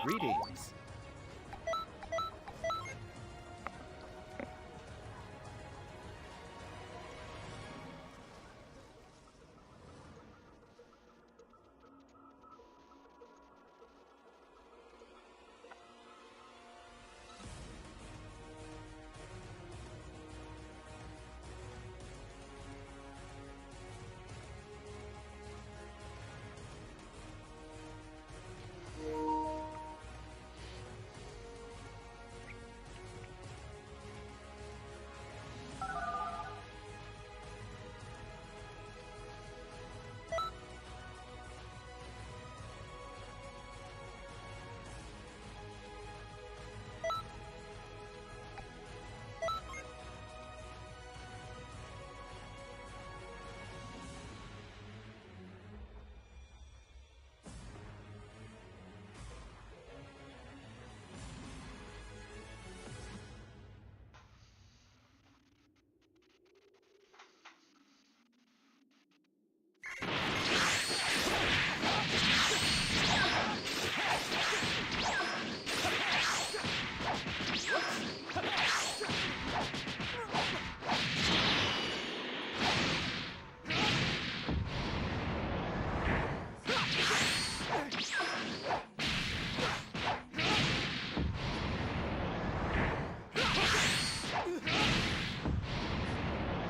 Greetings.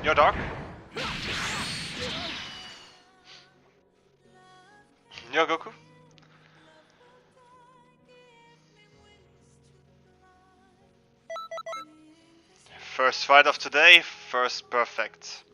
Yo, Doc. Yo, Goku. First fight of today, first perfect.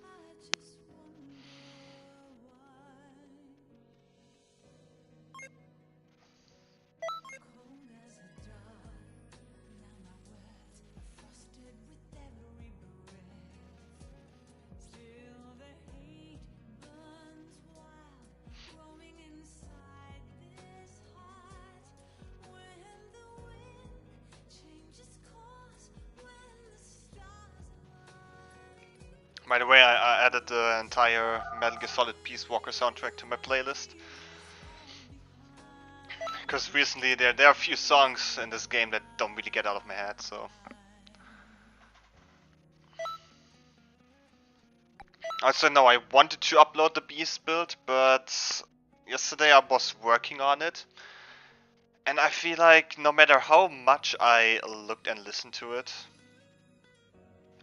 By the way, I added the entire Metal Gear Solid Peace Walker soundtrack to my playlist. Because recently there are a few songs in this game that don't really get out of my head, so... Also, no, I wanted to upload the Beast build, but yesterday I was working on it. And I feel like no matter how much I looked and listened to it,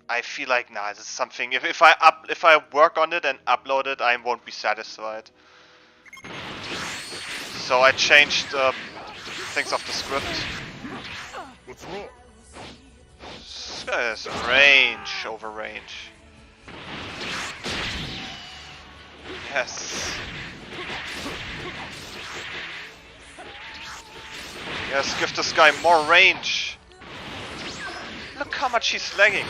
I feel like nah, this is something. If I work on it and upload it, I won't be satisfied. So I changed things of the script. What's wrong? This guy has range over range. Yes. Yes, give this guy more range. Look how much he's lagging.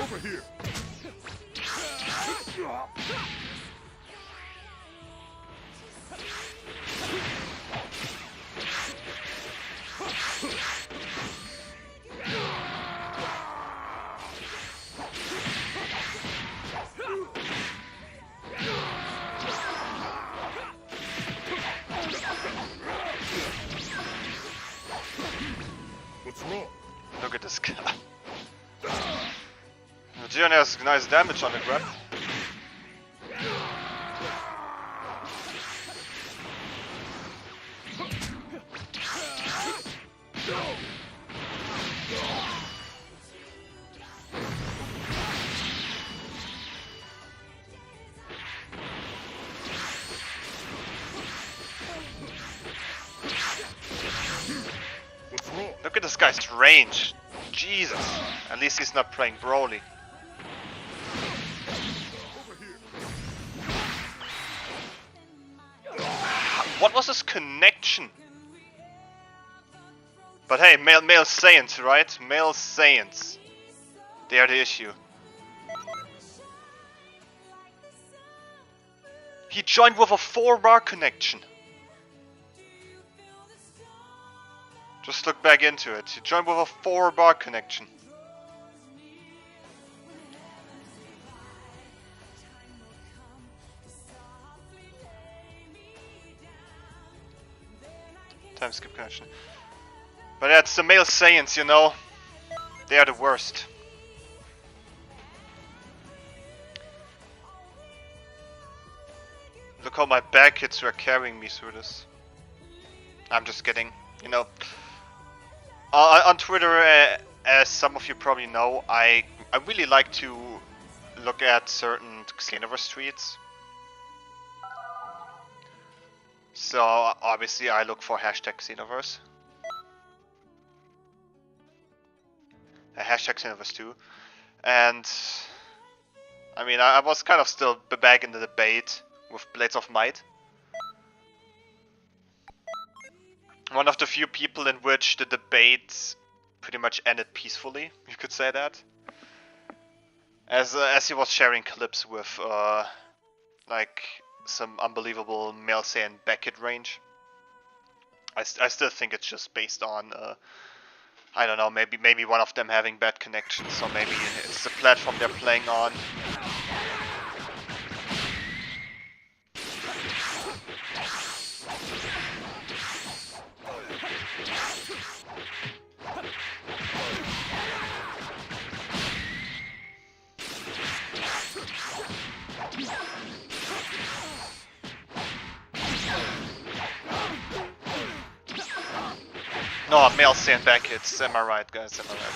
Over here. What's wrong? Look at this guy. Gion has nice damage on the grab. What's wrong? Look at this guy's range. Jesus. At least he's not playing Broly. Over here. What was his connection? But hey, male Saiyans, right? Male Saiyans. They are the issue. He joined with a 4-bar connection. Just look back into it. You joined with a 4-bar connection. Time skip connection. But yeah, it's the male Saiyans, you know. They are the worst. Look how my back hits were carrying me through this. I'm just kidding, you know. On Twitter, as some of you probably know, I really like to look at certain Xenoverse tweets. So obviously I look for hashtag Xenoverse. Hashtag Xenoverse too. And I mean, I was kind of still back in the debate with Blades of Might. One of the few people in which the debate pretty much ended peacefully, you could say that. As he was sharing clips with like some unbelievable male Saiyan Beckett range. I still think it's just based on I don't know, maybe one of them having bad connections, or maybe it's the platform they're playing on. No, male Saiyan Beckett's, am I right, guys? Am I right?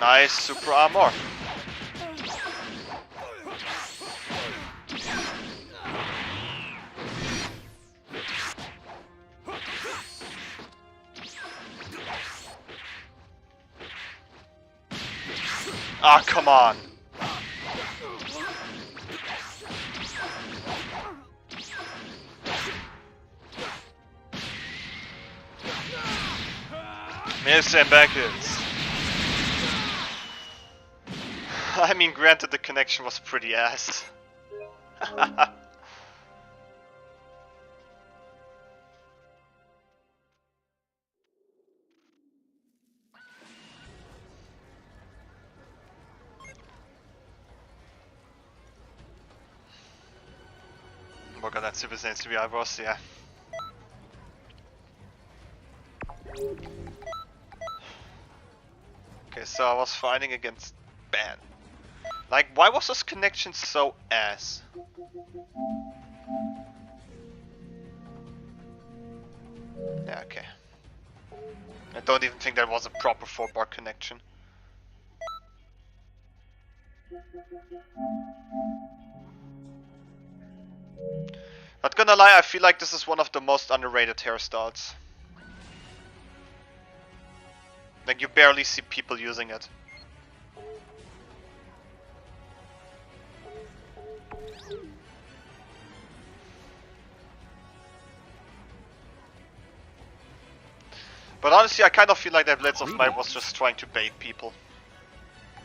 Nice super armor. Ah, come on. Miss and Beckett's. I mean, granted, the connection was pretty ass. Work on that Super Saiyan 3 eyebrows, yeah. Okay, so I was fighting against Ben. Like, why was this connection so ass? Yeah, okay. I don't even think that was a proper 4-bar connection. Not gonna lie, I feel like this is one of the most underrated hairstyles. Like, you barely see people using it. But honestly, I kind of feel like that Blades of Might was just trying to bait people.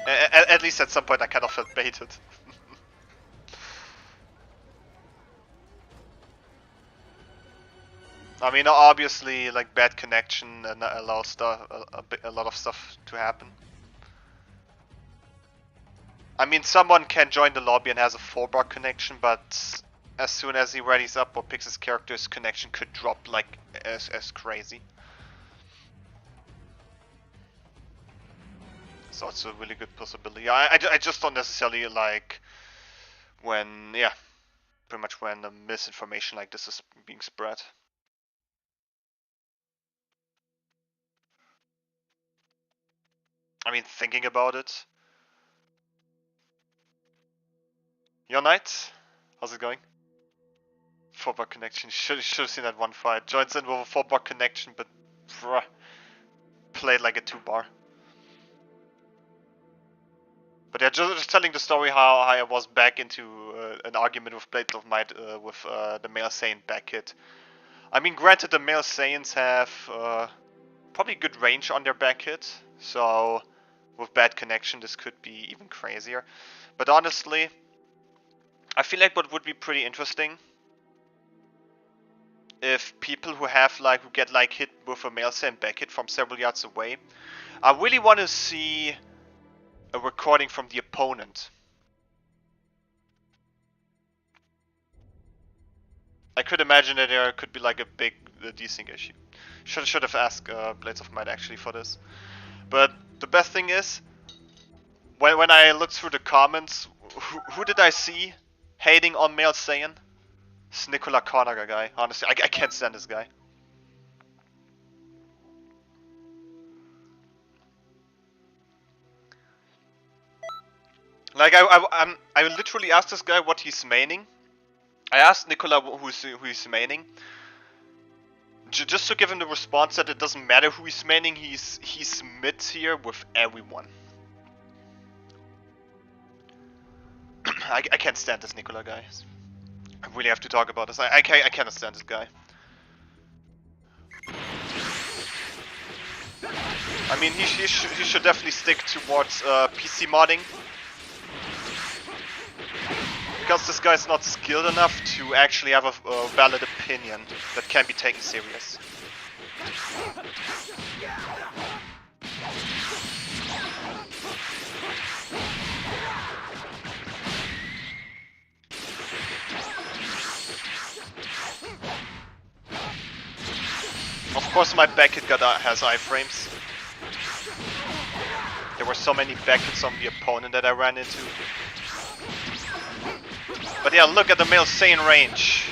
At least at some point I kind of felt baited. I mean, obviously, like, bad connection and allows stuff, a lot of stuff to happen. I mean, someone can join the lobby and has a 4-bar connection, but as soon as he readies up or picks his character, his connection could drop like as crazy. So it's a really good possibility. I just don't necessarily like when, yeah, pretty much when the misinformation like this is being spread. I mean, thinking about it. Your knight, how's it going? 4-bar connection. Should have seen that one fight. Joins in with a 4-bar connection, but played like a 2-bar. But yeah, just telling the story how I was back into an argument with Blades of Might with the male Saiyan back hit. I mean, granted, the male Saiyans have probably good range on their back hit, so with bad connection this could be even crazier. But honestly, I feel like what would be pretty interesting if people who get like hit with a male Saiyan back hit from several yards away. I really want to see a recording from the opponent. I could imagine that there could be like a big desync issue. Should have asked Blades of Might actually for this. But the best thing is, when I looked through the comments, who did I see hating on male Saiyan? This Nicola Conaga guy. Honestly, I can't stand this guy. Like I literally asked this guy what he's maining. I asked Nicola who he's maining, just to give him the response that it doesn't matter who he's maining. He's mid tier with everyone. I can't stand this Nicola guy. I really have to talk about this. I cannot stand this guy. I mean, he should definitely stick towards PC modding. Because this guy's not skilled enough to actually have a valid opinion that can be taken serious. Of course my back hit has iframes. There were so many back hits on the opponent that I ran into. But yeah, look at the male Saiyan range.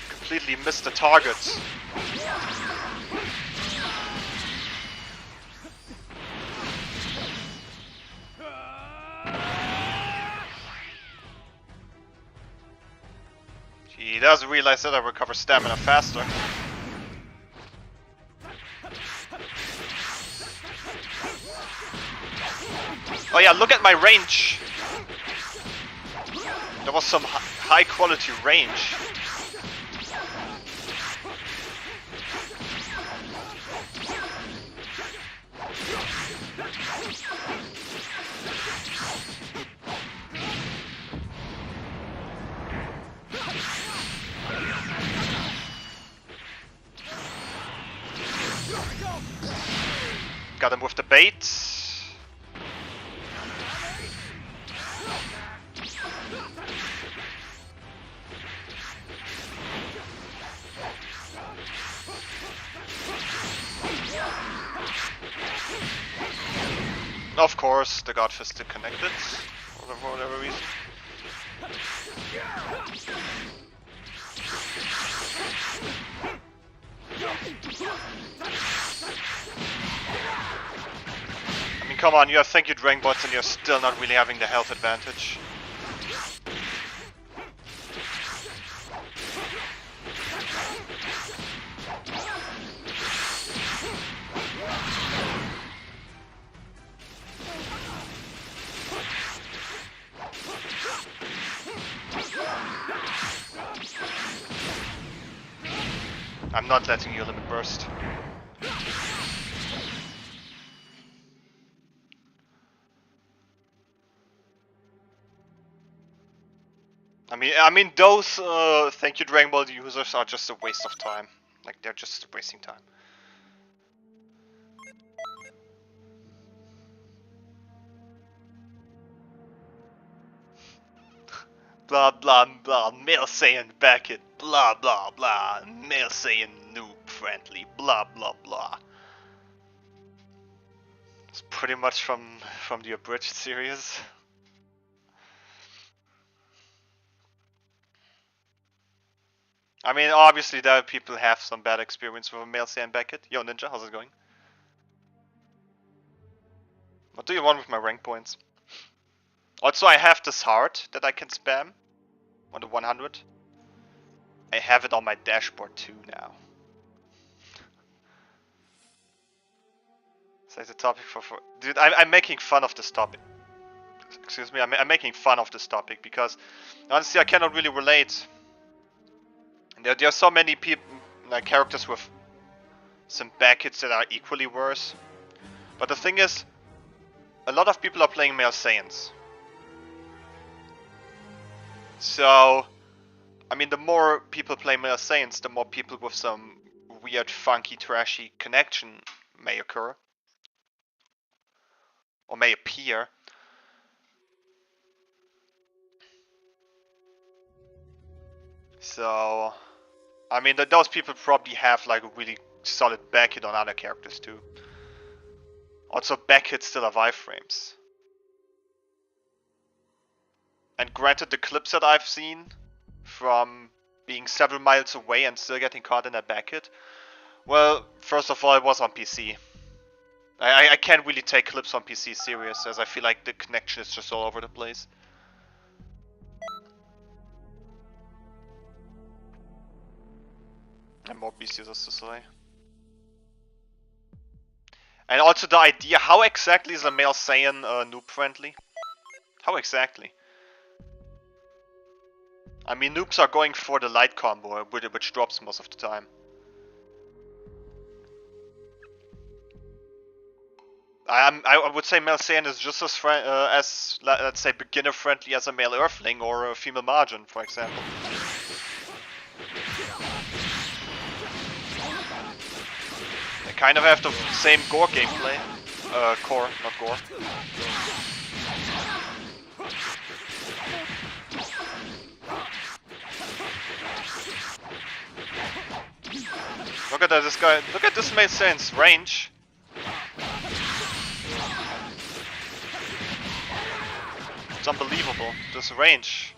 Completely missed the target. He does realize that I recover stamina faster. Oh yeah, look at my range. There was some high quality range. Got him with the bait. Of course, the God Fist connected, for whatever reason. I mean, come on, you have thank you Dragon Bots and you're still not really having the health advantage. I'm not letting you limit burst. I mean, those thank you Dragon Ball users are just a waste of time. Like they're just wasting time. Blah blah blah, male Saiyan back it, blah blah blah, male Saiyan noob friendly, blah blah blah. It's pretty much from the abridged series. I mean, obviously there are people who have some bad experience with a male Saiyan back it. Yo Ninja, how's it going? What do you want with my rank points? Also, I have this heart that I can spam on the 100. I have it on my dashboard too now. So it's a topic for dude. I'm making fun of this topic. Excuse me, I'm making fun of this topic because honestly I cannot really relate. And There are so many people, like characters with some back hits that are equally worse. But the thing is, a lot of people are playing male Saiyans. So, I mean, the more people play male Saiyans, the more people with some weird, funky, trashy connection may occur. Or may appear. So, I mean, those people probably have like a really solid back hit on other characters too. Also, back hits still have iframes. And granted, the clips that I've seen from being several miles away and still getting caught in a back hit, well, first of all, it was on PC. I can't really take clips on PC serious, as I feel like the connection is just all over the place. And more beast users to say. And also the idea, how exactly is a male Saiyan noob friendly? How exactly? I mean, noobs are going for the light combo, which drops most of the time. I would say male Saiyan is just as let's say, beginner friendly as a male Earthling or a female Margin, for example. They kind of have the same gore gameplay. Core, not gore. Look at this guy. Look at this male Saiyan's range. It's unbelievable. This range.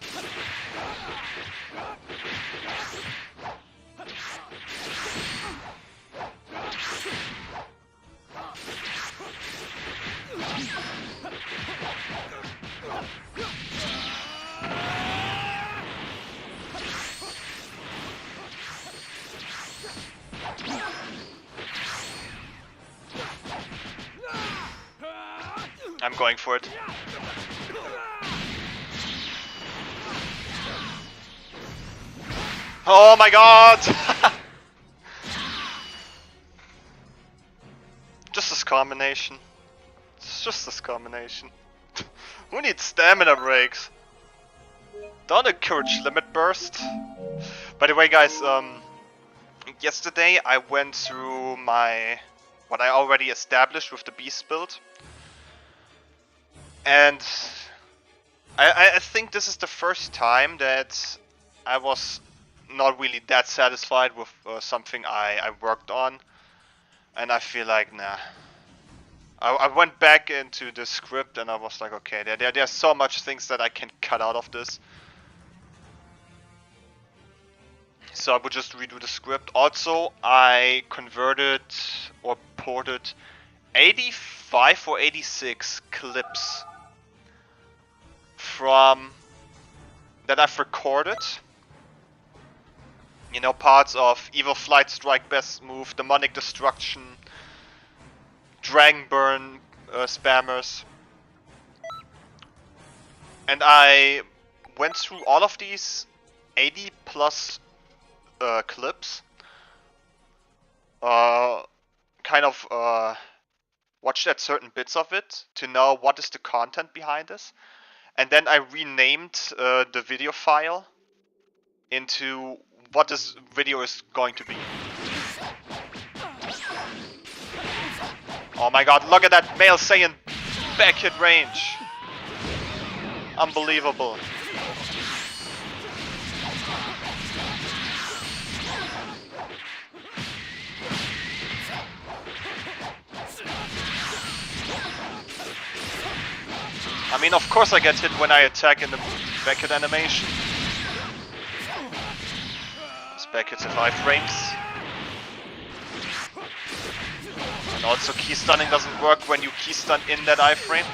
I'm going for it. Oh my god! Just this combination. It's just this combination. Who needs stamina breaks? Don't encourage limit burst. By the way, guys, yesterday I went through what I already established with the beast build. And I think this is the first time that I was not really that satisfied with something I worked on. And I feel like, nah. I went back into the script and I was like, okay, there's so much things that I can cut out of this. So I would just redo the script. Also, I converted or ported 85 or 86 clips from that I've recorded. You know, parts of Evil Flight Strike Best Move, Demonic Destruction, Dragon Burn spammers. And I went through all of these 80 plus clips. Kind of watched at certain bits of it to know what is the content behind this. And then I renamed the video file into what this video is going to be. Oh my god, look at that male Saiyan back hit range. Unbelievable. I mean, of course I get hit when I attack in the back hit animation. This back hits at 5 frames. And also key stunning doesn't work when you key stun in that iframe.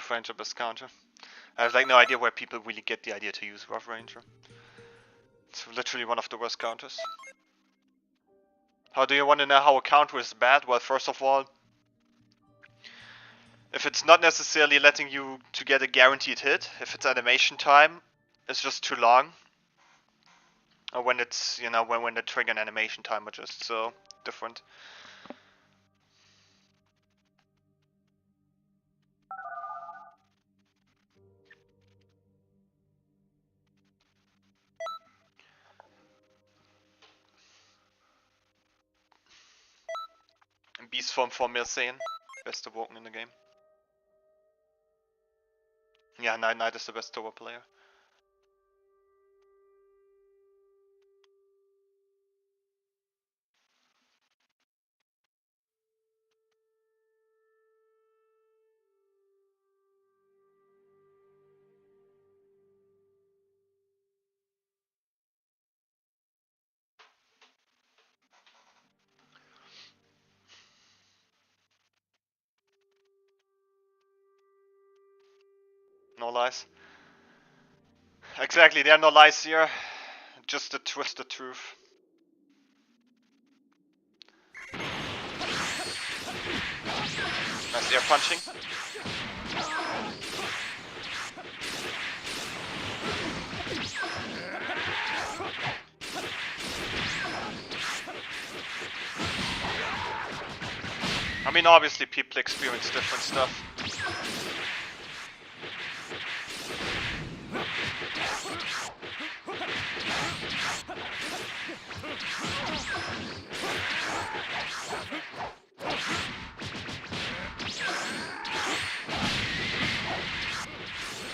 Rough Ranger best counter. I have like no idea where people really get the idea to use Rough Ranger. It's literally one of the worst counters. How do you want to know how a counter is bad? Well, first of all, if it's not necessarily letting you to get a guaranteed hit, if its animation time is just too long, or when it's, you know, when the trigger and animation time are just so different. Beast form for Milsane, best awoken in the game. Yeah, Knight is the best tower player. No lies. Exactly, there are no lies here. Just the twisted truth. Nice air punching. I mean, obviously people experience different stuff.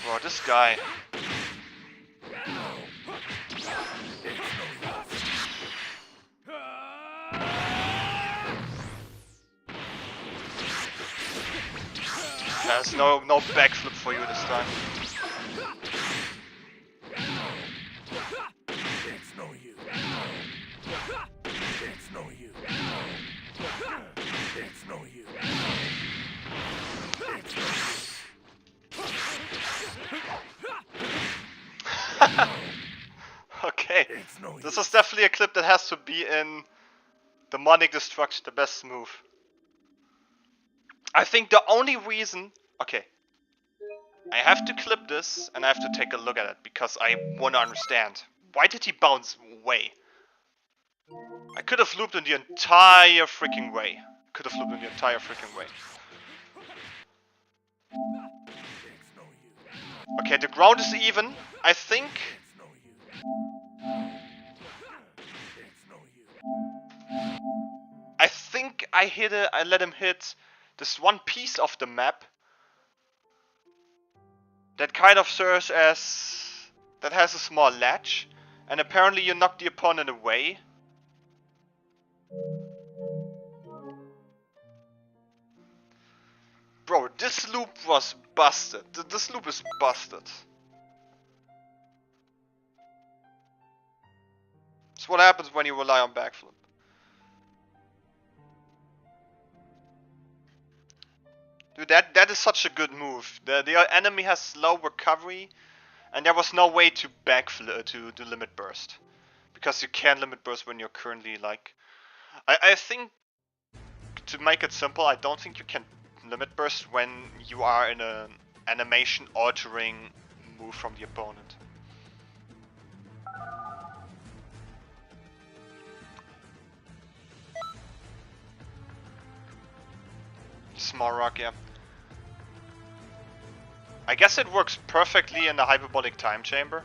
Bro, this guy. There's no backflip for you this time. It's no use. It's no use. It's no use. It's no use. Okay, It's no this use. is definitely a clip that has to be in Demonic Destruction, the best move. I think the only reason... Okay. I have to clip this and I have to take a look at it because I want to understand. Why did he bounce away? I could have looped in the entire freaking way. Could have looped in the entire freaking way. It's no use. Okay, the ground is even. I think... It's no use. It's no use. I think I let him hit this one piece of the map that kind of serves as... that has a small latch, and apparently you knock the opponent away. Bro, this loop was busted. This loop is busted. It's what happens when you rely on backflip. Dude, that is such a good move. The enemy has slow recovery, and there was no way to backflip to do limit burst, because you can't limit burst when you're currently like. I think to make it simple, I don't think you can limit burst when you are in an animation altering move from the opponent. Small rock, yeah. I guess it works perfectly in the hyperbolic time chamber.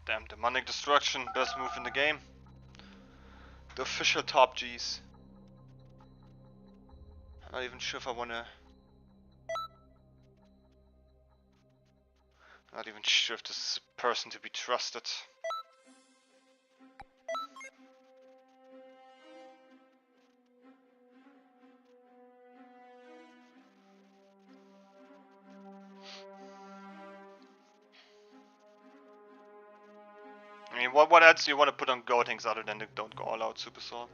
Damn, demonic destruction, best move in the game. The official top Gs. I'm not even sure if I wanna... Not even sure if this is a person to be trusted. I mean, what else do you want to put on Goatings other than the don't go all out Super Sword?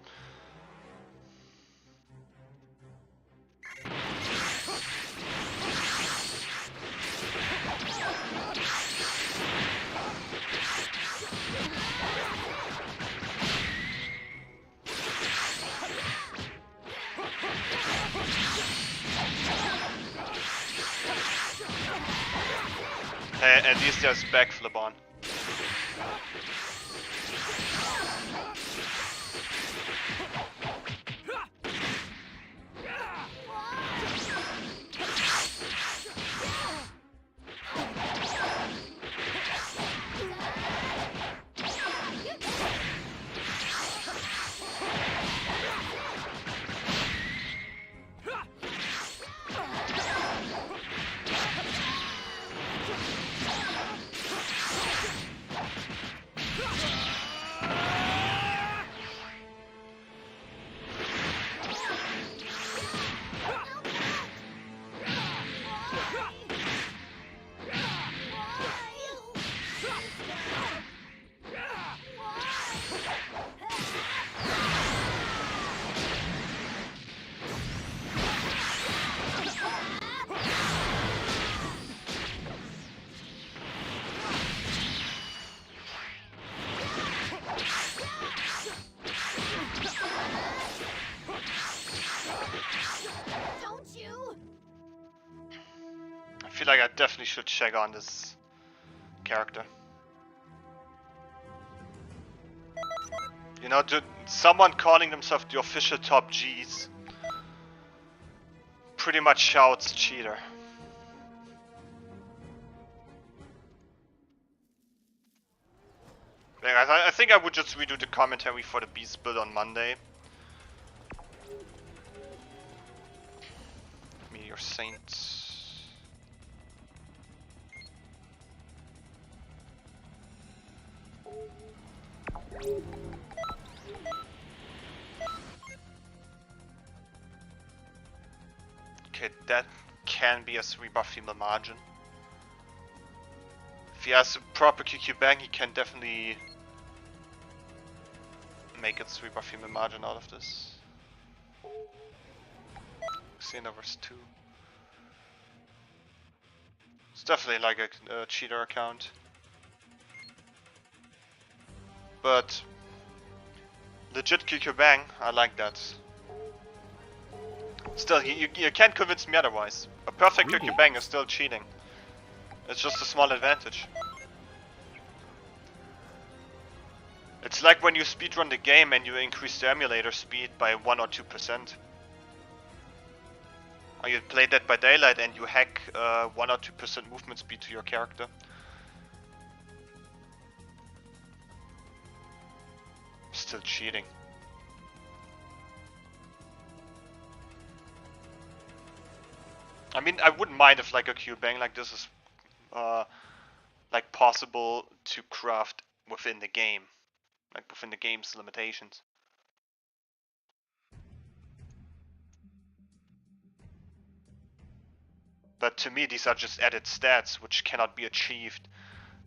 Hey, at least there's backflip on. I feel like I definitely should check on this character. You know, someone calling themselves the official top Gs pretty much shouts cheater. I think I would just redo the commentary for the Beast build on Monday. Meteor Saints. Okay, that can be a 3-buff female margin. If he has a proper QQ bang, he can definitely make it 3-buff female margin out of this. Xenoverse 2. It's definitely like a cheater account. But legit QQ bang, I like that. Still, you can't convince me otherwise. A perfect QQ bang is still cheating. It's just a small advantage. It's like when you speedrun the game and you increase the emulator speed by 1 or 2%. Or you play Dead by Daylight and you hack 1 or 2% movement speed to your character. Still cheating. I mean, I wouldn't mind if like a Q bang like this is like possible to craft within the game, like within the game's limitations. But to me, these are just added stats which cannot be achieved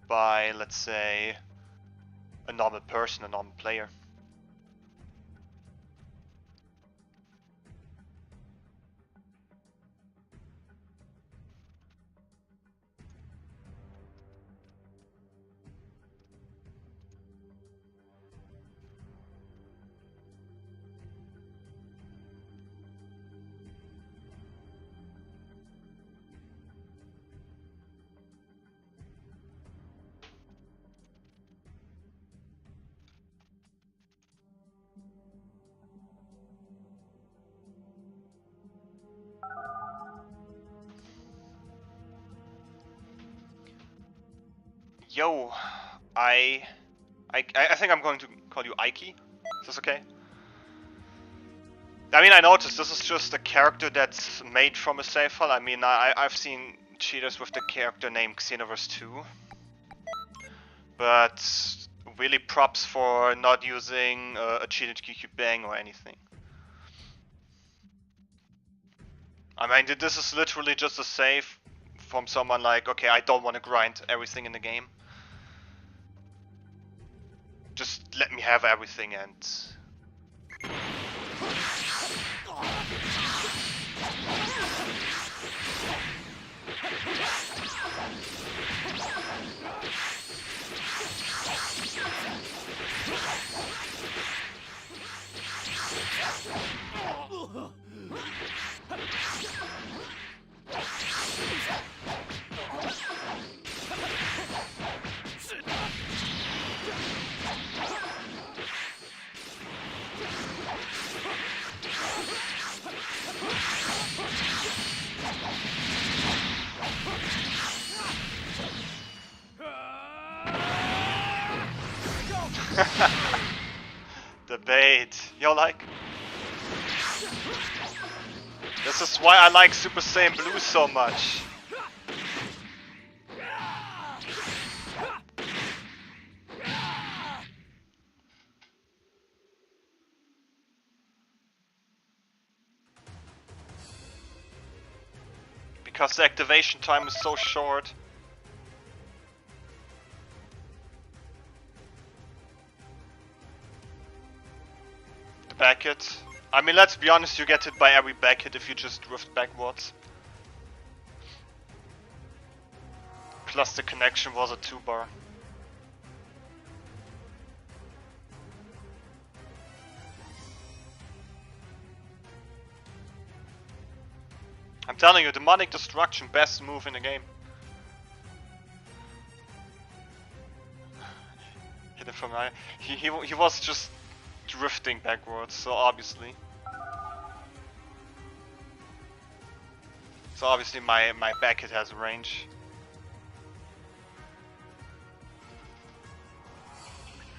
by, let's say, a normal person, a normal player. Yo, I think I'm going to call you Ike. Is this okay? I mean, I noticed this is just a character that's made from a save file. I mean, I've seen cheaters with the character named Xenoverse 2. But really props for not using a cheated QQ bang or anything. I mean, this is literally just a save from someone like, okay, I don't want to grind everything in the game. Just let me have everything and... The bait. Yo, like... This is why I like Super Saiyan Blue so much. Because the activation time is so short. The back hit. I mean, let's be honest, you get hit by every back hit if you just drift backwards. Plus the connection was a 2-bar. I'm telling you, demonic destruction, best move in the game. Hit him from high. He was just drifting backwards, so obviously. So obviously my back hit has range.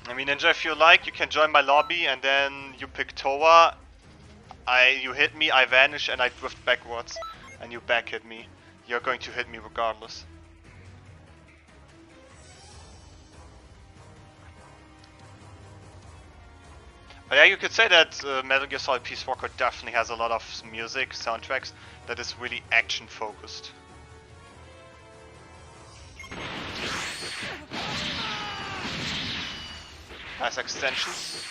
I mean, Ninja, if you like, you can join my lobby and then you pick Toa. You hit me, I vanish and I drift backwards. And you back hit me. You're going to hit me regardless. But yeah, you could say that Metal Gear Solid Peace Walker definitely has a lot of music, soundtracks, that is really action focused. Nice extensions.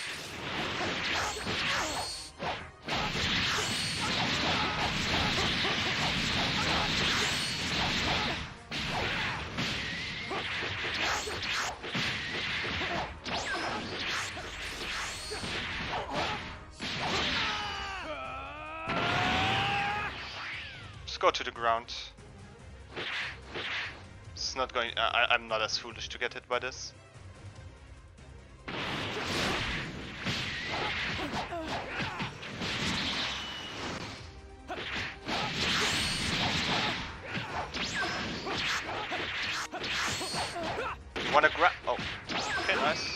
Just go to the ground. It's not going. I'm not as foolish to get hit by this. You wanna grab? Oh, okay, nice.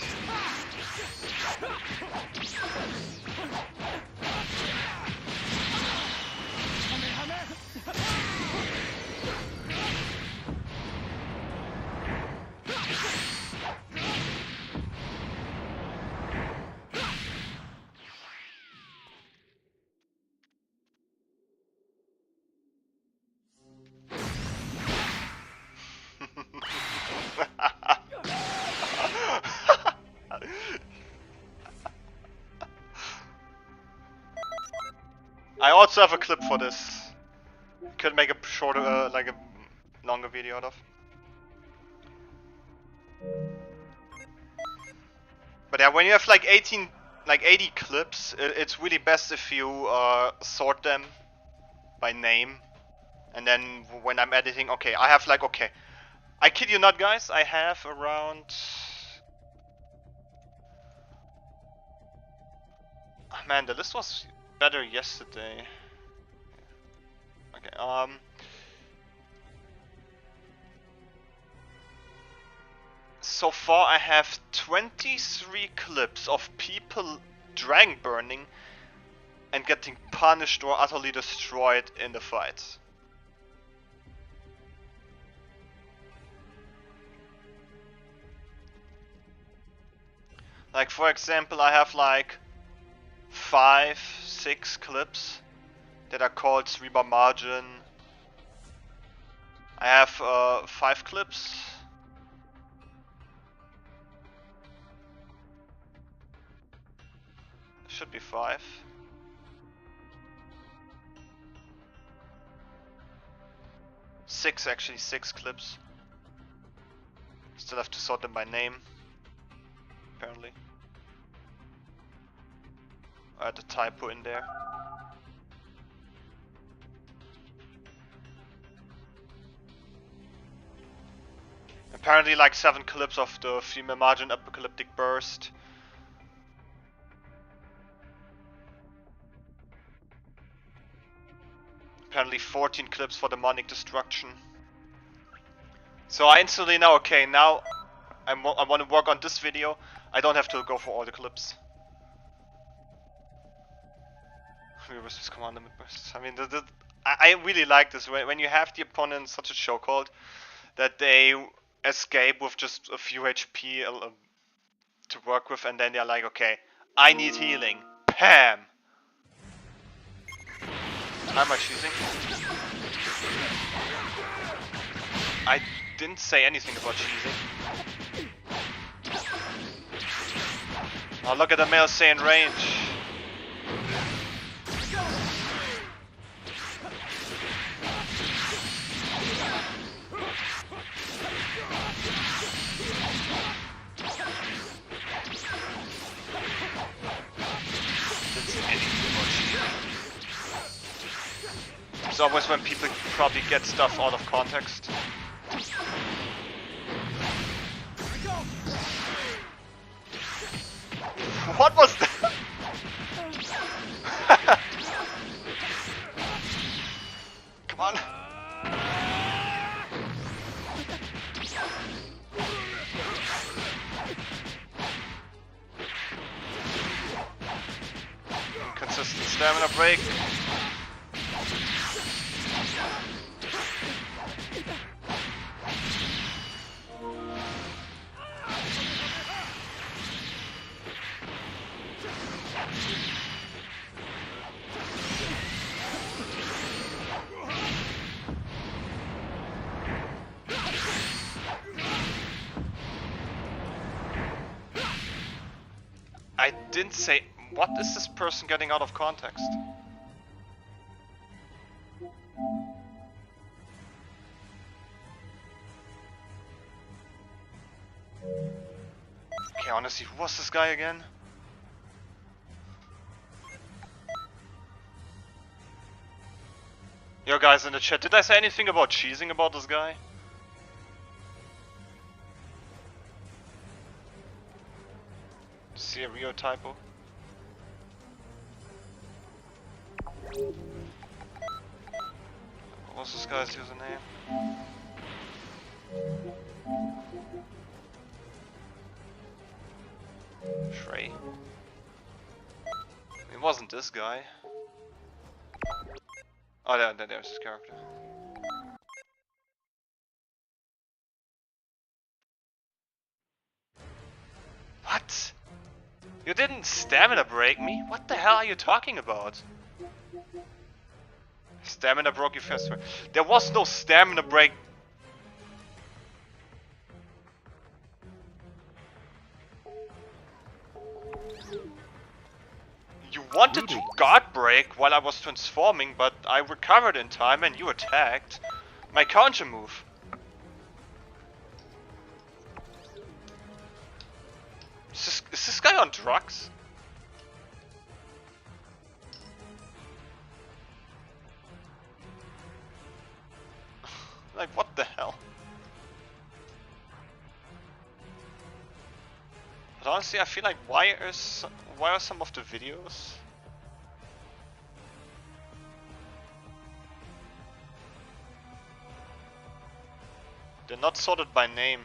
I also have a clip for this. Could make a shorter, like a longer video out of. But yeah, when you have like 80 clips, it's really best if you sort them by name. And then when I'm editing, okay, I have like, okay, I kid you not, guys, I have around... Oh, man, the list was better yesterday. Okay, so far I have 23 clips of people dragon burning and getting punished or utterly destroyed in the fight. Like for example, I have like 5, 6 clips that are called 3-bar margin. I have 5 clips. Should be 5. Actually 6 clips. Still have to sort them by name, apparently. I had a typo in there. Apparently like 7 clips of the female margin apocalyptic burst. Apparently 14 clips for demonic destruction. So I instantly know, okay, now I want to work on this video. I don't have to go for all the clips. Reverse commander midbursts. I mean, I really like this when you have the opponent such a chokehold that they escape with just a few HP to work with, and then they're like, okay, I need healing. Pam! How am I choosing? I didn't say anything about cheesing. Oh, look at the male Saiyan range. Didn't say anything about cheesing. It's always when people probably get stuff out of context. What was that? Come on. Consistent stamina break. I didn't say. What is this person getting out of context? Okay, honestly, who was this guy again? Yo guys in the chat, did I say anything about cheesing about this guy? See a Rio typo? What's this guy's username? Shrey? It wasn't this guy. Oh, there's his character. What? You didn't stamina break me? What the hell are you talking about? Stamina broke you first. There was no stamina break. You wanted to guard break while I was transforming, but I recovered in time and you attacked. My counter move. Is this guy on drugs? Like, what the hell? But honestly, I feel like why are some of the videos they're not sorted by name?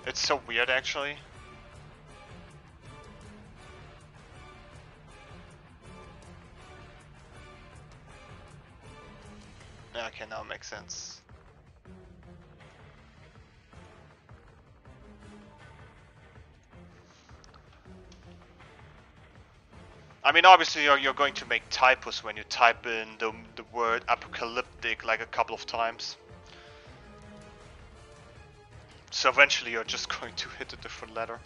It's so weird, actually. Okay, now it makes sense. I mean, obviously you're going to make typos when you type in the word apocalyptic like a couple of times. So eventually you're just going to hit a different letter.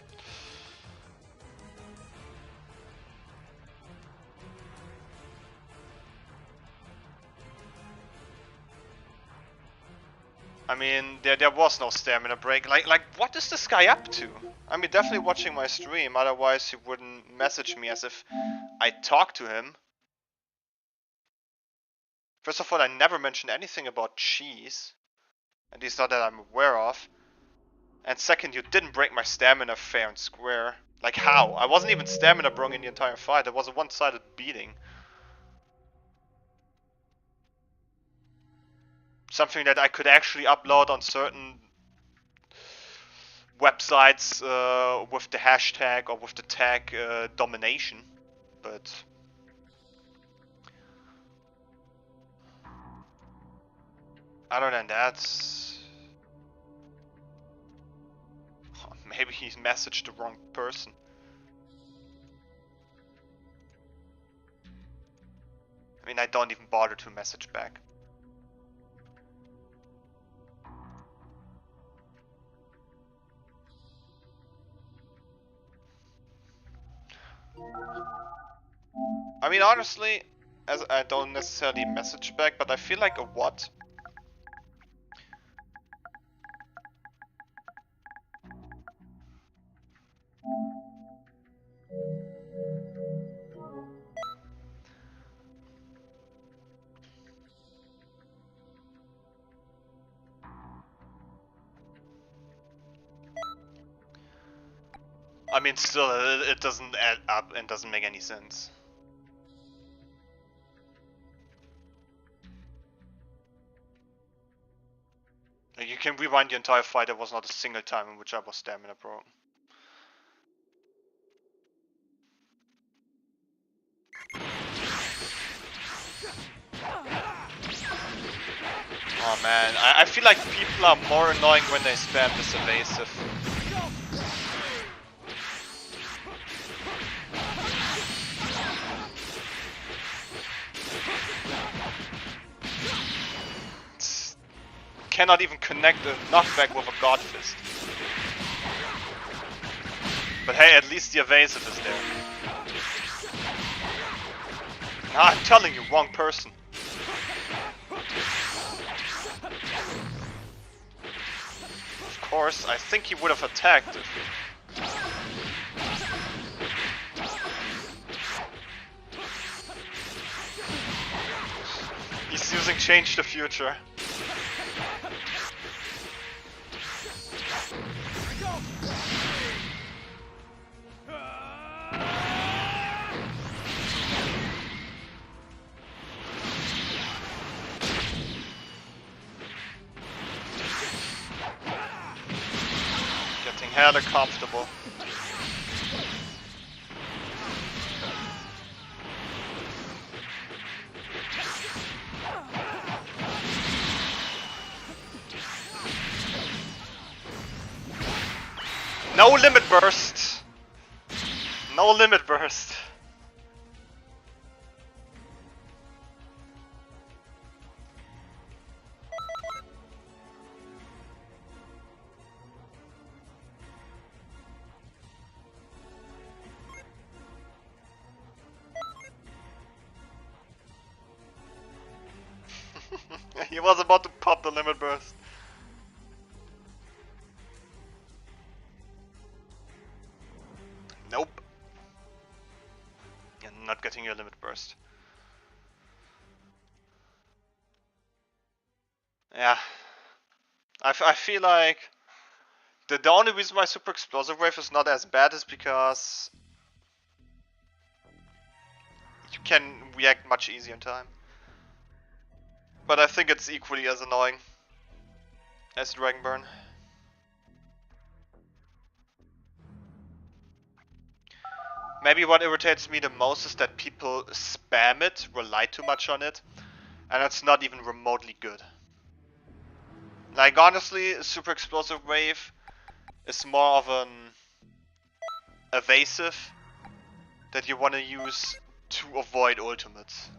I mean, there was no stamina break. Like, what is this guy up to? I mean, definitely watching my stream, otherwise he wouldn't message me as if I talked to him. First of all, I never mentioned anything about cheese. At least not that I'm aware of. And second, you didn't break my stamina fair and square. Like, how? I wasn't even stamina broken in the entire fight. It was a one-sided beating. Something that I could actually upload on certain websites with the hashtag or with the tag domination. But other than that, maybe he messaged the wrong person. I mean, I don't even bother to message back. I mean, honestly, as I don't necessarily message back, but I feel like a what? I mean, still, it doesn't add up and doesn't make any sense. Like, you can rewind the entire fight, there was not a single time in which I was stamina broken. Oh man, I feel like people are more annoying when they spam this evasive. Cannot even connect a knockback with a God Fist. But hey, at least the evasive is there. Nah, I'm telling you, wrong person. Of course, I think he would have attacked if... He's using Change the Future. Getting hella comfortable. No limit burst! No limit burst! He was about to pop the limit burst. Nope. You're not getting your limit burst. Yeah. I feel like the only reason why Super Explosive Wave is not as bad is because you can react much easier in time. But I think it's equally as annoying as Dragon Burn. maybe what irritates me the most is that people spam it, rely too much on it, and it's not even remotely good. Like honestly, Super Explosive Wave is more of an evasive that you want to use to avoid ultimates.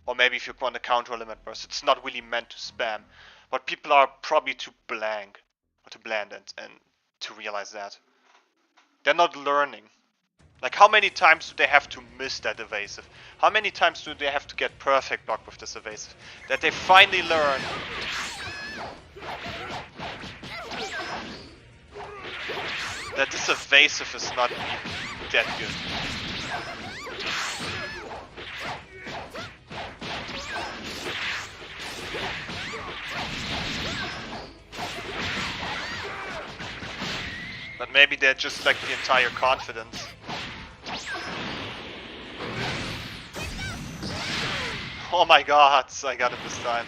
Or maybe if you want to counter a limit burst, it's not really meant to spam. But people are probably too blank, or too bland and to realize that. They're not learning. Like how many times do they have to miss that evasive? How many times do they have to get perfect block with this evasive? That they finally learn that this evasive is not that good. But maybe they're just like the entire confidence. Oh my god, I got it this time.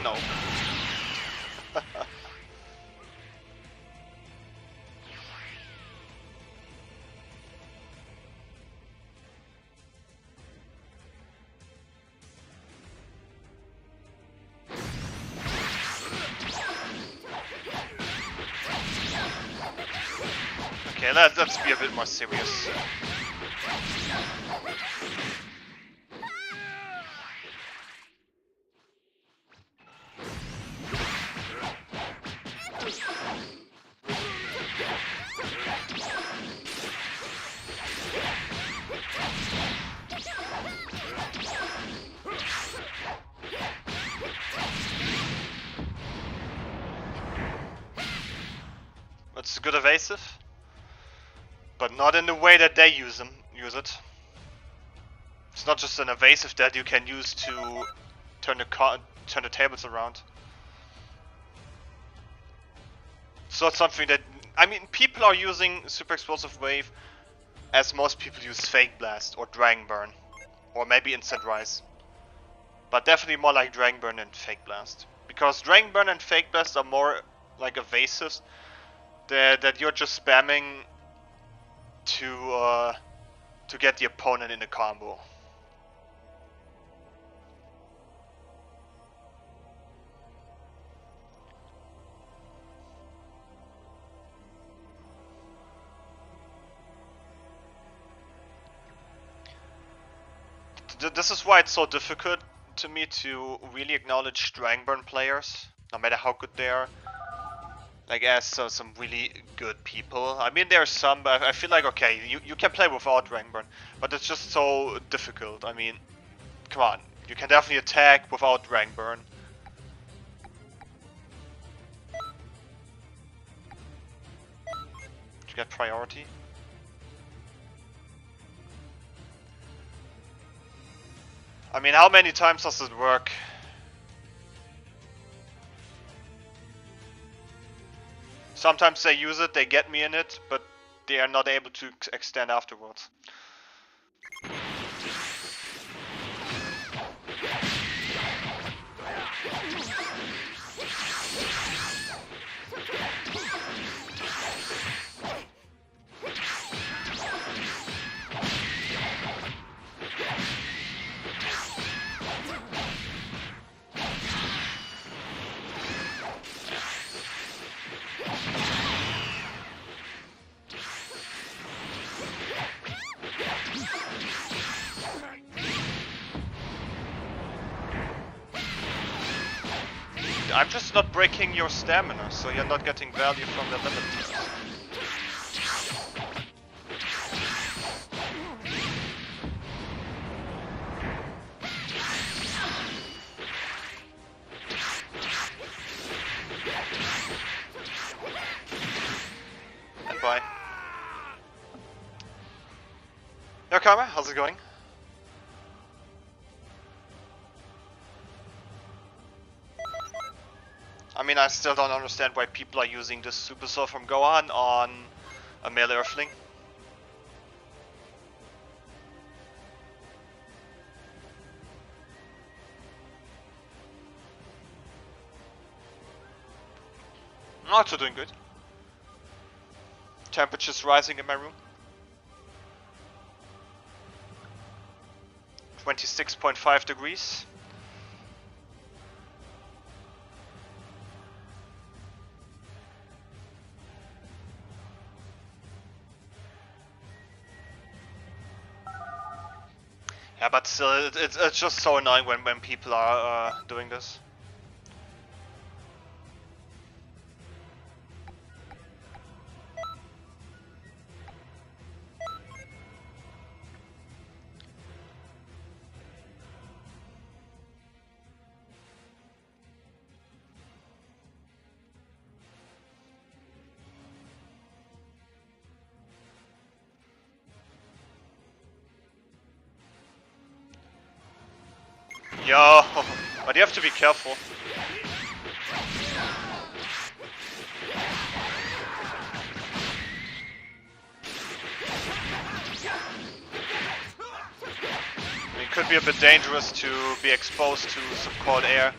No. Okay, let's be a bit more serious. It's a good evasive, but not in the way that they use it. It's not just an evasive that you can use to turn the tables around. It's not something that, I mean, people are using Super Explosive Wave as most people use Fake Blast or Dragon Burn, or maybe Instant Rise. But definitely more like Dragon Burn and Fake Blast, because Dragon Burn and Fake Blast are more like evasives that you're just spamming to get the opponent in a combo. This is why it's so difficult to me to really acknowledge Dragon Burn players, no matter how good they are. Like as some really good people. I mean, there are some, but I feel like, okay, you can play without Dragon Burn, but it's just so difficult. I mean, come on, you can definitely attack without Dragon Burn. Did you get priority? I mean, how many times does it work? Sometimes they use it, they get me in it, but they are not able to extend afterwards. I'm just not breaking your stamina, so you're not getting value from the limit tiers. Karma, how's it going? I mean, I still don't understand why people are using this Super Soul from Gohan on a male Earthling. Also doing good. Temperature's rising in my room. 26.5 degrees. Yeah, but still, it's just so annoying when people are doing this. Yo, but you have to be careful. It could be a bit dangerous to be exposed to some cold air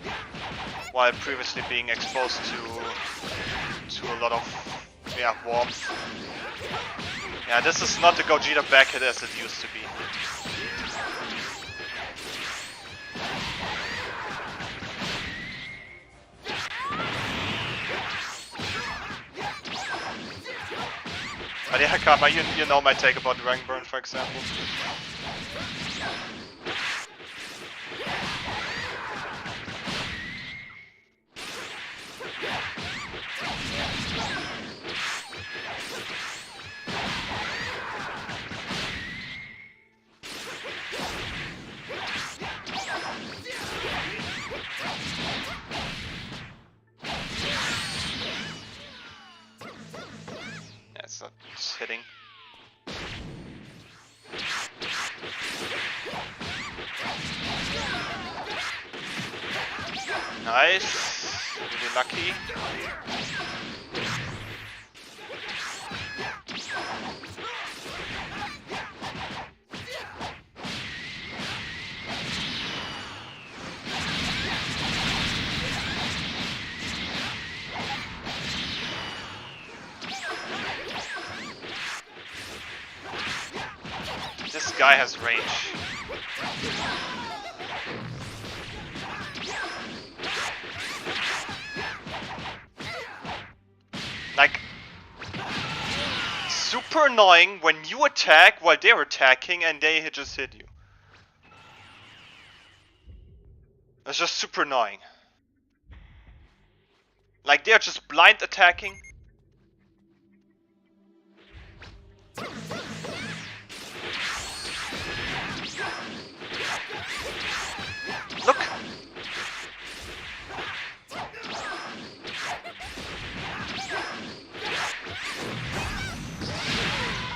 while previously being exposed to a lot of warmth. Yeah, this is not the Gogeta back hit as it used to be. But yeah, Karma, you know my take about Dragon Burn, for example. Yeah, it's not just hitting. Nice, really lucky. This guy has range. Like, super annoying when you attack while they're attacking and they just hit you. It's just super annoying. Like, they're just blind attacking. Look!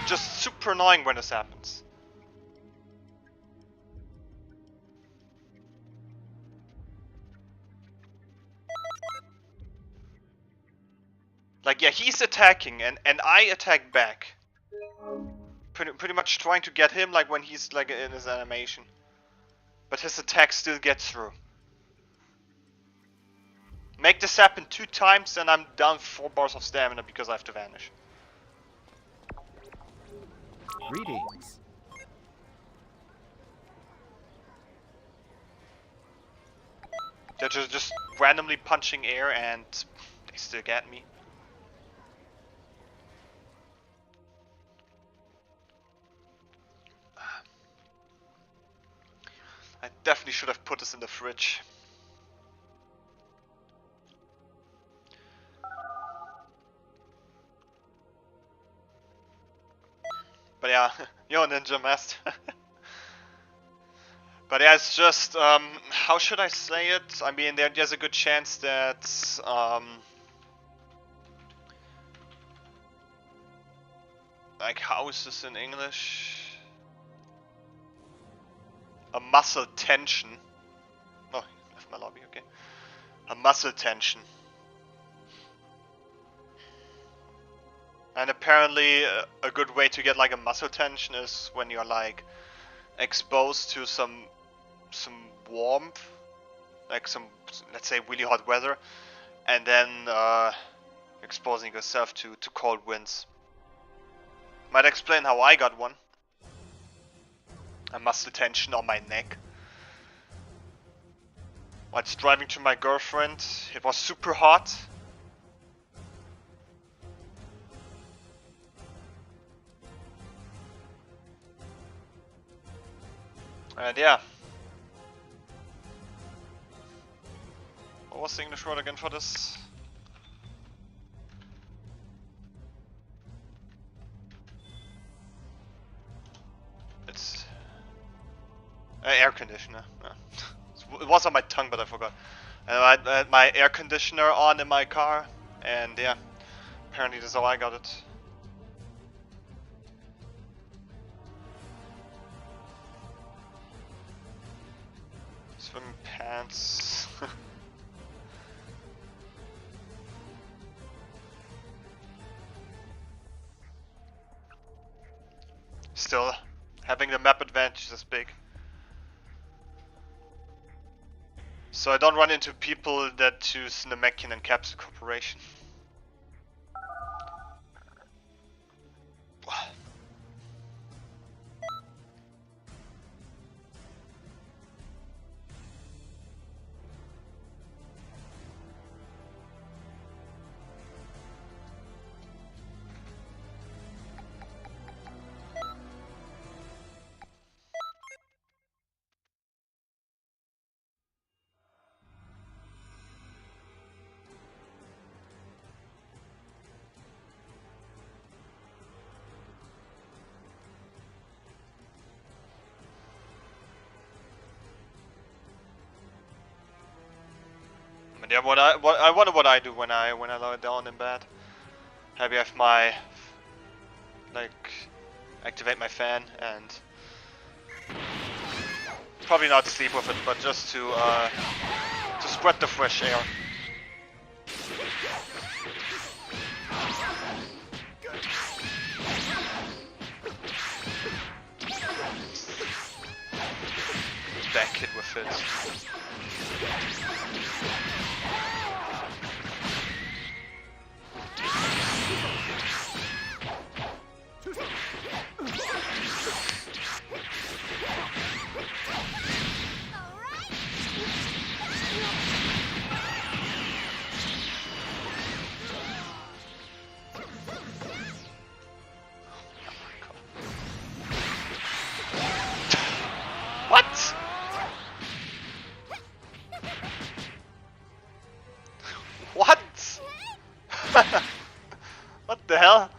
Just super annoying when this happens. Like, yeah, he's attacking and I attack back. Pretty much trying to get him like when he's like in his animation. But his attack still gets through. Make this happen 2 times and I'm down 4 bars of stamina because I have to vanish. Greetings. They're just randomly punching air and they still get me. I definitely should have put this in the fridge. But yeah, yo Ninja Master. But yeah, it's just, how should I say it? I mean, there's a good chance that, like, how is this in English? a muscle tension. Oh, he left my lobby, okay. A muscle tension. And apparently a good way to get like a muscle tension is when you're like exposed to some warmth, like some, let's say, really hot weather, and then exposing yourself to cold winds. Might explain how I got one. A muscle tension on my neck. Whilst driving to my girlfriend, it was super hot. And yeah. What was the English word again for this? It's air conditioner. Yeah. It was on my tongue, but I forgot. And I had my air conditioner on in my car, and yeah, apparently that's how I got it. Swim pants. Still, having the map advantage is big. So I don't run into people that choose Namekian and Capsule Corporation. Yeah, I wonder what I do when I lie down in bed. Maybe I have my activate my fan and probably not sleep with it, but just to spread the fresh air. Back it with it. What? What? What the hell?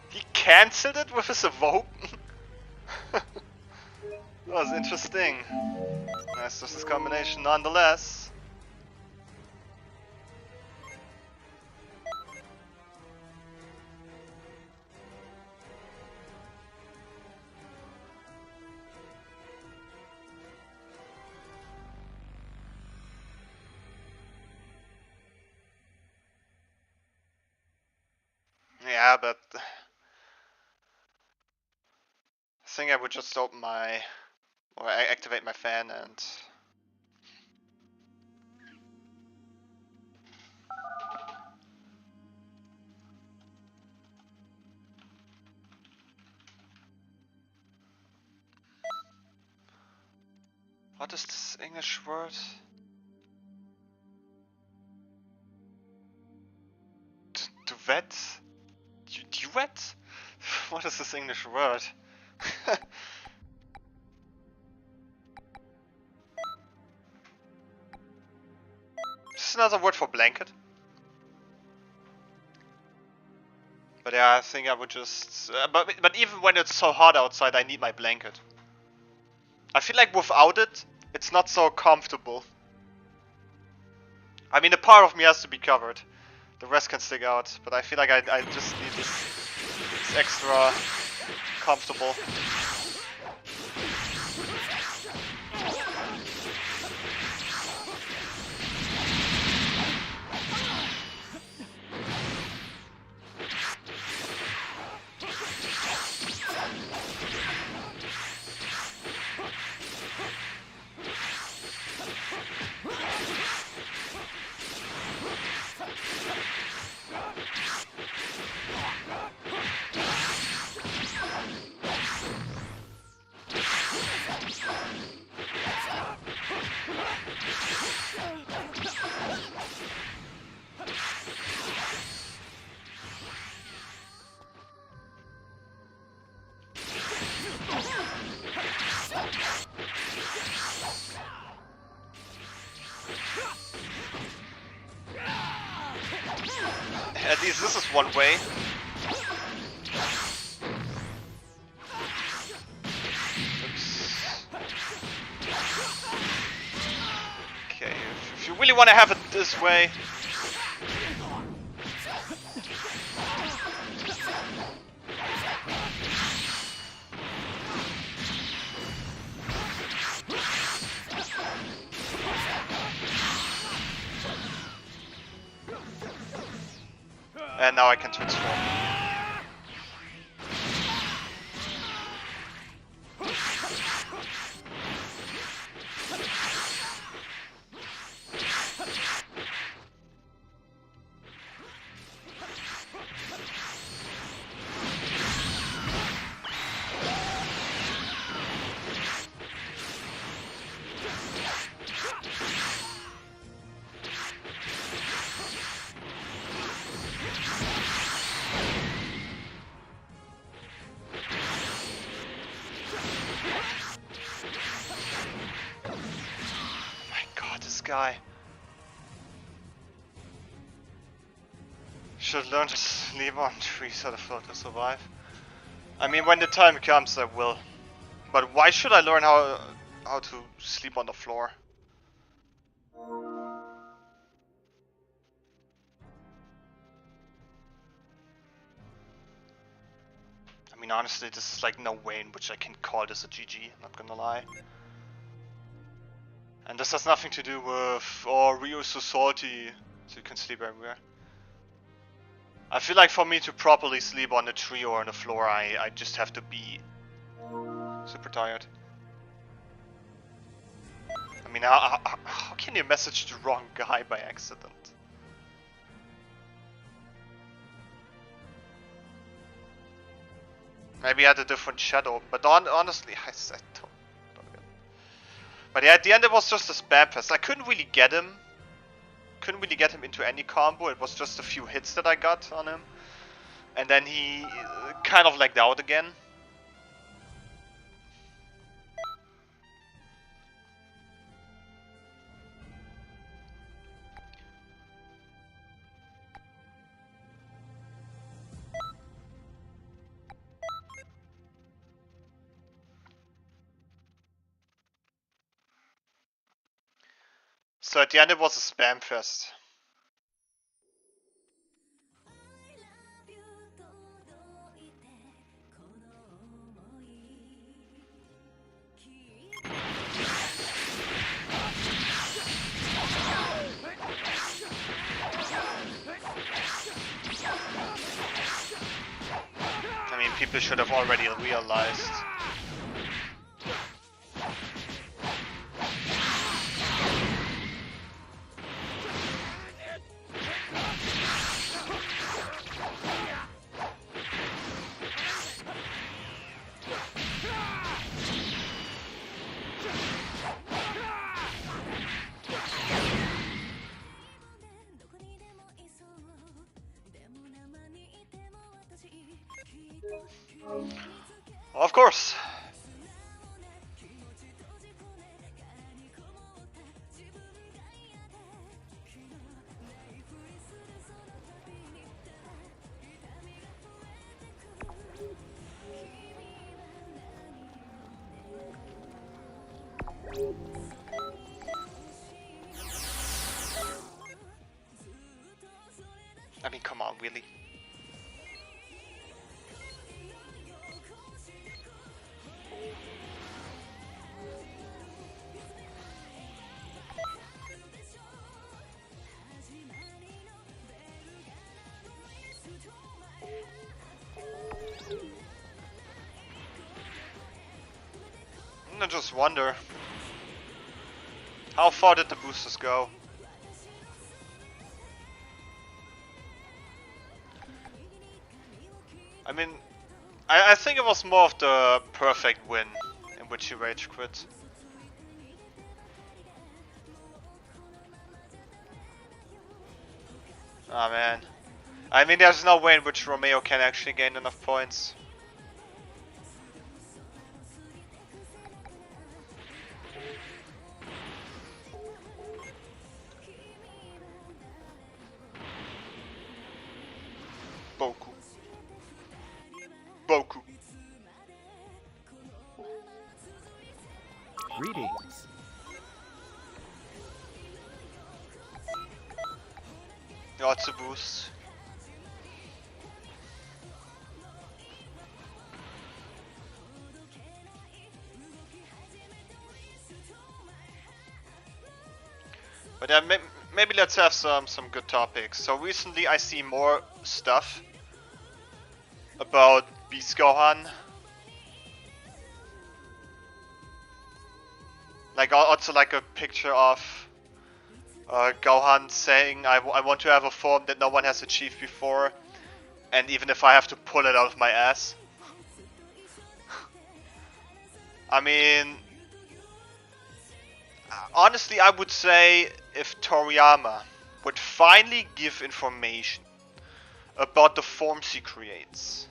He cancelled it with his evoke? That was interesting. Nice this combination nonetheless. Yeah, but I think I would just open my, or activate my fan and what is this English word? Duet? Duet? What is this English word? This is another word for blanket. But yeah, I think I would just... but even when it's so hot outside, I need my blanket. I feel like without it, it's not so comfortable. I mean, a part of me has to be covered. The rest can stick out. But I feel like I just need this extra comfortable. At least this is one way. Oops. Okay, if you really want to have it this way. And now I can transform. Guy should learn to sleep on trees so the float will survive. I mean, when the time comes, I will. But why should I learn how to sleep on the floor? I mean, honestly, this is like no way in which I can call this a GG. Not gonna lie. And this has nothing to do with, oh, Rio's so salty, so you can sleep everywhere. I feel like for me to properly sleep on a tree or on the floor, I just have to be super tired. I mean, how can you message the wrong guy by accident? Maybe I had a different shadow, but honestly, I don't. But yeah, at the end it was just a spam fest. I couldn't really get him. Couldn't really get him into any combo. It was just a few hits that I got on him. And then he kind of lagged out again. So at the end it was a spam fest. I mean, people should have already realized. Of course. I mean, come on, really? I just wonder, how far did the boosters go? I mean, I think it was more of the perfect win in which he rage quit. Ah man. I mean, there's no way in which Romeo can actually gain enough points. Greetings. Ja, it's a boost. But yeah, maybe let's have some good topics. So recently I see more stuff about Beast Gohan. Like also like a picture of Gohan saying I want to have a form that no one has achieved before, and even if I have to pull it out of my ass. I mean, honestly I would say if Toriyama would finally give information about the forms he creates,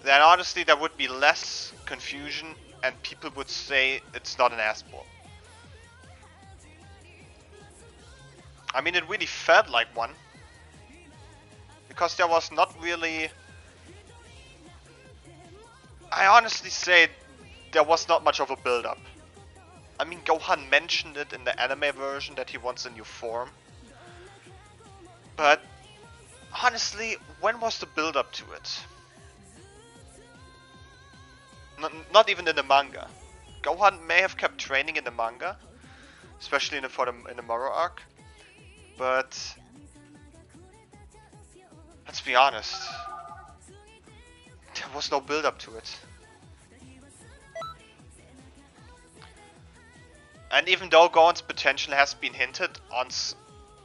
then honestly there would be less confusion and people would say it's not an ass ball. I mean, it really felt like one, because there was not really... I honestly say there was not much of a build-up. I mean, Gohan mentioned it in the anime version that he wants a new form. But honestly, when was the build-up to it? Not even in the manga. Gohan may have kept training in the manga, especially in the Moro arc, but let's be honest, there was no build-up to it. And even though Gohan's potential has been hinted on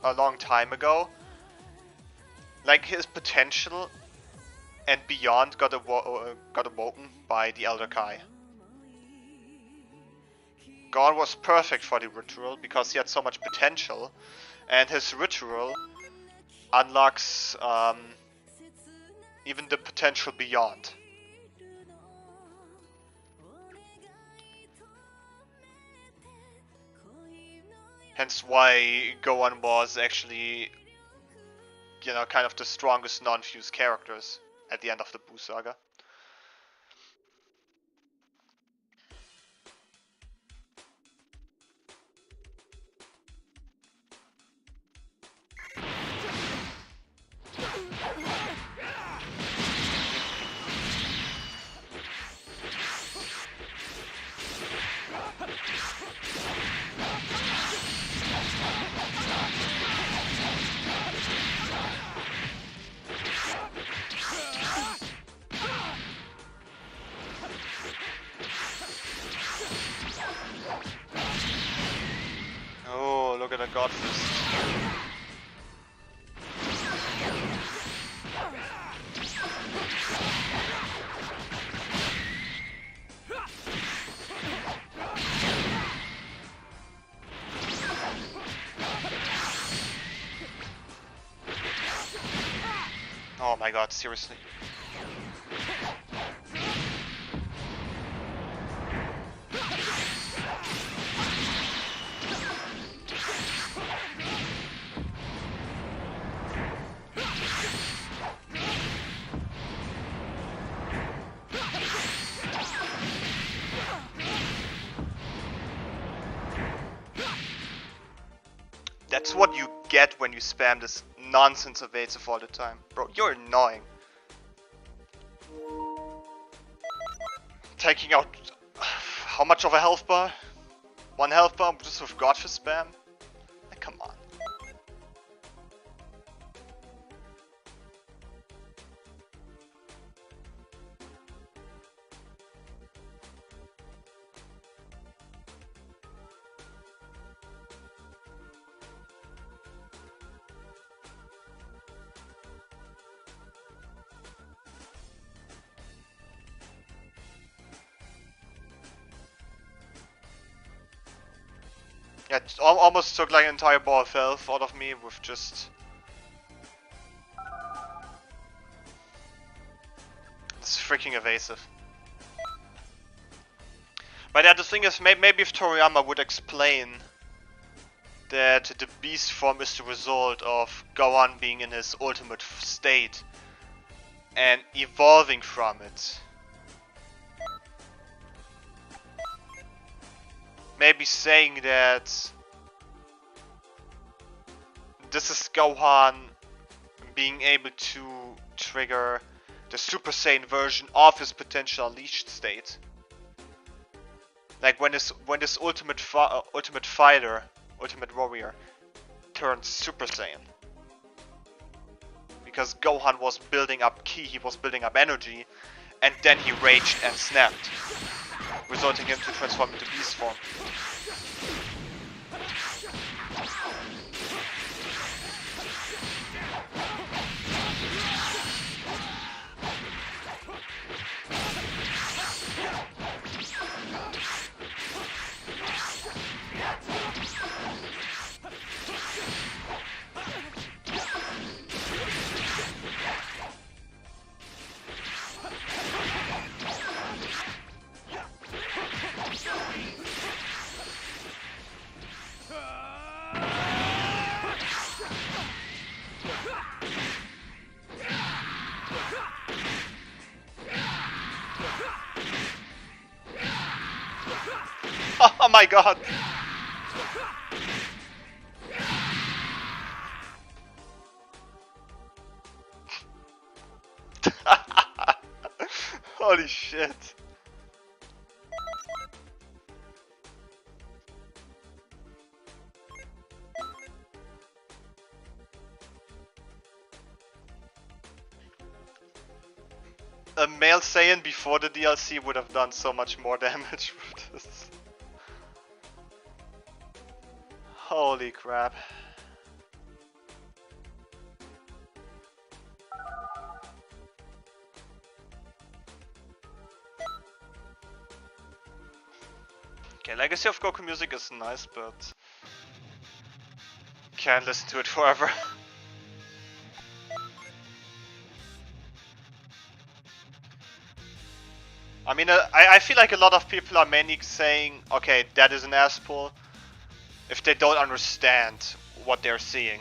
a long time ago, like his potential and beyond got awoken by the Elder Kai. Gohan was perfect for the ritual because he had so much potential, and his ritual unlocks even the potential beyond. Hence why Gohan was actually, you know, kind of the strongest non-fused characters at the end of the Buu saga. Oh, look at the God Fist. Oh my god, seriously. That's what you get when you spam this nonsense evasive all the time. Bro, you're annoying. Taking out... how much of a health bar? One health bar just with Godfist spam? Like, come on. Yeah, it almost took like an entire ball of health out of me with just... It's freaking evasive. But yeah, the thing is, maybe if Toriyama would explain that the beast form is the result of Gohan being in his ultimate state and evolving from it. maybe saying that this is Gohan being able to trigger the Super Saiyan version of his potential unleashed state. Like when this ultimate fighter, ultimate warrior turns Super Saiyan. Because Gohan was building up ki, he was building up energy, and then he raged and snapped, resulting him to transform into beast form. Oh my god! Holy shit. A male Saiyan before the DLC would have done so much more damage with this. Holy crap. Okay, Legacy of Goku music is nice, but can't listen to it forever. I mean, I feel like a lot of people are mainly saying, okay, that is an ass pull, if they don't understand what they're seeing.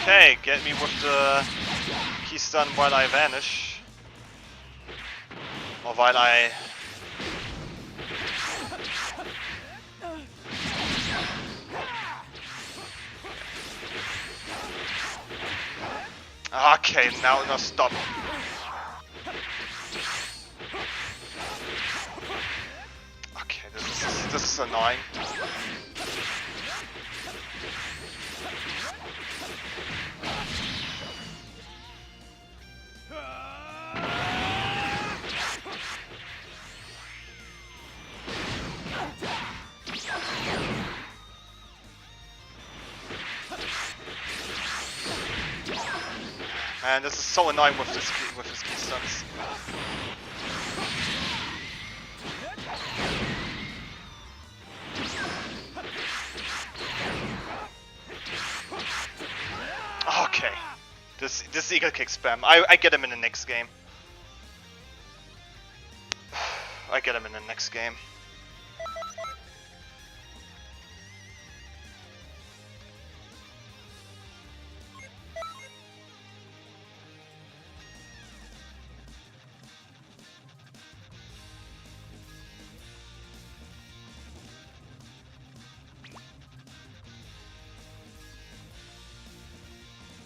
Okay, get me with the key stun while I vanish. Or while I... Okay, now stop. Okay, this is annoying. Man, this is so annoying with his key stuns. Okay, this eagle kick spam. I get him in the next game. I get him in the next game.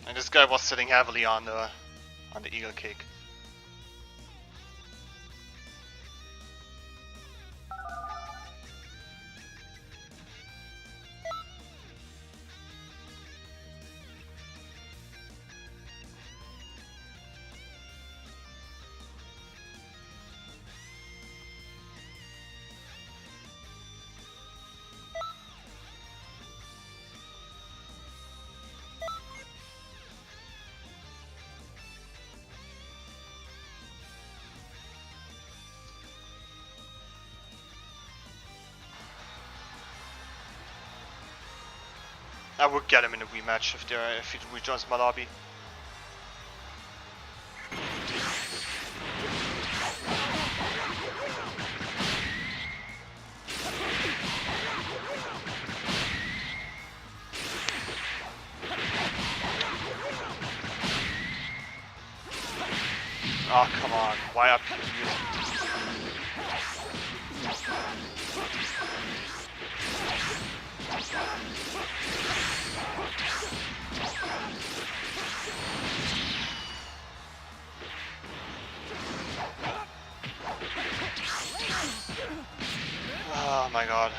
And this guy was sitting heavily on the eagle kick. I would get him in a rematch if he rejoins my lobby. Oh, come on. Why are people using... Oh my god.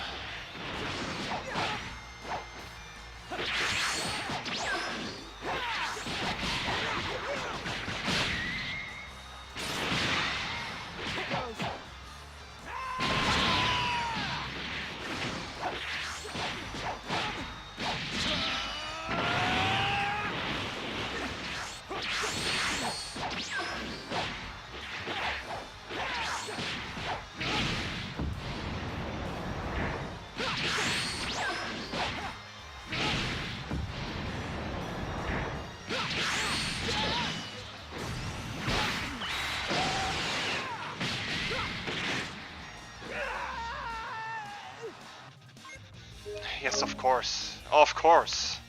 Yes, of course. Of course.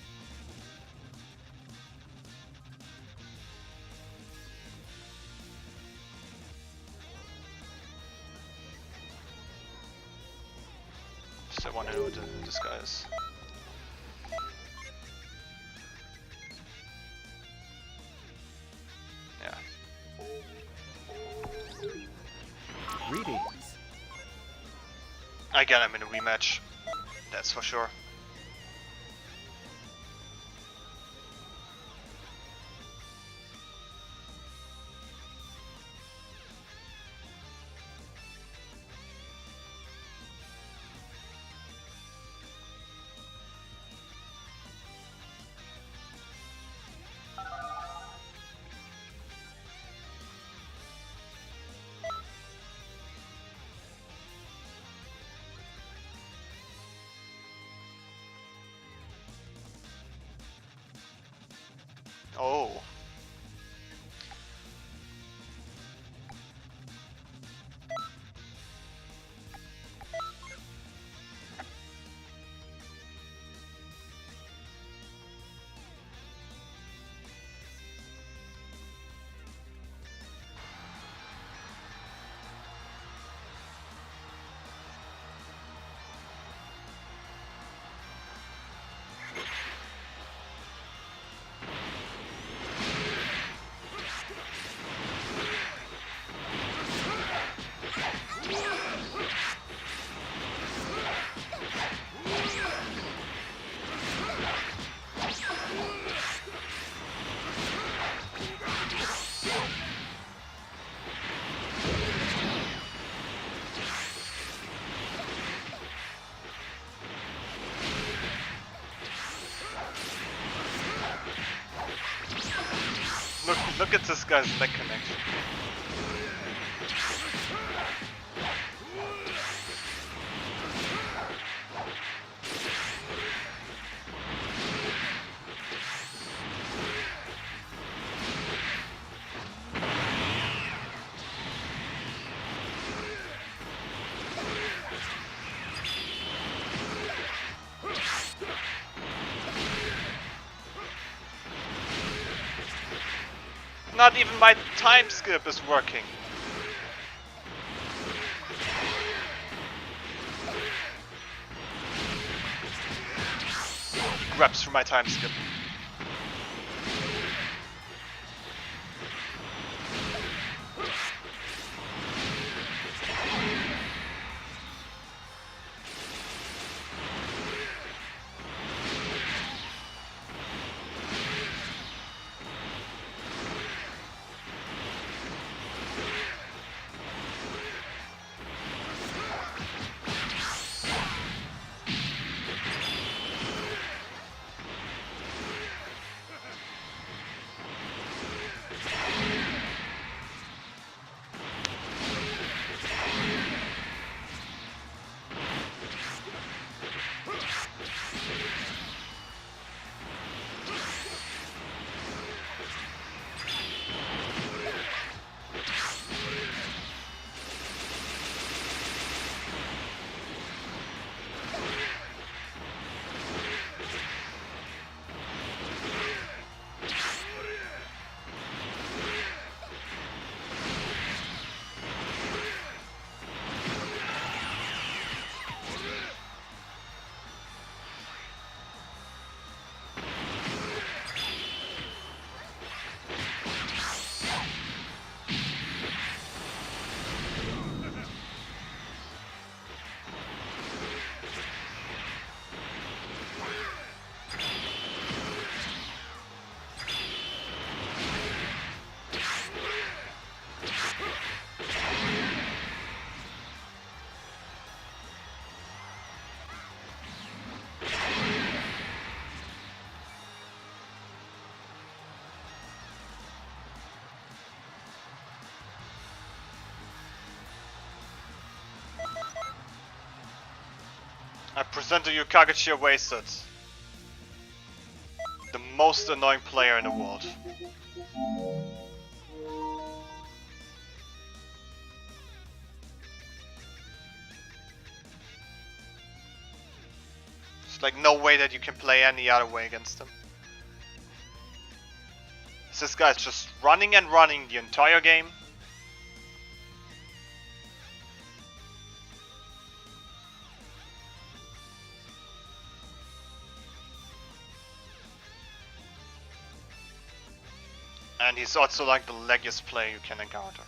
Still want to know what this guy is. Yeah. Greetings. Again, I'm in a rematch. That's for sure. Oh. Look at this guy's leg connection. Not even my time skip is working. He grabs through my time skip. I present to you Kagechi Wasted. The most annoying player in the world. There's like no way that you can play any other way against him. This guy's just running and running the entire game. And he's also like the laggiest player you can encounter.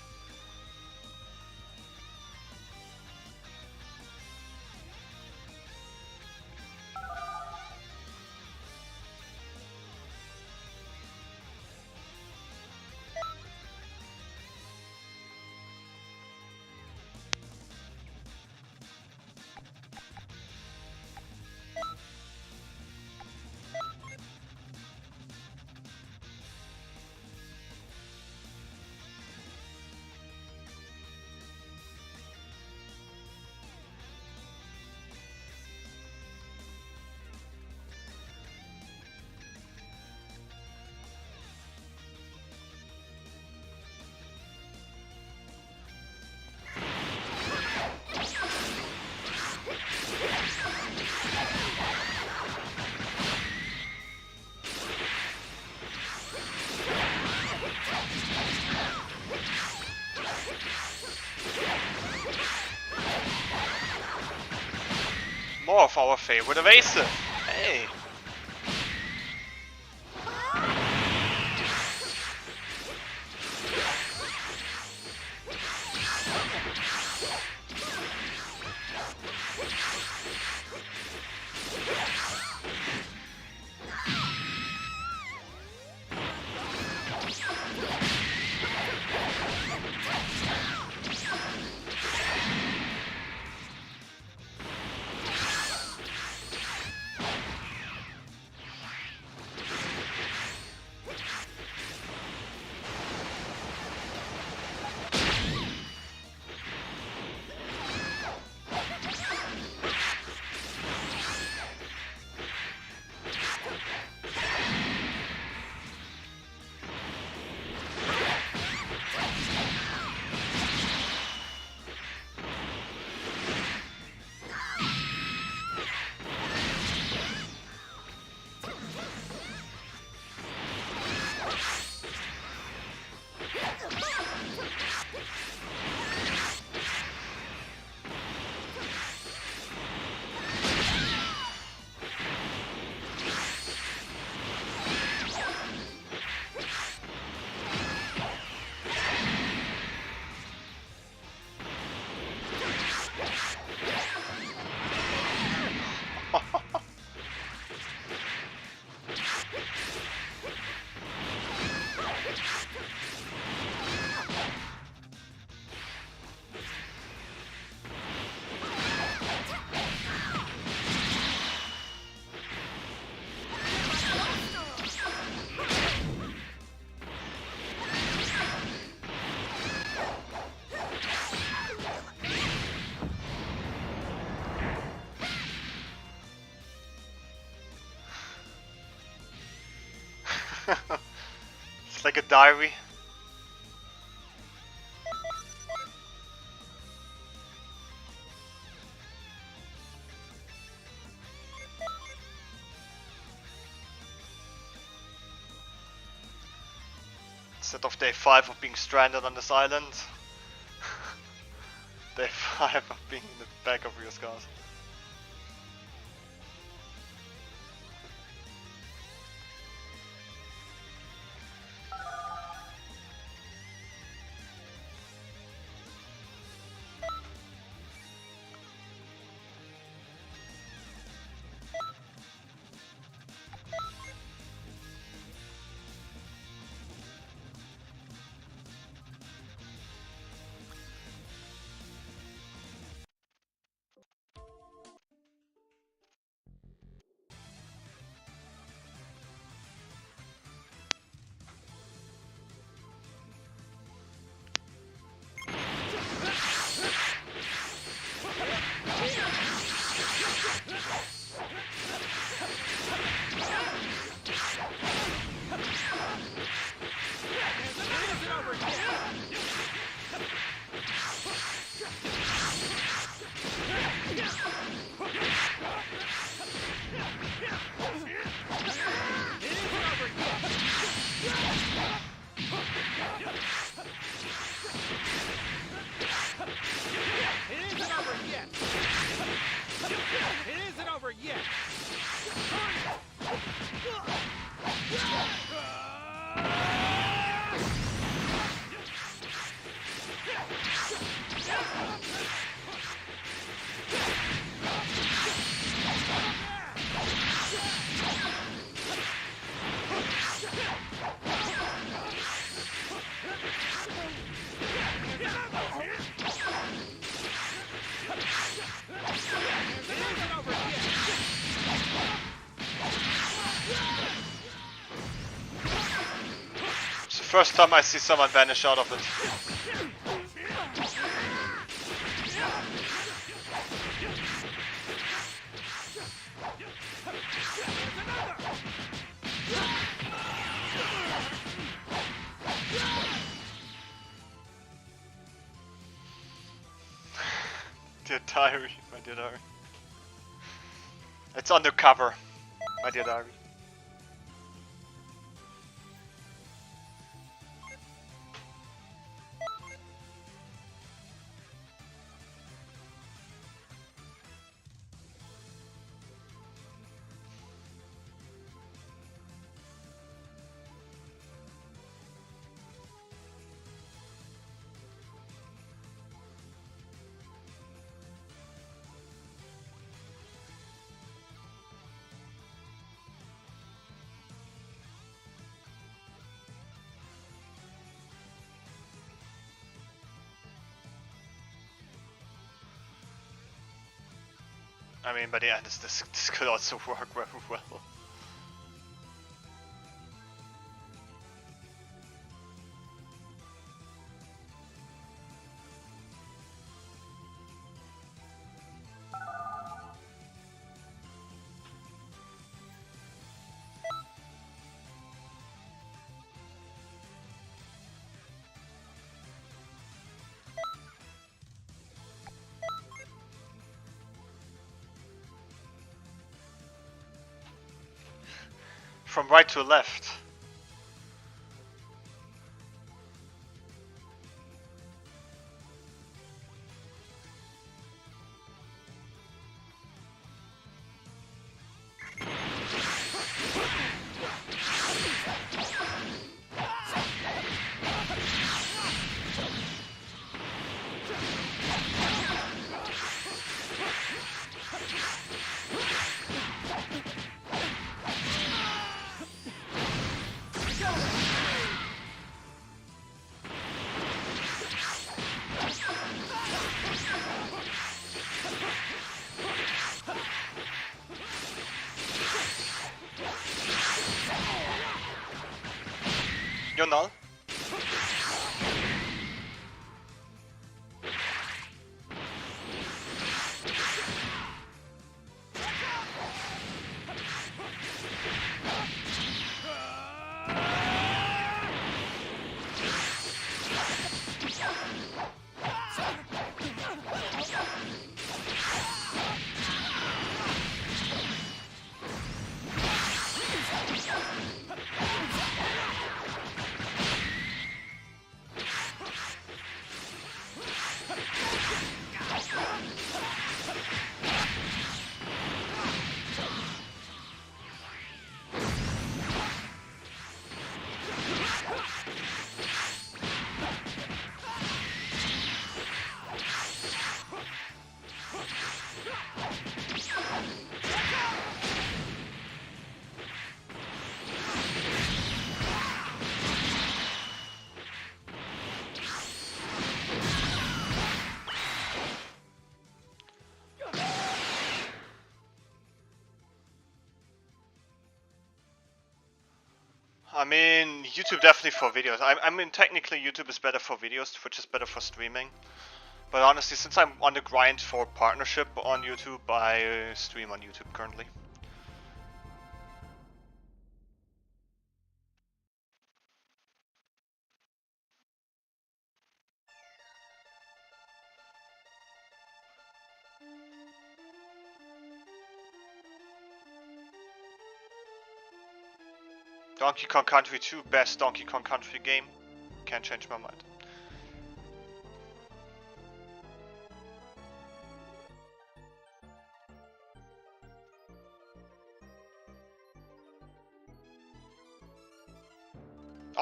More of our favorite evasive. Hey. It's like a diary. Instead of day 5 of being stranded on this island, day 5 of being in the back of your cars. It isn't over yet. It's the first time I see someone vanish out of it. Dear diary, my dear diary. It's undercover, my dear diary. I mean, but yeah, this could also work very well. From right to left. You're null. I mean, YouTube definitely for videos. I mean, technically YouTube is better for videos, Twitch is better for streaming. But honestly, since I'm on the grind for partnership on YouTube, I stream on YouTube currently. Donkey Kong Country 2, best Donkey Kong Country game. Can't change my mind.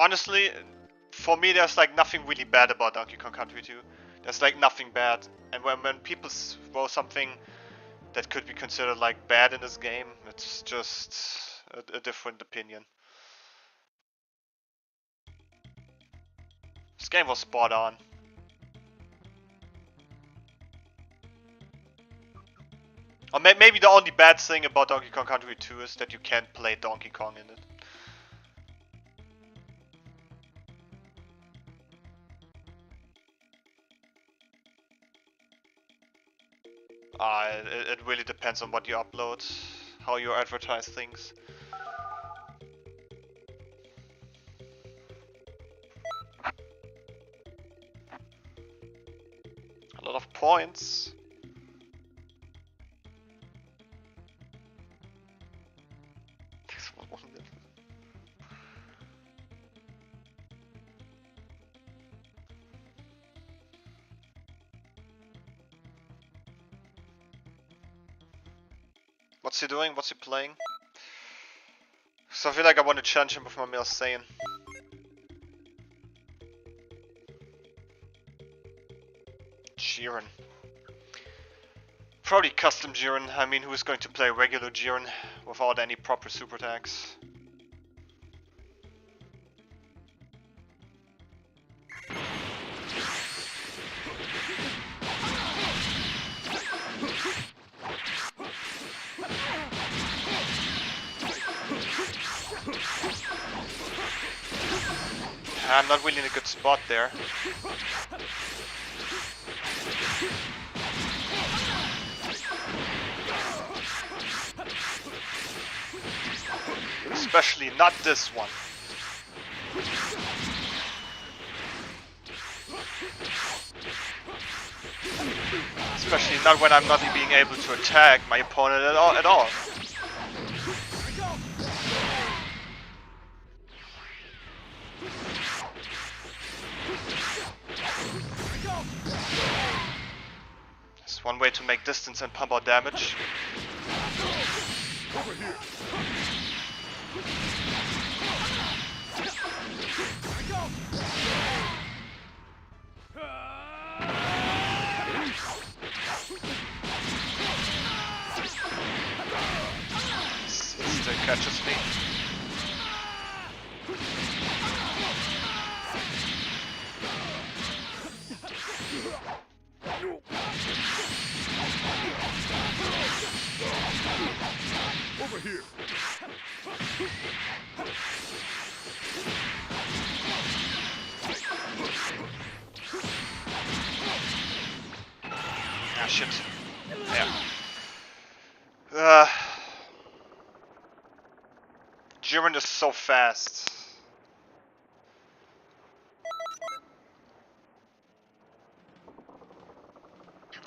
honestly, for me, there's like nothing really bad about Donkey Kong Country 2. There's like nothing bad. And when people throw something that could be considered like bad in this game, it's just a different opinion. This game was spot on. Or maybe the only bad thing about Donkey Kong Country 2 is that you can't play Donkey Kong in it. It really depends on what you upload, how you advertise things. A lot of points. What's he doing? What's he playing? So I feel like I want to challenge him with my male Saiyan. Jiren. Probably custom Jiren. I mean, who's going to play regular Jiren without any proper super attacks? I'm not really in a good spot there. Especially not this one. Especially not when I'm not being able to attack my opponent at all. There's one way to make distance and pump out damage. Over here. Still catches me. Over here. Ah, shit. Yeah. Jiren is so fast.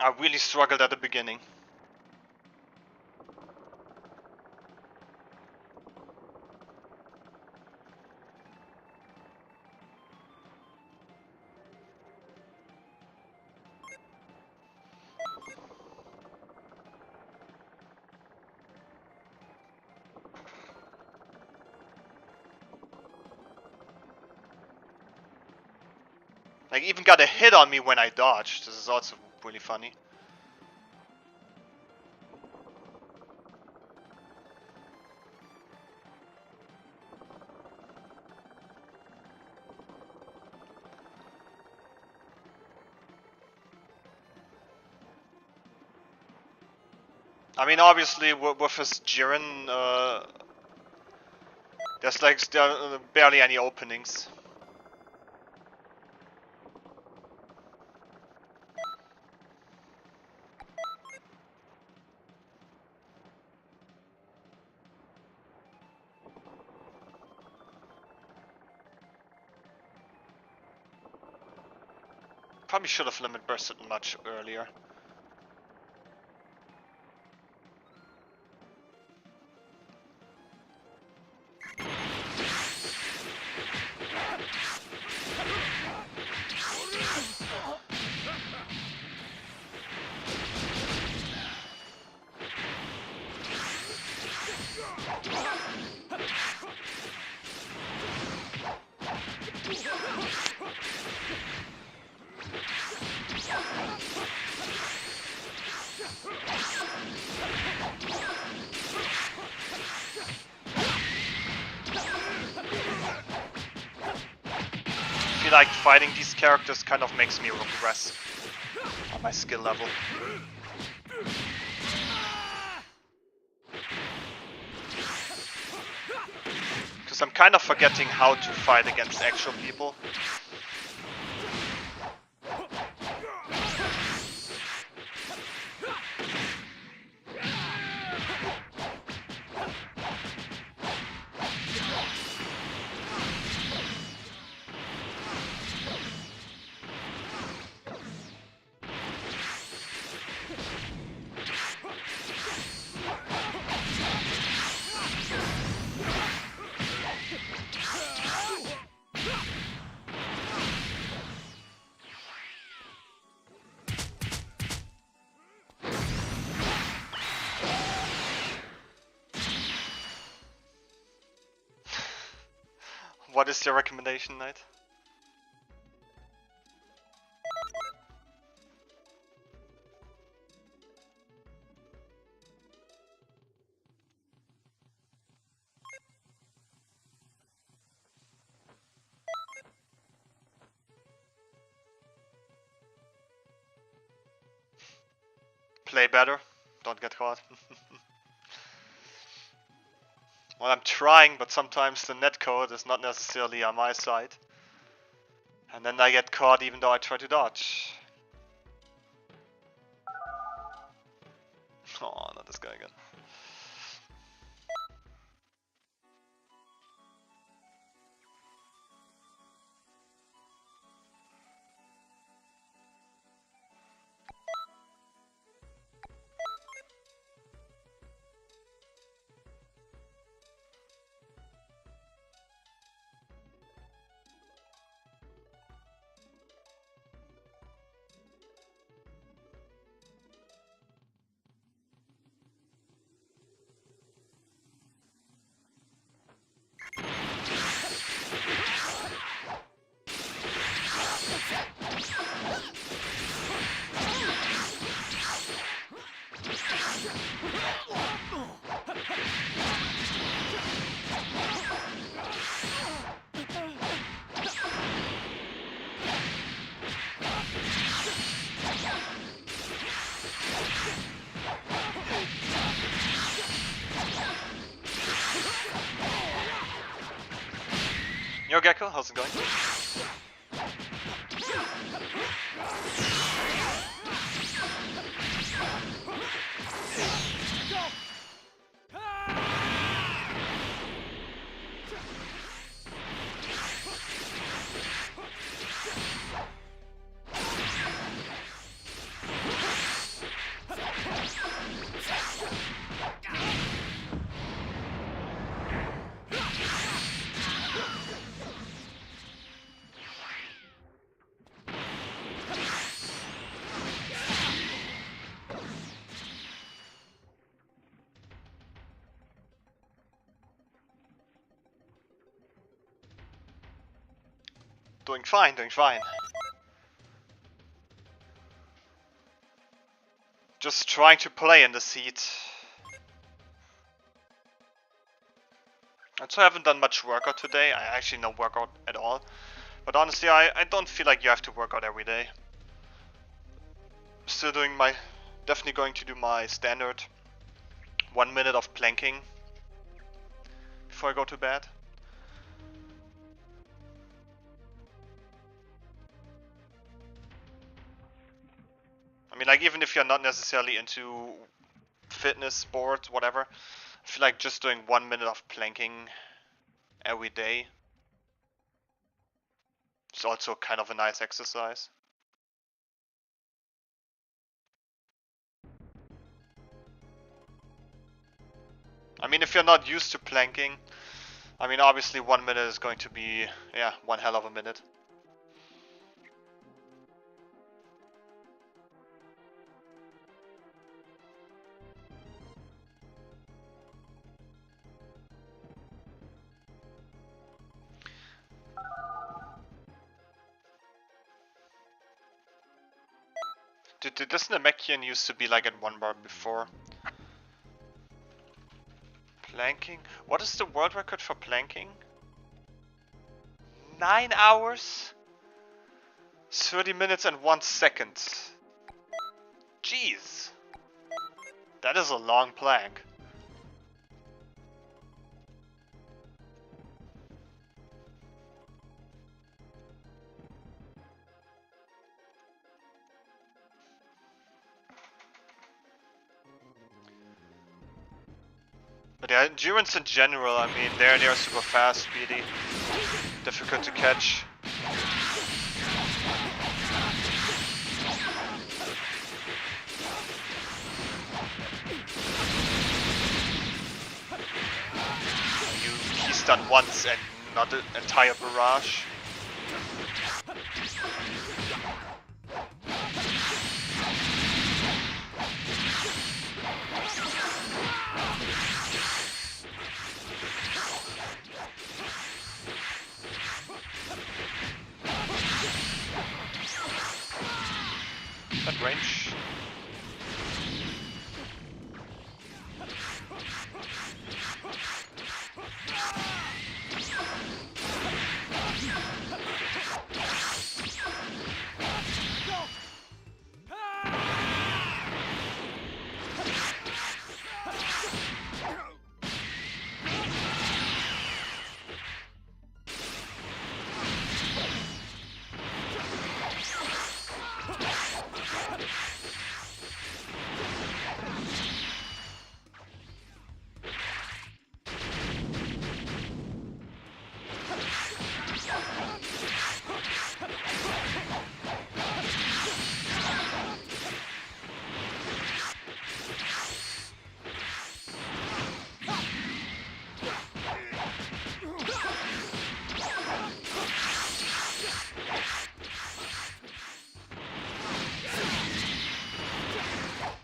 I really struggled at the beginning. Like, even got a hit on me when I dodged. This is also really funny. I mean, obviously, with his Jiren, there's like barely any openings. Probably should have limit bursted much earlier. like fighting these characters kind of makes me regress on my skill level. Because I'm kind of forgetting how to fight against actual people. What is your recommendation, Knight? Play better, don't get caught. Well, I'm trying, but sometimes the netcode is not necessarily on my side. And then I get caught even though I try to dodge. Oh, not this guy again. Yo Gecko, how's it going? Doing fine, doing fine. Just trying to play in the seat. And so I haven't done much workout today. I actually no workout at all. But honestly, I don't feel like you have to work out every day. Still doing my... Definitely going to do my standard 1 minute of planking before I go to bed. I mean, like, even if you're not necessarily into fitness, sports, whatever, I feel like just doing 1 minute of planking every day is also kind of a nice exercise. I mean, if you're not used to planking, I mean, obviously 1 minute is going to be, yeah, one hell of a minute. Dude, this Namekian used to be like at 1 bar before. Planking? What is the world record for planking? 9 hours? 30 minutes and 1 second. Jeez. That is a long plank. But yeah, endurance in general, I mean, they're super fast, speedy, difficult to catch. You key stun once and not an entire barrage. That range.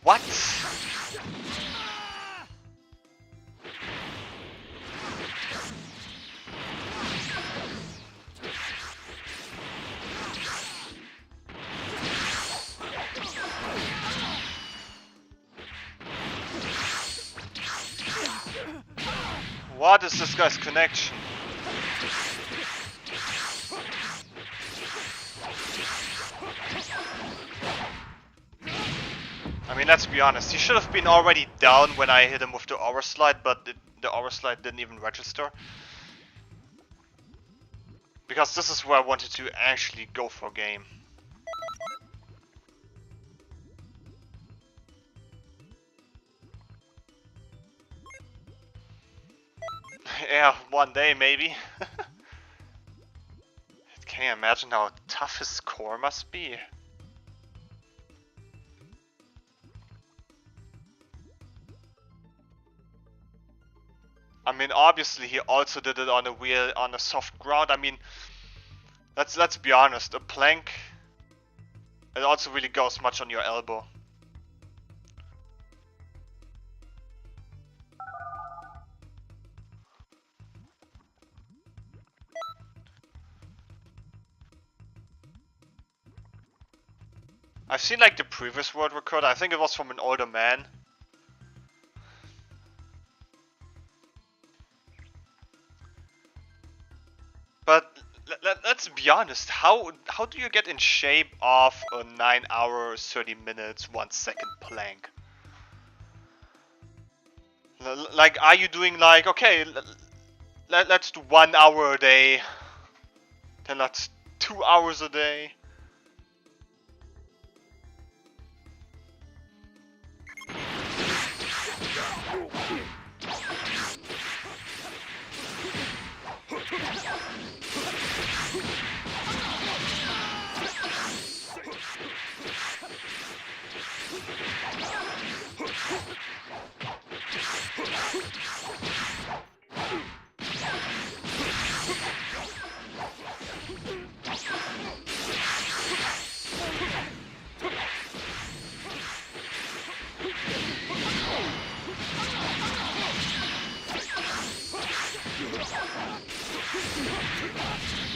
What? What is this guy's connection? I mean, let's be honest, he should have been already down when I hit him with the aura slide, but the aura slide didn't even register. Because this is where I wanted to actually go for game. Yeah, one day maybe. Can you imagine how tough his core must be? I mean, obviously he also did it on a wheel, on a soft ground. I mean, let's be honest, a plank, it also really goes much on your elbow. I've seen like the previous world record, I think it was from an older man. But let's be honest, how do you get in shape off a 9 hour, 30 minutes, 1 second plank? Like, are you doing like, okay, let's do 1 hour a day, then let's 2 hours a day?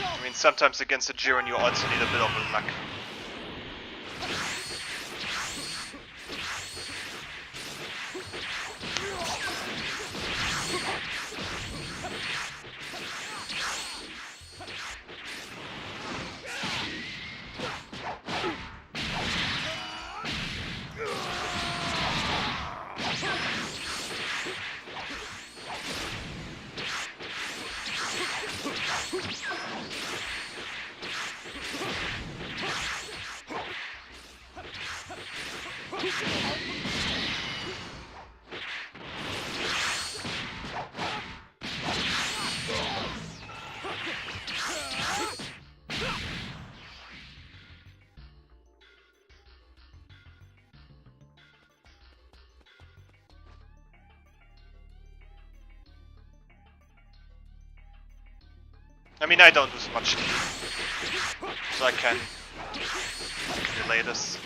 I mean, sometimes against a Jiren you also need a bit of luck. I mean, I don't lose much time, so I can relay this.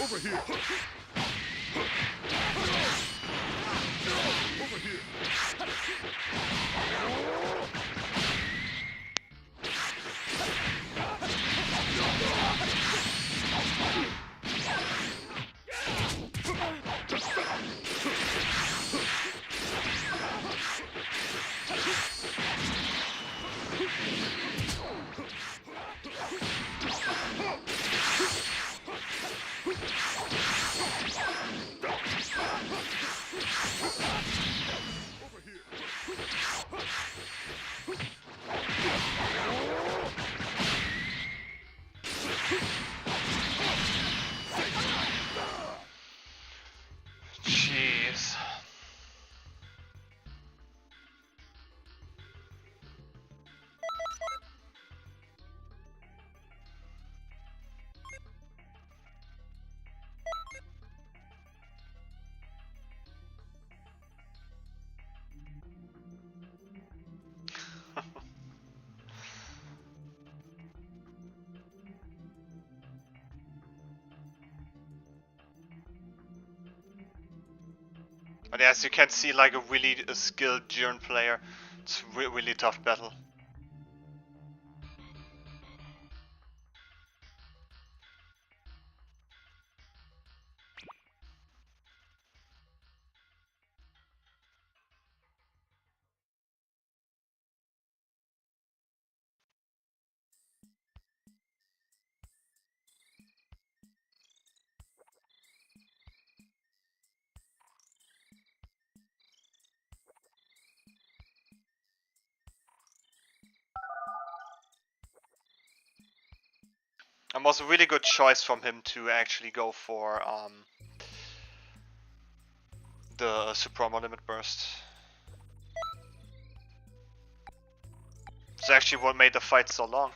Over here. Over here. Over here. Jeez. But as you can see, like a really skilled Jiren player, it's really tough battle. And was a really good choice from him to actually go for the Supremo Limit Burst. It's actually what made the fight so long.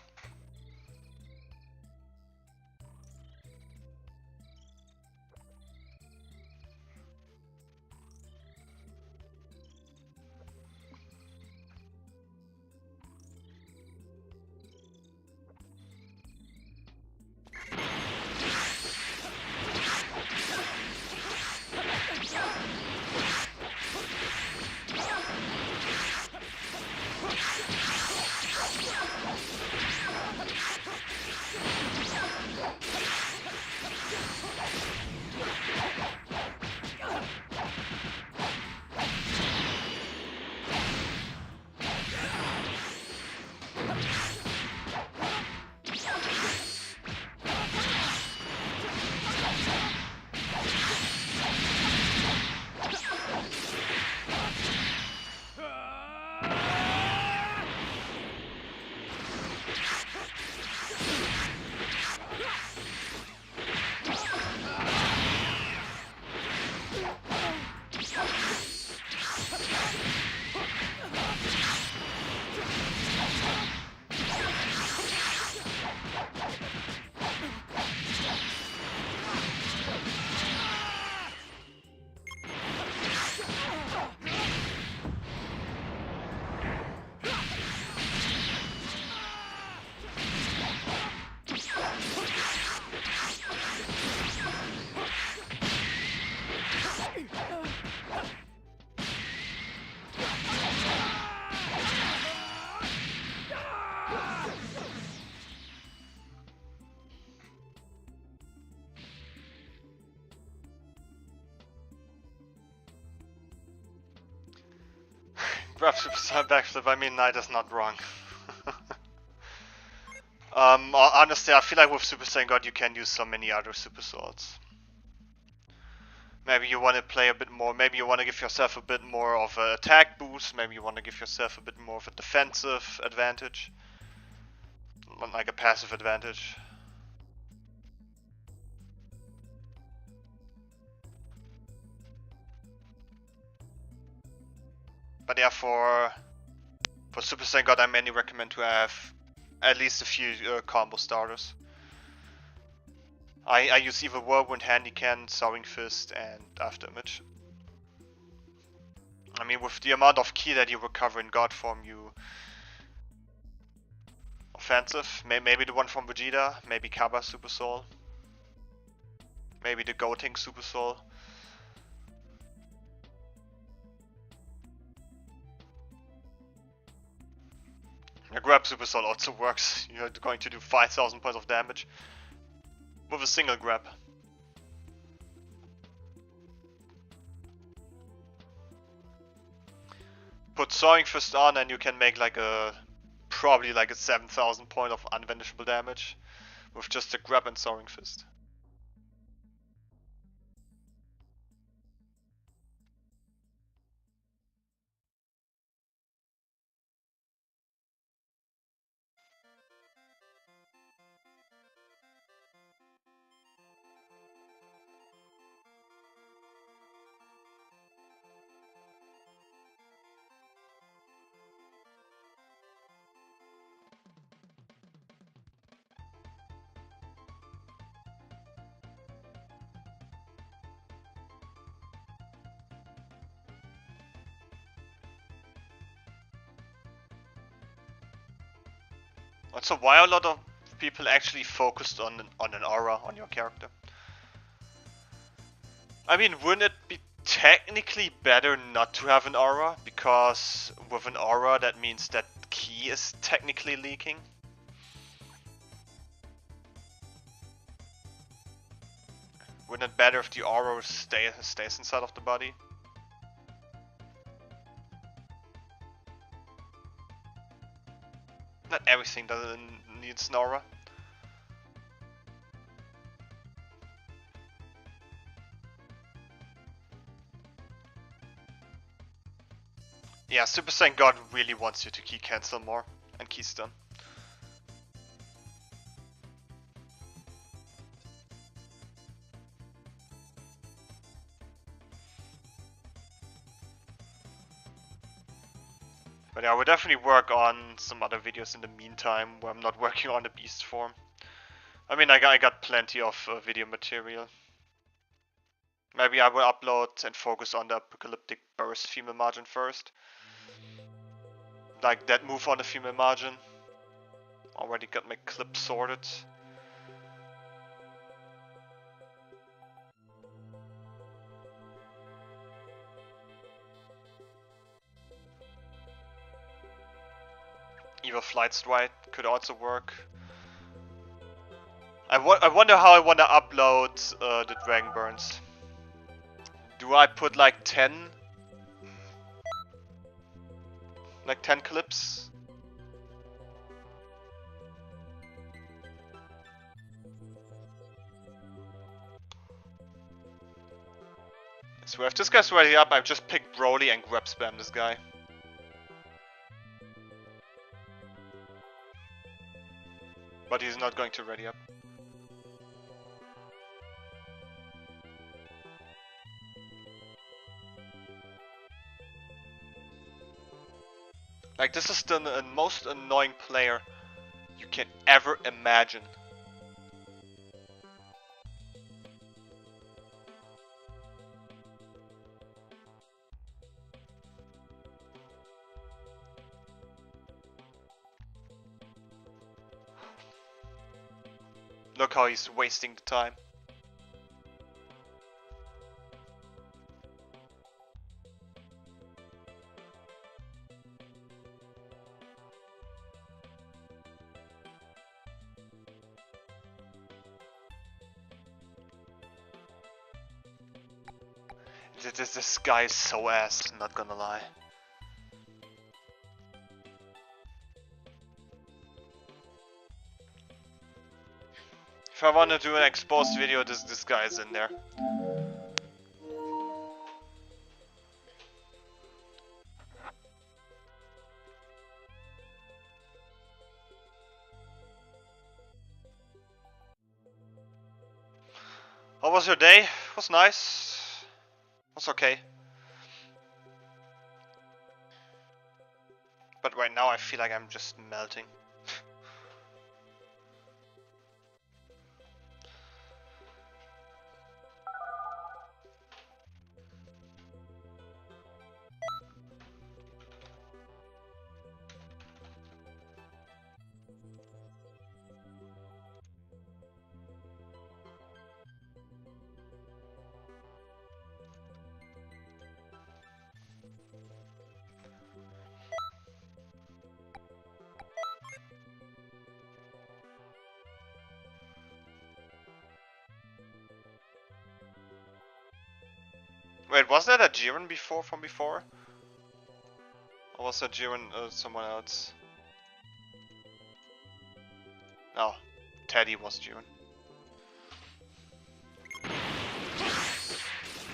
grab Super Saiyan backflip, I mean Knight is not wrong. Honestly, I feel like with Super Saiyan God you can use so many other Super Swords. Maybe you want to play a bit more, maybe you want to give yourself a bit more of an attack boost, maybe you want to give yourself a bit more of a defensive advantage. Like a passive advantage. But yeah, for Super Saiyan God I mainly recommend to have at least a few combo starters. I use either Whirlwind, Handy Cannon, Soaring Fist and After Image. I mean, with the amount of ki that you recover in God form, you... Offensive, maybe the one from Vegeta, maybe Kaba Super Soul. Maybe the Goating Super Soul. A grab Super Soul also works. You're going to do 5000 points of damage with a single grab. Put Soaring Fist on and you can make like a probably like a 7000 point of unvanishable damage with just a grab and Soaring Fist. Also, why a lot of people actually focused on an aura on your character? I mean, wouldn't it be technically better not to have an aura? Because with an aura that means that ki is technically leaking. Wouldn't it better if the aura stays inside of the body? Not everything needs an aura. Yeah, Super Saiyan God really wants you to ki cancel more and ki stun. But yeah, I will definitely work on some other videos in the meantime where I'm not working on the beast form. I mean, I got plenty of video material. Maybe I will upload and focus on the Apocalyptic Burst female margin first. Like that move on the female margin. Already got my clip sorted. Evil Flight Strike could also work. I wonder how I want to upload the Dragon Burns. Do I put like 10 clips? So if this guy's ready up, I just pick Broly and grab spam this guy. But he's not going to ready up. Like, this is the most annoying player you can ever imagine. Look how he's wasting the time. This guy is so ass, not gonna lie. If I want to do an exposed video, this guy is in there. How was your day? It was nice. It was okay. But right now I feel like I'm just melting. Wait, was that a Jiren before from before? Or was that Jiren someone else? No, Teddy was Jiren.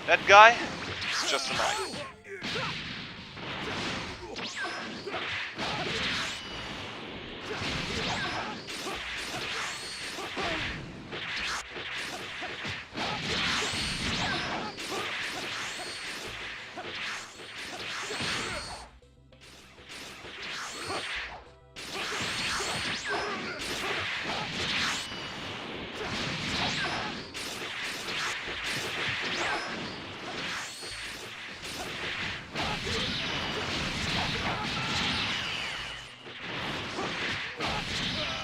That guy is just annoying.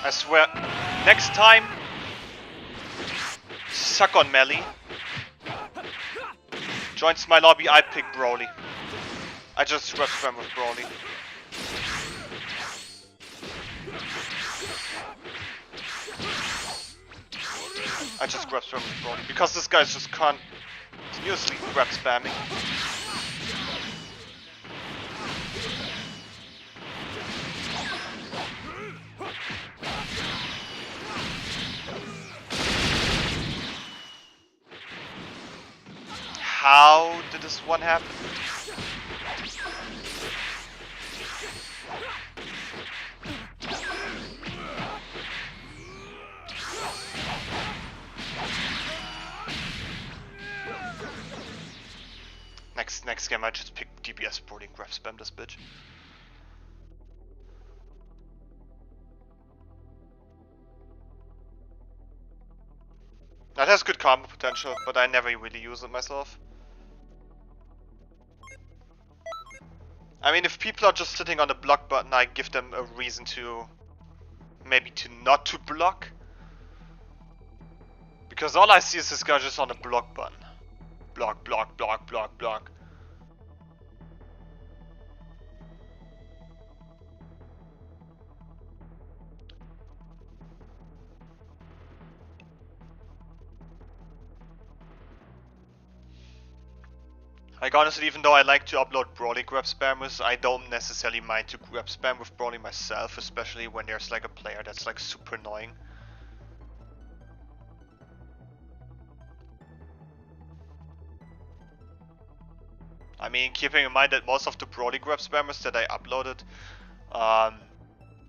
I swear, next time, suck on Melly. Joins my lobby, I pick Broly. I just grab spam with Broly. I just grab spam with Broly because this guy's just continuously grab spamming. How did this one happen? Next game I just pick DPS Broly and grab spam this bitch. That has good combo potential, but I never really use it myself. I mean, if people are just sitting on the block button, I give them a reason to maybe not to block. Because all I see is this guy just on the block button. Block, block, block, block, block. Like honestly, even though I like to upload Broly grab spammers, I don't necessarily mind to grab spam with Broly myself, especially when there's like a player that's like super annoying. I mean, keeping in mind that most of the Broly grab spammers that I uploaded,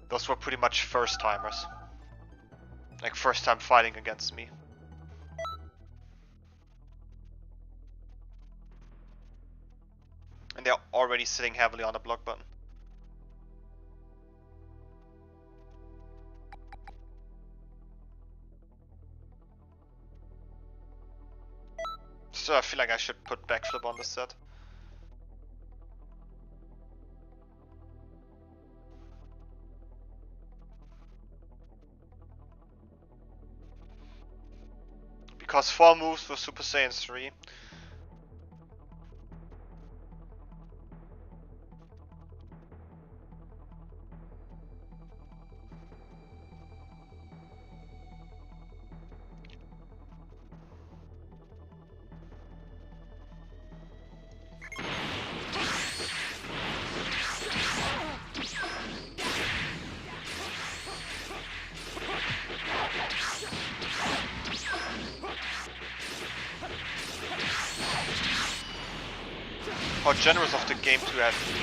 those were pretty much first timers. Like first time fighting against me. And they're already sitting heavily on the block button. So I feel like I should put backflip on this set. Because 4 moves for Super Saiyan 3. how generous of the game to have me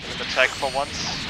with attack for once.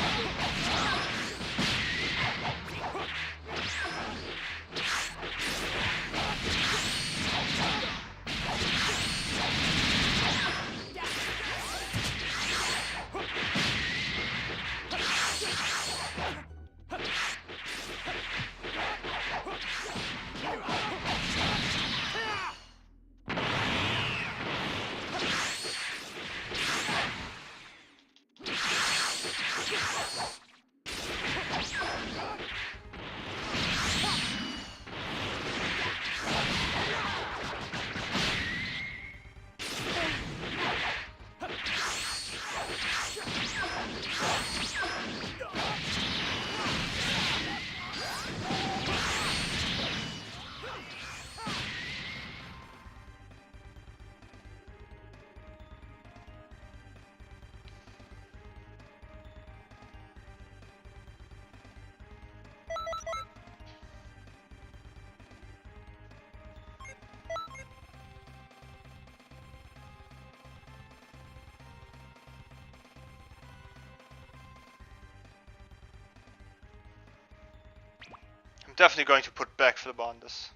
I'm definitely going to put backflip on this.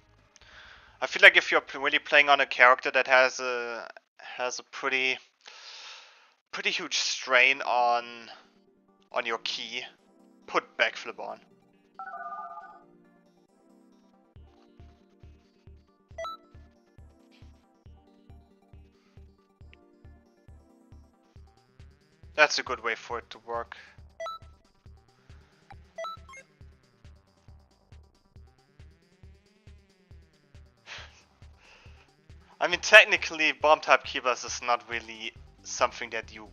I feel like if you're really playing on a character that has a pretty huge strain on your key, put backflip on. That's a good way for it to work. I mean, technically, bomb type keepers is not really something that you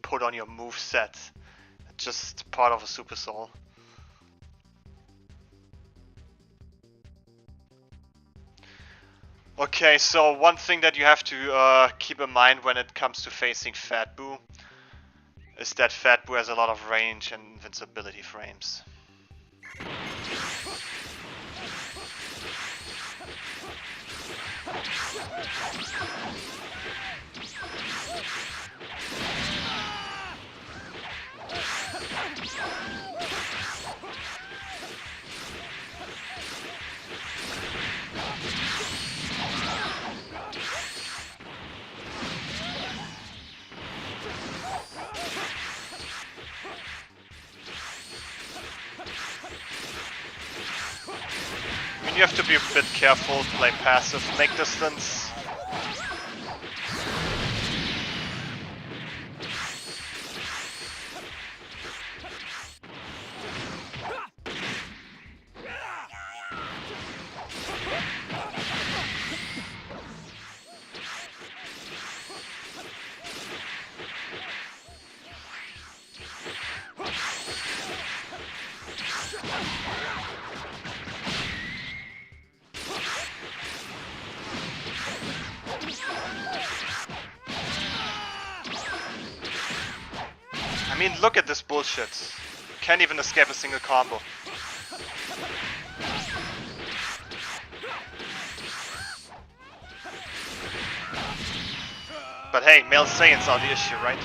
put on your moveset. It's just part of a super soul. Okay, so one thing that you have to keep in mind when it comes to facing Fat Boo is that Fat Boo has a lot of range and invincibility frames. I mean, you have to be a bit careful, play passive, make distance. I mean, look at this bullshit. Can't even escape a single combo. But hey, male Saiyans are the issue, right?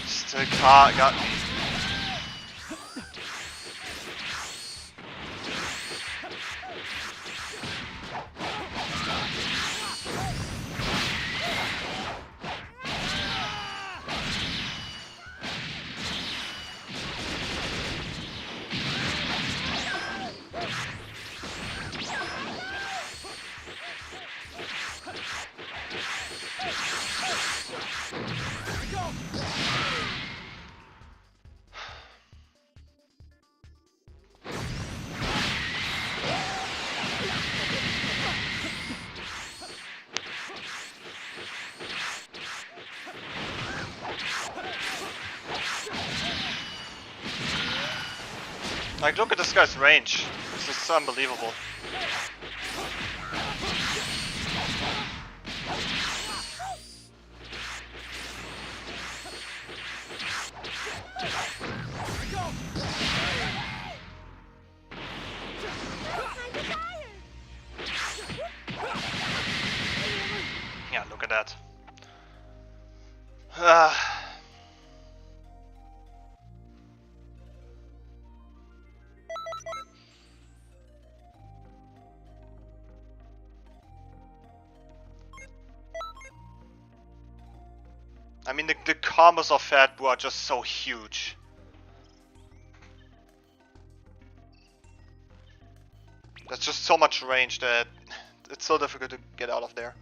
Still got me. Like, look at this guy's range. This is unbelievable. Yeah, look at that. I mean, the combos of Fat Boo are just so huge. There's just so much range that it's so difficult to get out of there.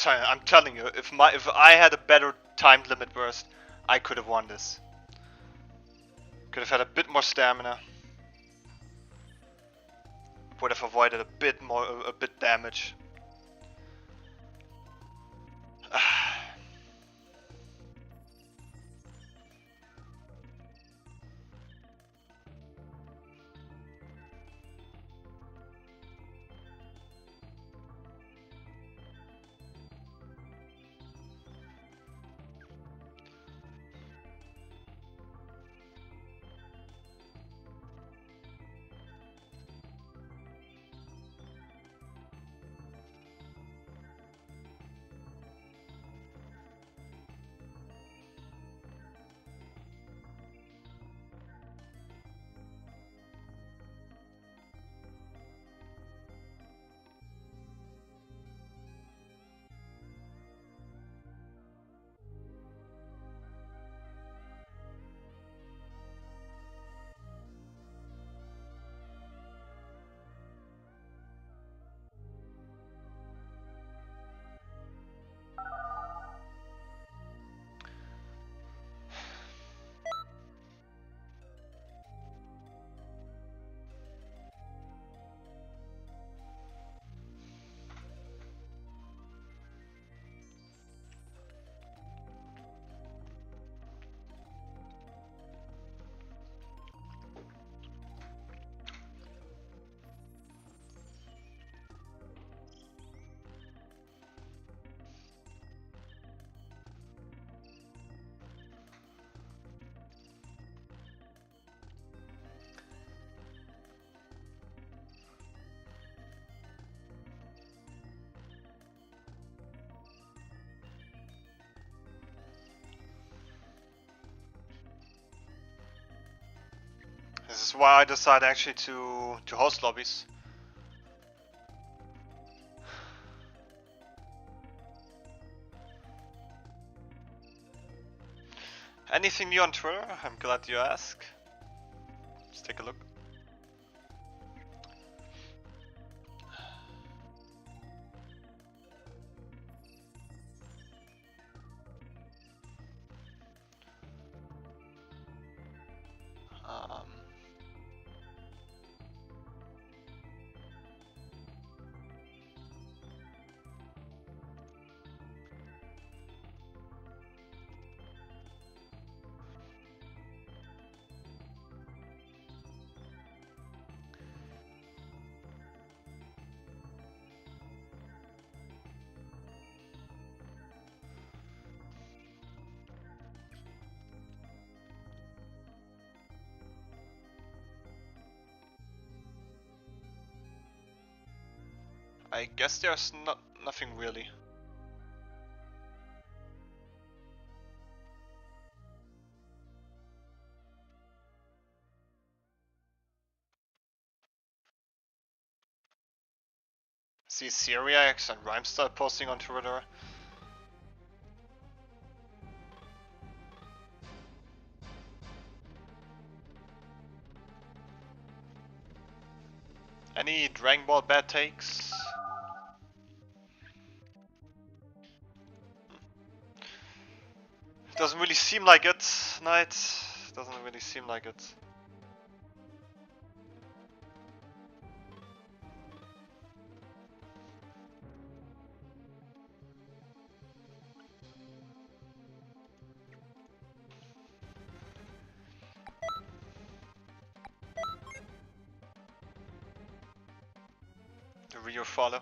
I'm telling you, if I had a better time limit burst, I could have won this. Could have had a bit more stamina. Would have avoided a bit damage. This is why I decided actually to host lobbies. Anything new on Twitter? I'm glad you ask. Let's take a look. I guess there's nothing really. See Syriax and Rhymestar posting on Twitter. Any Dragon Ball bad takes? Doesn't really seem like it, Knight. Doesn't really seem like it. The Rio follow.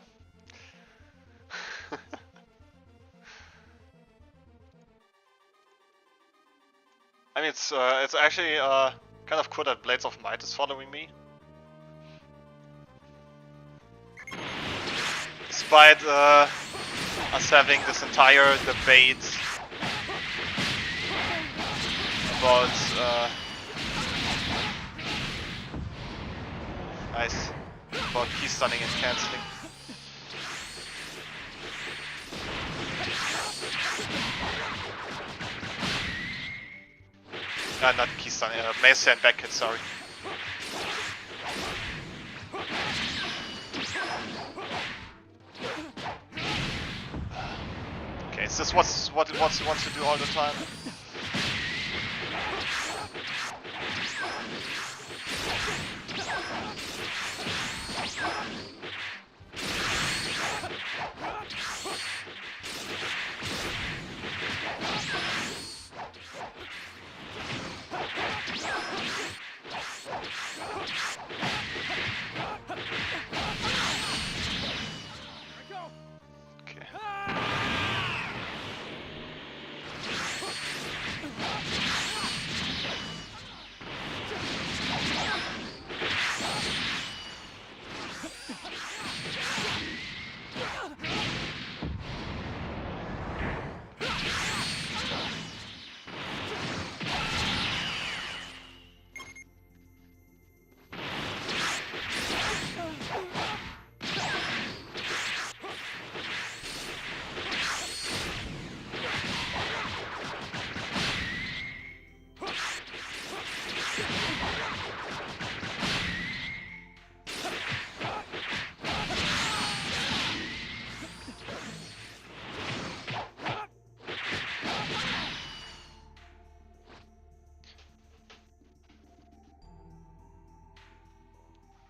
I mean, it's actually kind of cool that Blades of Might is following me. Despite us having this entire debate about nice, about key stunning and cancelling. Not key stunning, mace and back hit, sorry. Okay, is this what he wants to do all the time? Okay.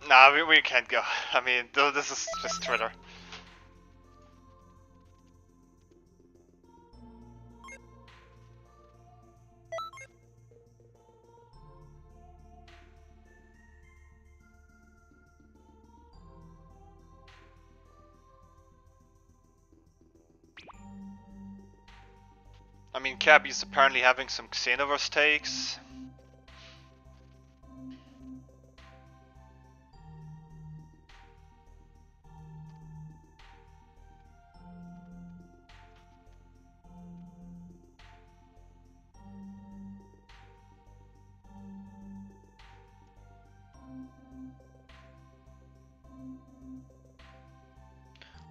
Nah, we can't go. I mean, this is just Twitter. I mean, Cabby's apparently having some Xenoverse takes.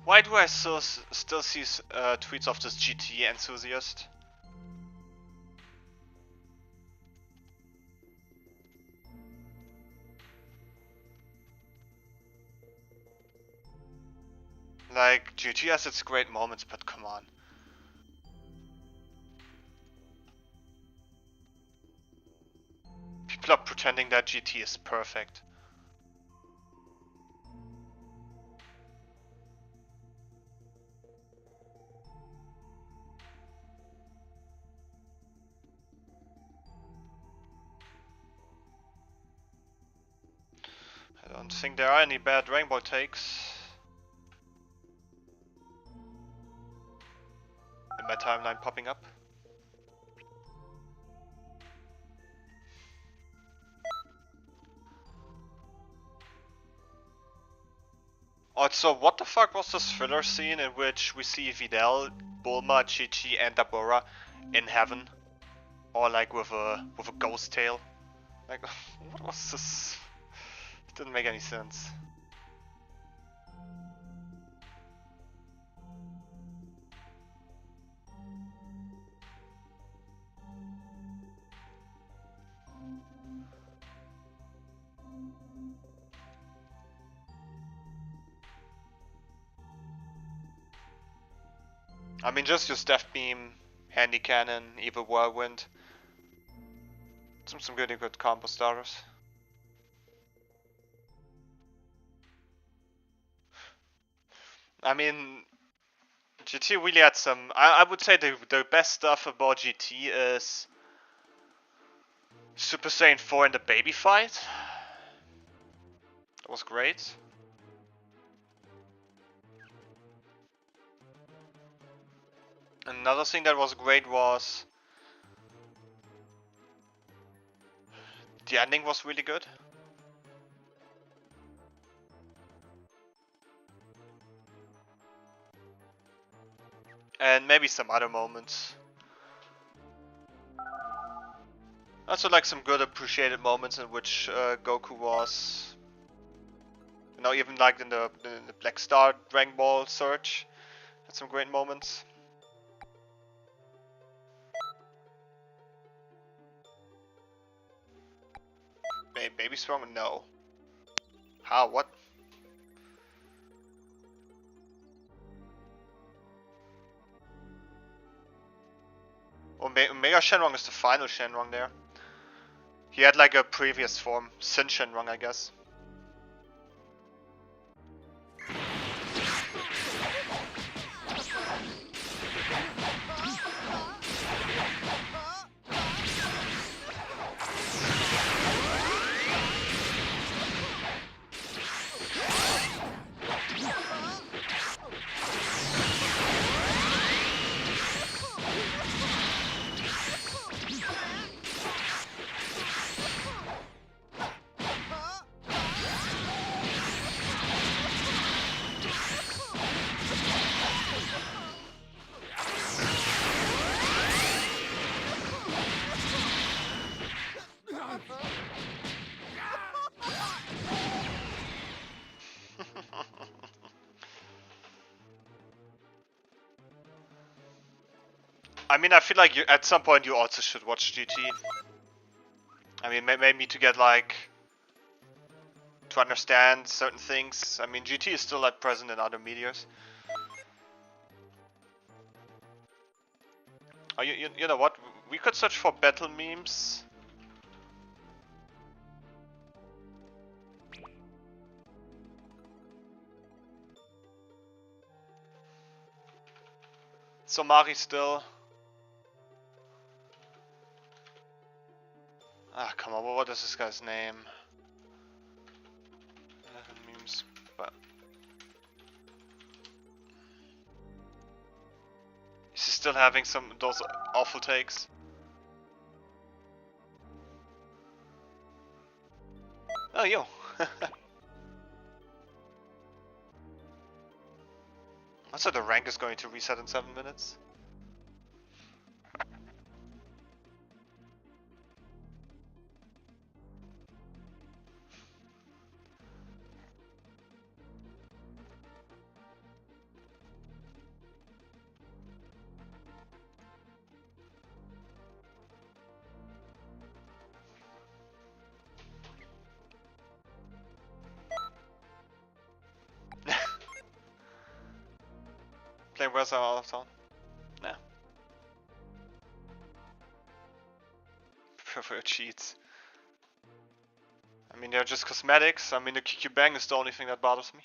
Why do I still see tweets of this GT enthusiast? Like, GT has its great moments, but come on. People are pretending that GT is perfect. I don't think there are any bad rainbow takes in my timeline popping up. Also, what the fuck was this filler scene in which we see Videl, Bulma, Chi-Chi and Dabura in heaven? Or like with a ghost tail? Like, what was this? It didn't make any sense. I mean, just use Death Beam Handy Cannon, Evil Whirlwind. Some really good combo starters. I mean, GT really had some. I would say the best stuff about GT is Super Saiyan 4 in the baby fight. That was great. Another thing that was great was the ending was really good. And maybe some other moments. Also like some good appreciated moments in which Goku was, you know, even like in the Black Star Dragon Ball Surge, had some great moments. Baby Strong? No. How? What? Omega Shenron is the final Shenron there. He had like a previous form, Sin Shenron, I guess. I mean, I feel like at some point you also should watch GT. I mean, maybe to get like, to understand certain things. I mean, GT is still like present in other medias. Oh, you know what? We could search for battle memes. Somari still. Ah, come on, what is this guy's name? Memes, but is he still having some of those awful takes? Oh, yo. Also, the rank is going to reset in 7 minutes. Playing Where's all of town? Nah. Prefer cheats. I mean, they're just cosmetics. I mean, the QQ Bang is the only thing that bothers me.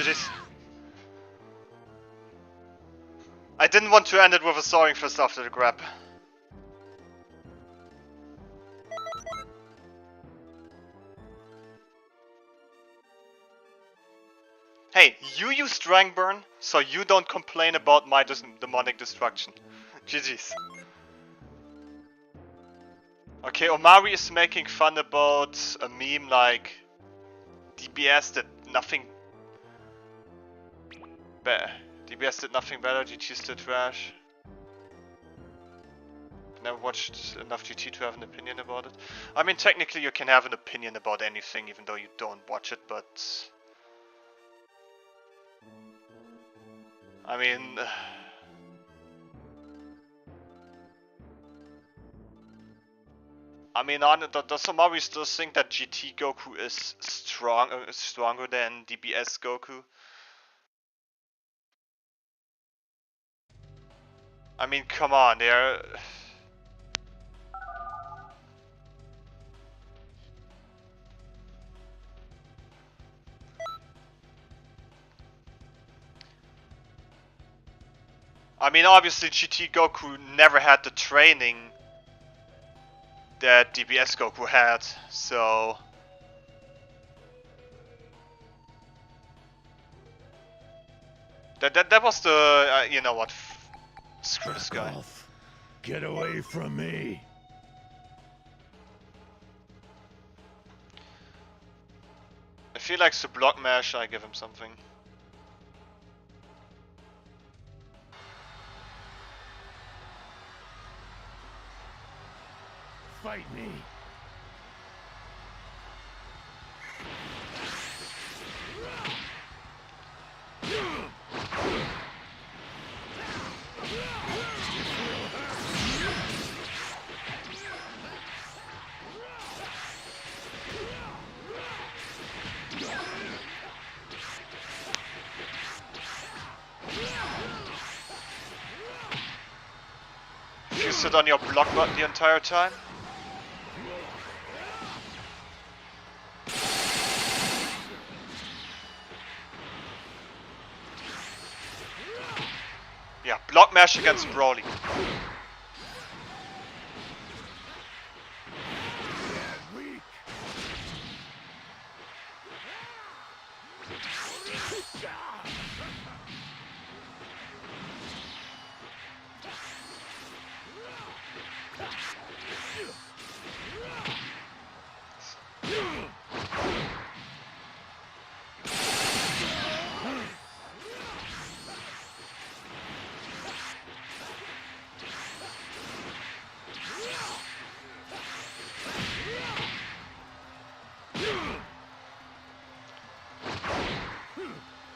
GG's. I didn't want to end it with a soaring fist after the grab. Hey, you use Strang Burn, so you don't complain about my demonic destruction. GG's. Okay, Omari is making fun about a meme like DBS did nothing better. DBS did nothing better, GT's still trash. Never watched enough GT to have an opinion about it. I mean, technically you can have an opinion about anything even though you don't watch it, but... I mean... does Omari still think that GT Goku is stronger than DBS Goku? I mean, come on, they're... I mean, obviously GT Goku never had the training that DBS Goku had, so... That was the... you know what, screw this guy. Off. Get away from me. If he likes to block mash, I give him something. Fight me. If you sit on your block button the entire time. Yeah, block mash against Broly. Weak.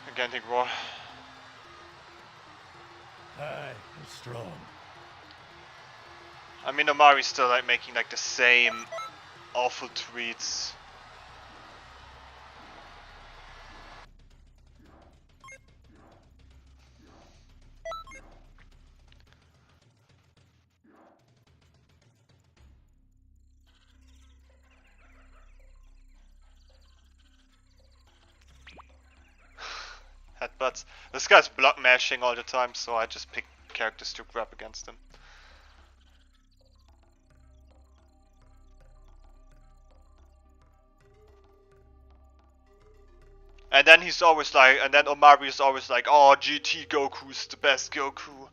Gigantic roar. I am strong. I mean, Omari's still like making like the same awful tweets. Headbutts. This guy's block mashing all the time, so I just pick characters to grab against him. And then he's always like, and then Omari is always like, oh, GT Goku's the best Goku.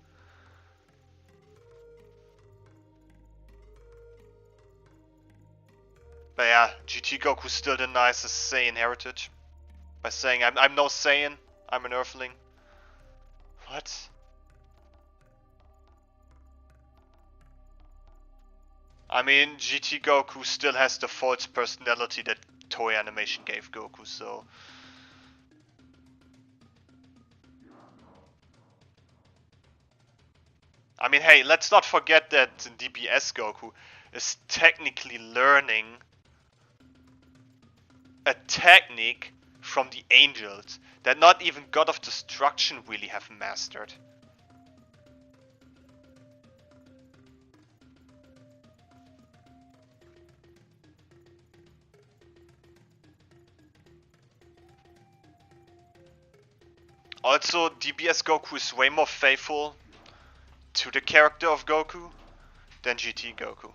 But yeah, GT Goku's still the nicest Saiyan heritage. By saying, I'm no Saiyan, I'm an Earthling. What? I mean, GT Goku still has the false personality that Toei Animation gave Goku, so... I mean, hey, let's not forget that DBS Goku is technically learning a technique from the angels that not even God of Destruction really have mastered. Also, DBS Goku is way more faithful to the character of Goku than GT Goku.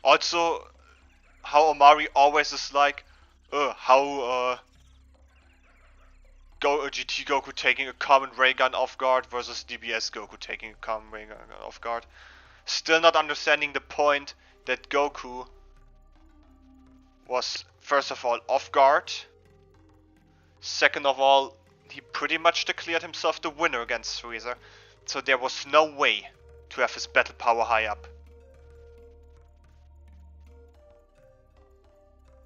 Also, how Omari always is like, how GT Goku taking a common ray gun off guard versus DBS Goku taking a common ray gun off guard. Still not understanding the point that Goku was, first of all, off guard. Second of all, he pretty much declared himself the winner against Frieza, so there was no way to have his battle power high up.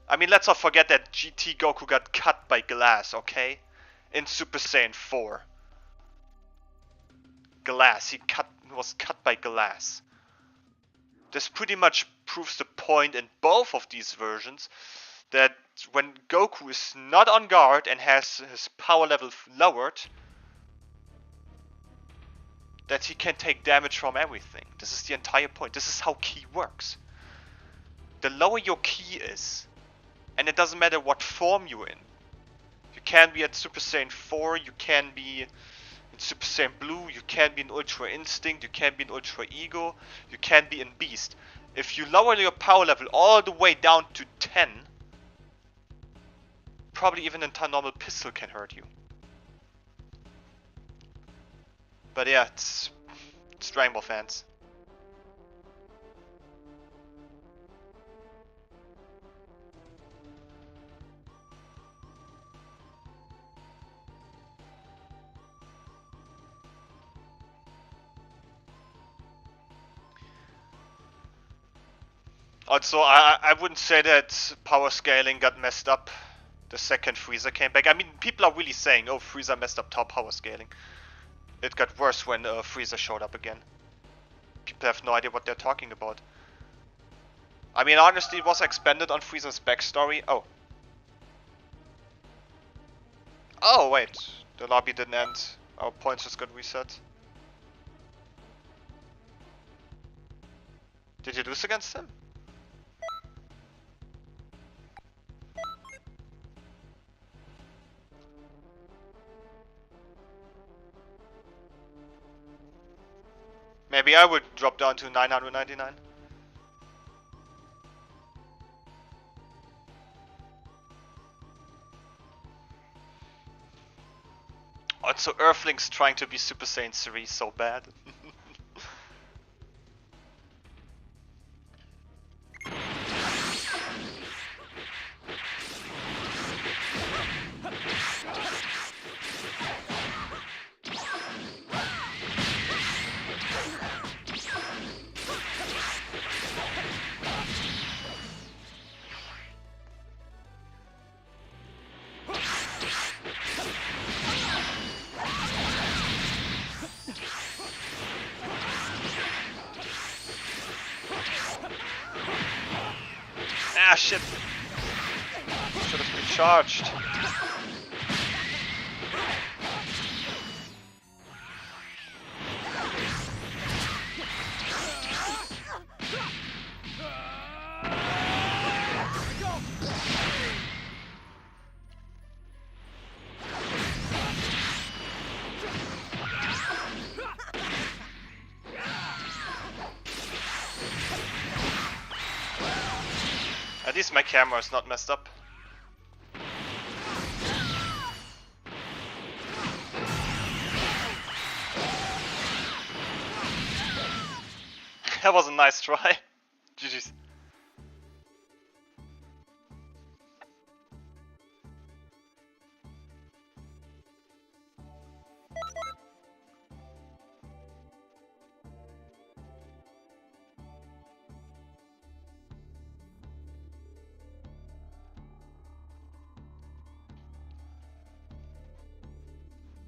I mean, let's not forget that GT Goku got cut by glass, okay? In Super Saiyan 4. Glass, he was cut by glass. This pretty much proves the point in both of these versions that when Goku is not on guard and has his power level lowered, that he can take damage from everything. This is the entire point. This is how ki works. The lower your ki is, and it doesn't matter what form you're in. You can be at Super Saiyan 4, you can be in Super Saiyan Blue, you can be in Ultra Instinct, you can be in Ultra Ego, you can be in Beast. If you lower your power level all the way down to 10, probably even a normal pistol can hurt you. But yeah, it's Dragon Ball fans. Also, I wouldn't say that power scaling got messed up the second Frieza came back. I mean, people are really saying, oh, Frieza messed up top power scaling. It got worse when Frieza showed up again. People have no idea what they're talking about. I mean, honestly, it was expanded on Frieza's backstory. Oh. Oh, wait. The lobby didn't end. Our points just got reset. Did you lose against him? Maybe I would drop down to 999. Also, Earthlings trying to be Super Saiyan 3 so bad. Ah, shit! Should have been charged. At least my camera is not messed up. That was a nice try. GG's.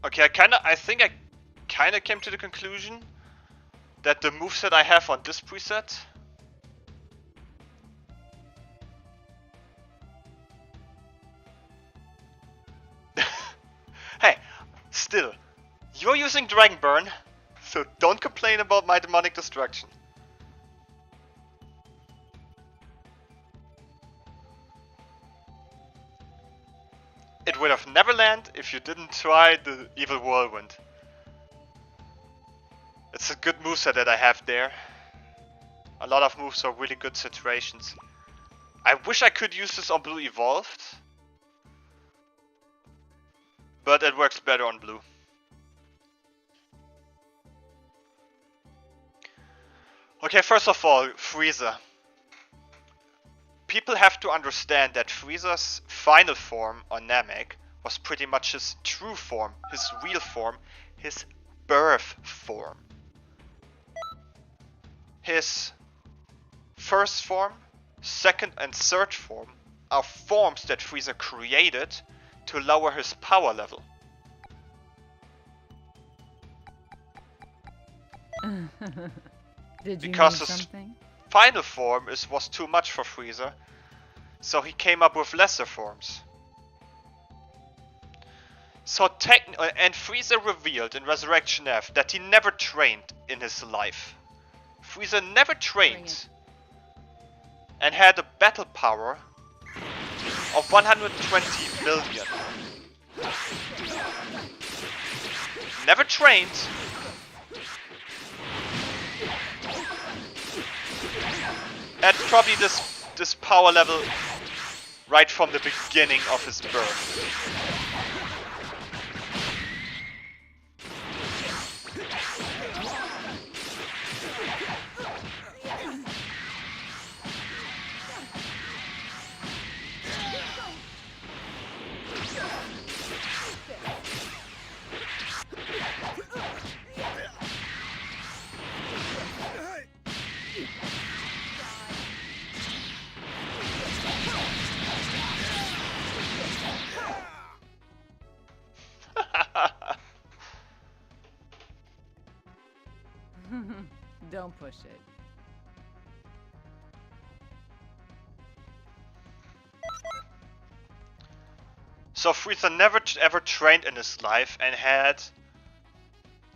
Okay, I think I kinda came to the conclusion that the moveset I have on this preset hey, still, you're using Dragon Burn, So don't complain about my demonic destruction. It would have never landed if you didn't try the evil whirlwind. It's a good moveset that I have there. A lot of moves are really good situations. I wish I could use this on blue evolved, but it works better on blue. Okay, first of all, Frieza. People have to understand that Frieza's final form on Namek was pretty much his true form, his real form, his birth form. His first form, second and third form are forms that Frieza created to lower his power level. Did you Because need his something? final form was too much for Frieza, so he came up with lesser forms. So and Frieza revealed in Resurrection F that he never trained in his life. Frieza never trained and had a battle power of 120 million. Never trained. Had probably this power level right from the beginning of his birth. Don't push it. So Frieza never ever trained in his life and had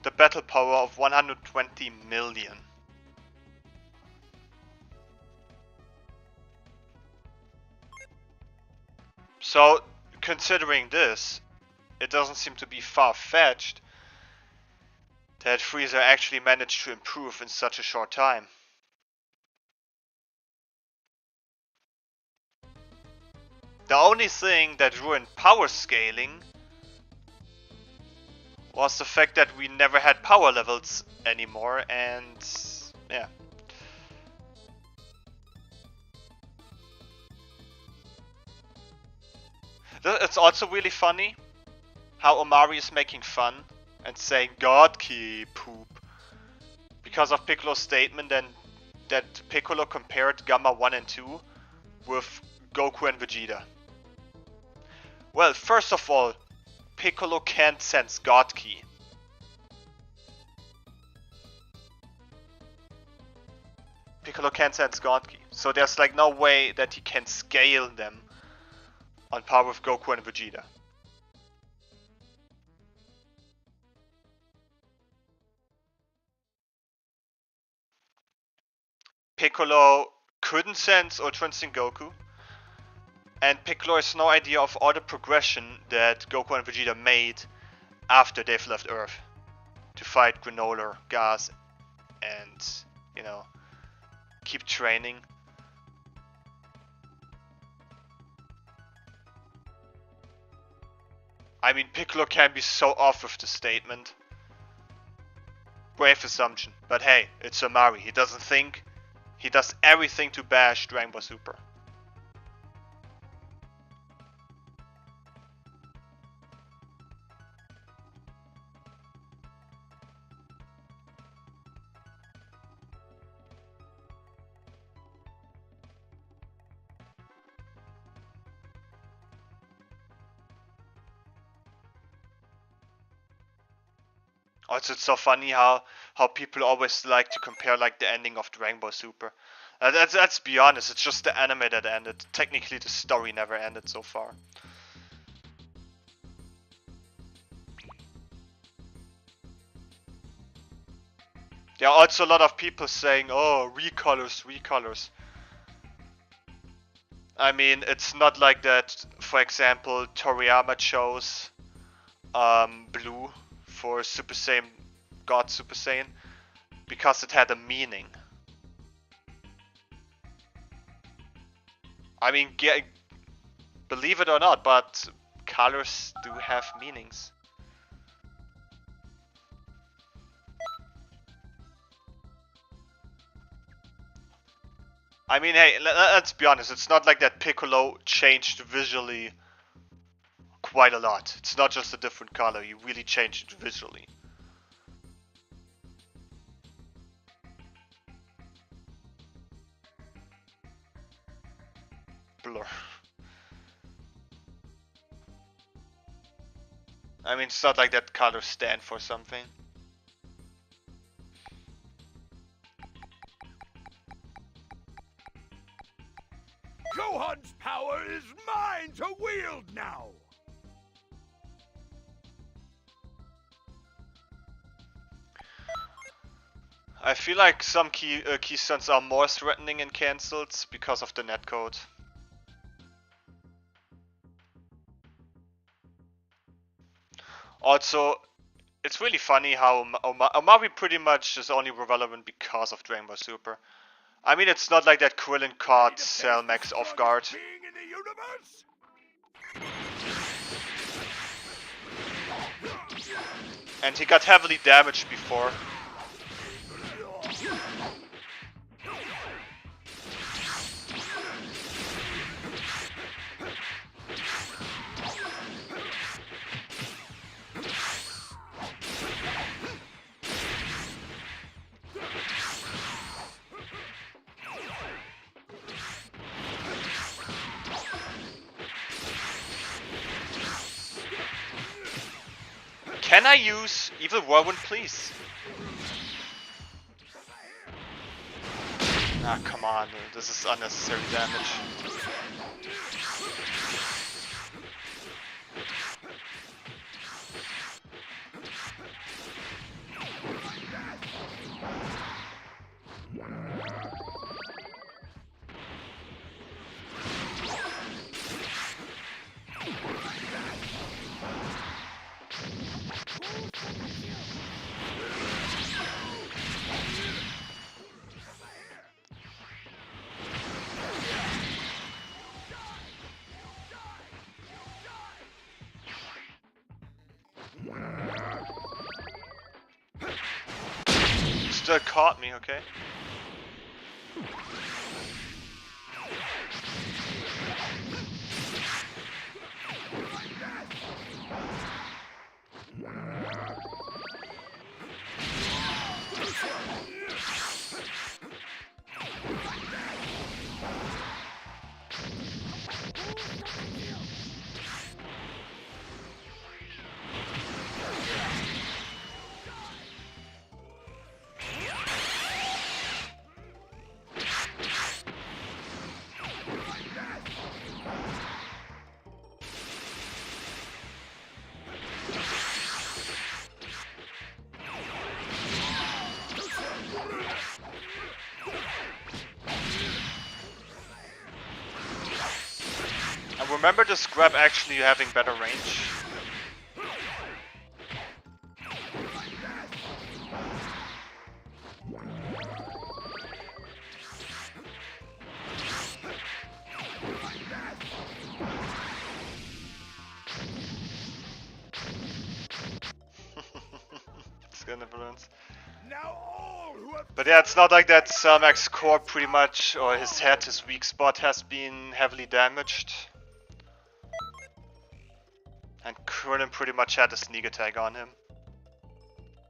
the battle power of 120 million. So considering this, it doesn't seem to be far-fetched that Frieza actually managed to improve in such a short time. The only thing that ruined power scaling was the fact that we never had power levels anymore, and yeah. It's also really funny how Omari is making fun and saying God Key poop because of Piccolo's statement and that Piccolo compared Gamma 1 and 2 with Goku and Vegeta. Well, first of all, Piccolo can't sense God Key. Piccolo can't sense God Key, so there's like no way that he can scale them on par with Goku and Vegeta. Piccolo couldn't sense Ultra Instinct Goku, and Piccolo has no idea of all the progression that Goku and Vegeta made after they've left Earth to fight Granola, Gas, and, you know, keep training. I mean, Piccolo can be so off with the statement. Brave assumption, but hey, it's Omari. He doesn't think. He does everything to bash Dragon Ball Super. Also, it's so funny how people always like to compare like the ending of Dragon Ball Super. Let's be honest, it's just the anime that ended. Technically, the story never ended so far. There are also a lot of people saying, oh, recolors, recolors. I mean, it's not like that, for example, Toriyama chose blue for Super Saiyan, God Super Saiyan, because it had a meaning. I mean, believe it or not, but colors do have meanings. I mean, hey, let's be honest, it's not like that Piccolo changed visually quite a lot. It's not just a different color, he really changed it visually. Blur. I mean, it's not like that colors stand for something. Gohan's power is mine to wield now! I feel like some keystones are more threatening in cancelled because of the netcode. Also, it's really funny how Omari pretty much is only relevant because of Dragon Ball Super. I mean, it's not like that Krillin caught Cell Max off guard. Being in the universe? And he got heavily damaged before. Can I use Evil Whirlwind, please? Ah, come on, this is unnecessary damage. Still caught me, okay? And remember this grab actually having better range. Xenoverse. But yeah, it's not like that Max core pretty much, or his head, his weak spot has been heavily damaged. And Krillin pretty much had a sneak attack on him.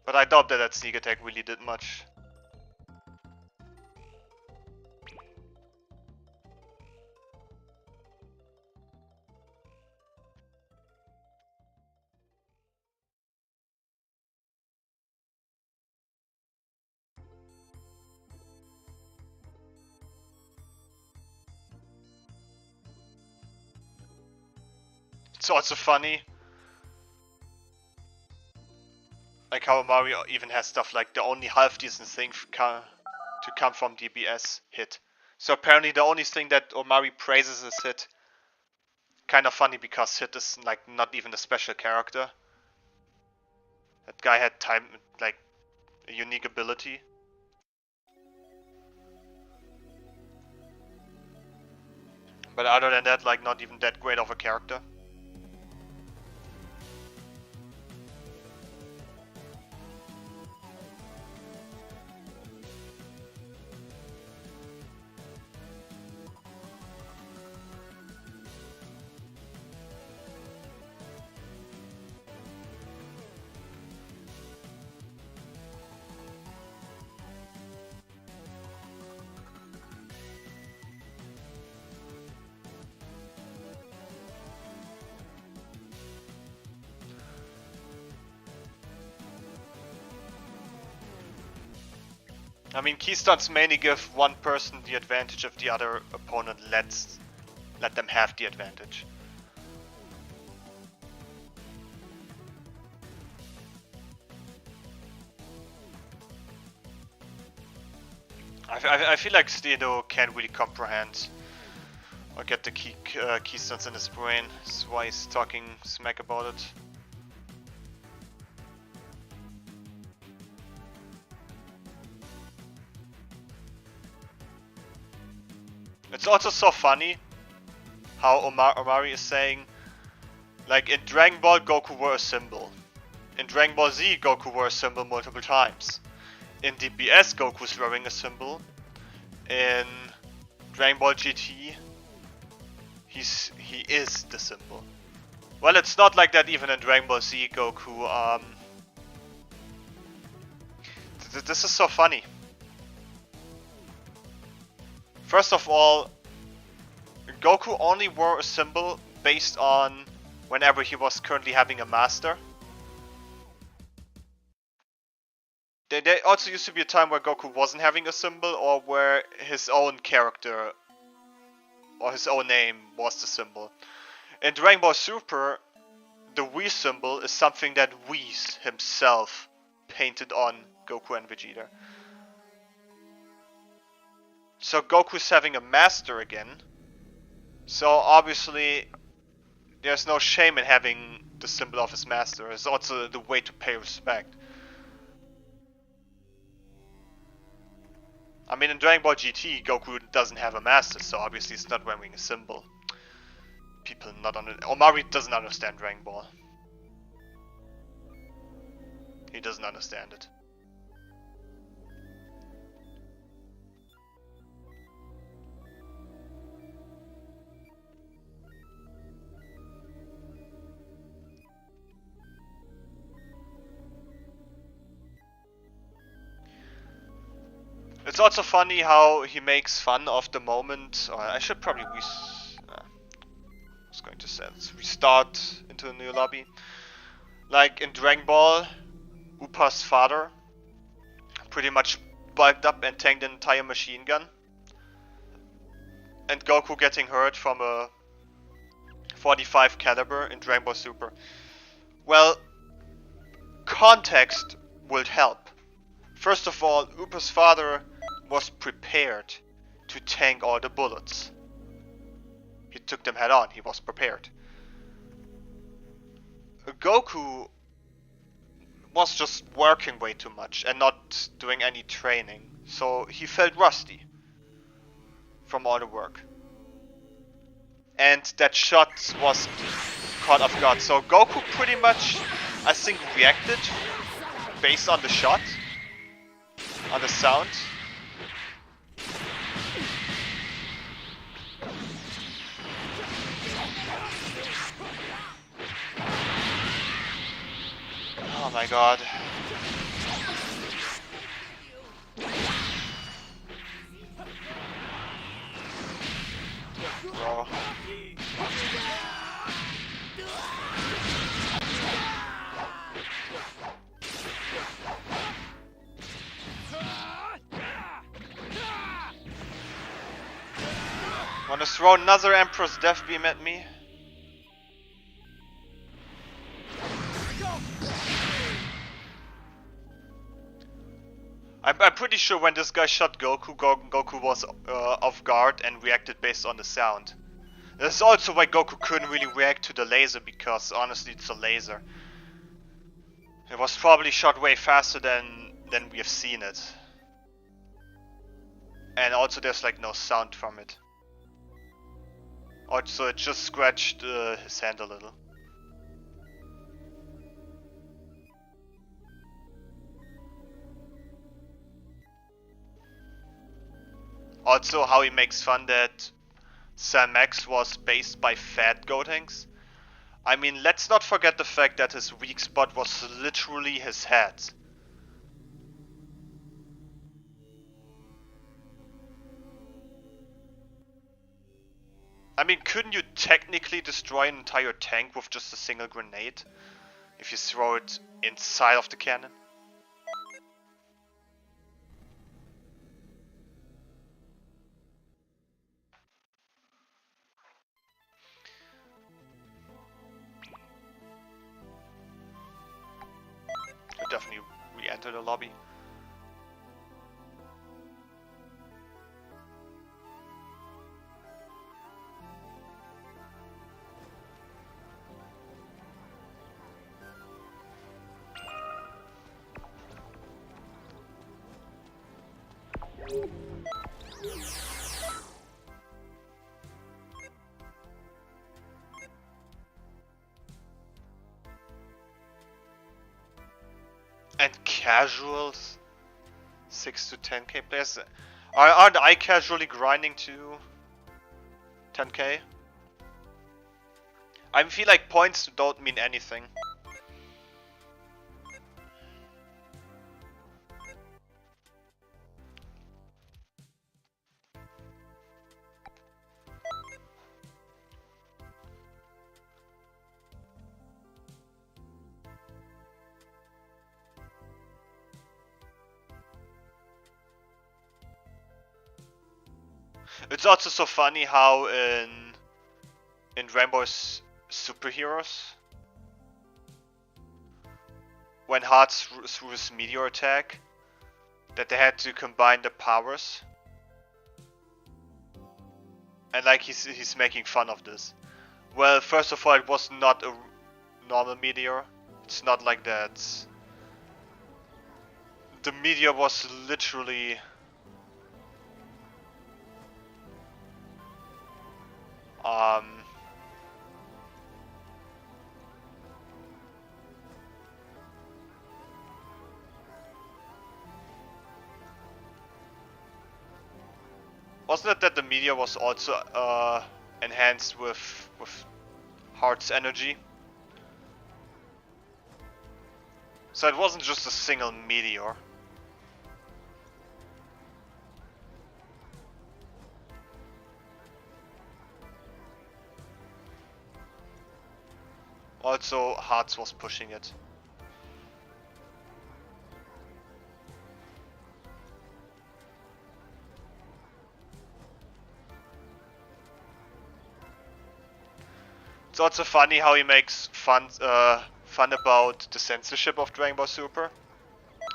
But I doubt that sneak attack really did much. It's also funny. Like how Mario even has stuff like the only half decent thing to come from DBS hit. So apparently the only thing that Omari praises is hit. Kind of funny because hit is like not even a special character. That guy had like a unique ability. But other than that, like not even that great of a character. I mean, keystones mainly give one person the advantage if the other opponent let them have the advantage. I feel like Steno can't really comprehend or get the keystones in his brain. That's why he's talking smack about it. It's also so funny how Omari is saying, like in Dragon Ball, Goku wore a symbol. In Dragon Ball Z, Goku wore a symbol multiple times. In DBS, Goku's wearing a symbol. In Dragon Ball GT, he is the symbol. Well, it's not like that even in Dragon Ball Z, Goku. This is so funny. First of all, Goku only wore a symbol based on whenever he was currently having a master. There also used to be a time where Goku wasn't having a symbol, or where his own character or his own name was the symbol. In Dragon Ball Super, the Wii symbol is something that Whis himself painted on Goku and Vegeta. So Goku's having a master again. So obviously there's no shame in having the symbol of his master. It's also the way to pay respect. I mean, in Dragon Ball GT, Goku doesn't have a master, so obviously he's not wearing a symbol. People not Omari doesn't understand Dragon Ball. He doesn't understand it. It's also funny how he makes fun of the moment. Or I should probably I was going to say let's restart into a new lobby. Like in Dragon Ball, Upa's father pretty much bulked up and tanked an entire machine gun. And Goku getting hurt from a 45 caliber in Dragon Ball Super. Well, context would help. First of all, Upa's father was prepared to tank all the bullets. He took them head on, he was prepared. Goku was just working way too much and not doing any training, so he felt rusty from all the work. And that shot was caught off guard, so Goku pretty much, I think, reacted based on the shot, on the sound. Oh my god. Bro. Wanna throw another Emperor's Death Beam at me? I'm pretty sure when this guy shot Goku, Goku was off guard and reacted based on the sound. That's also why Goku couldn't really react to the laser, because honestly it's a laser. It was probably shot way faster than we have seen it. And also there's like no sound from it. Also it just scratched his hand a little. Also how he makes fun that Sam Max was based by fat Gotenks. I mean, let's not forget the fact that his weak spot was literally his head. I mean, couldn't you technically destroy an entire tank with just a single grenade? If you throw it inside of the cannon? Could definitely re-enter the lobby. And casuals, 6 to 10k players. Aren't I casually grinding to 10k? I feel like points don't mean anything. It's also so funny how in Rainbow's Superheroes, when Hearts threw his meteor attack, that they had to combine the powers, and like he's making fun of this. Well, first of all, it was not a normal meteor. It's not like that. The meteor was literally wasn't it that the meteor was also enhanced with Heart's energy? So it wasn't just a single meteor. Also, Hearts was pushing it. It's also funny how he makes fun about the censorship of Dragon Ball Super.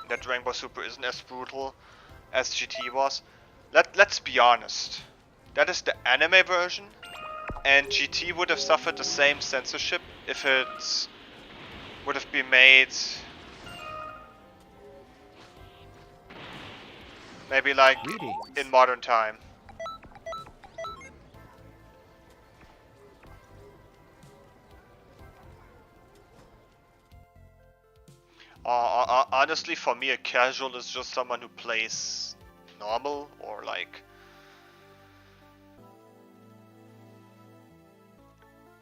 That Dragon Ball Super isn't as brutal as GT was. Let's be honest. That is the anime version, and GT would have suffered the same censorship if it would have been made maybe like in modern time. Honestly, for me, a casual is just someone who plays normal or like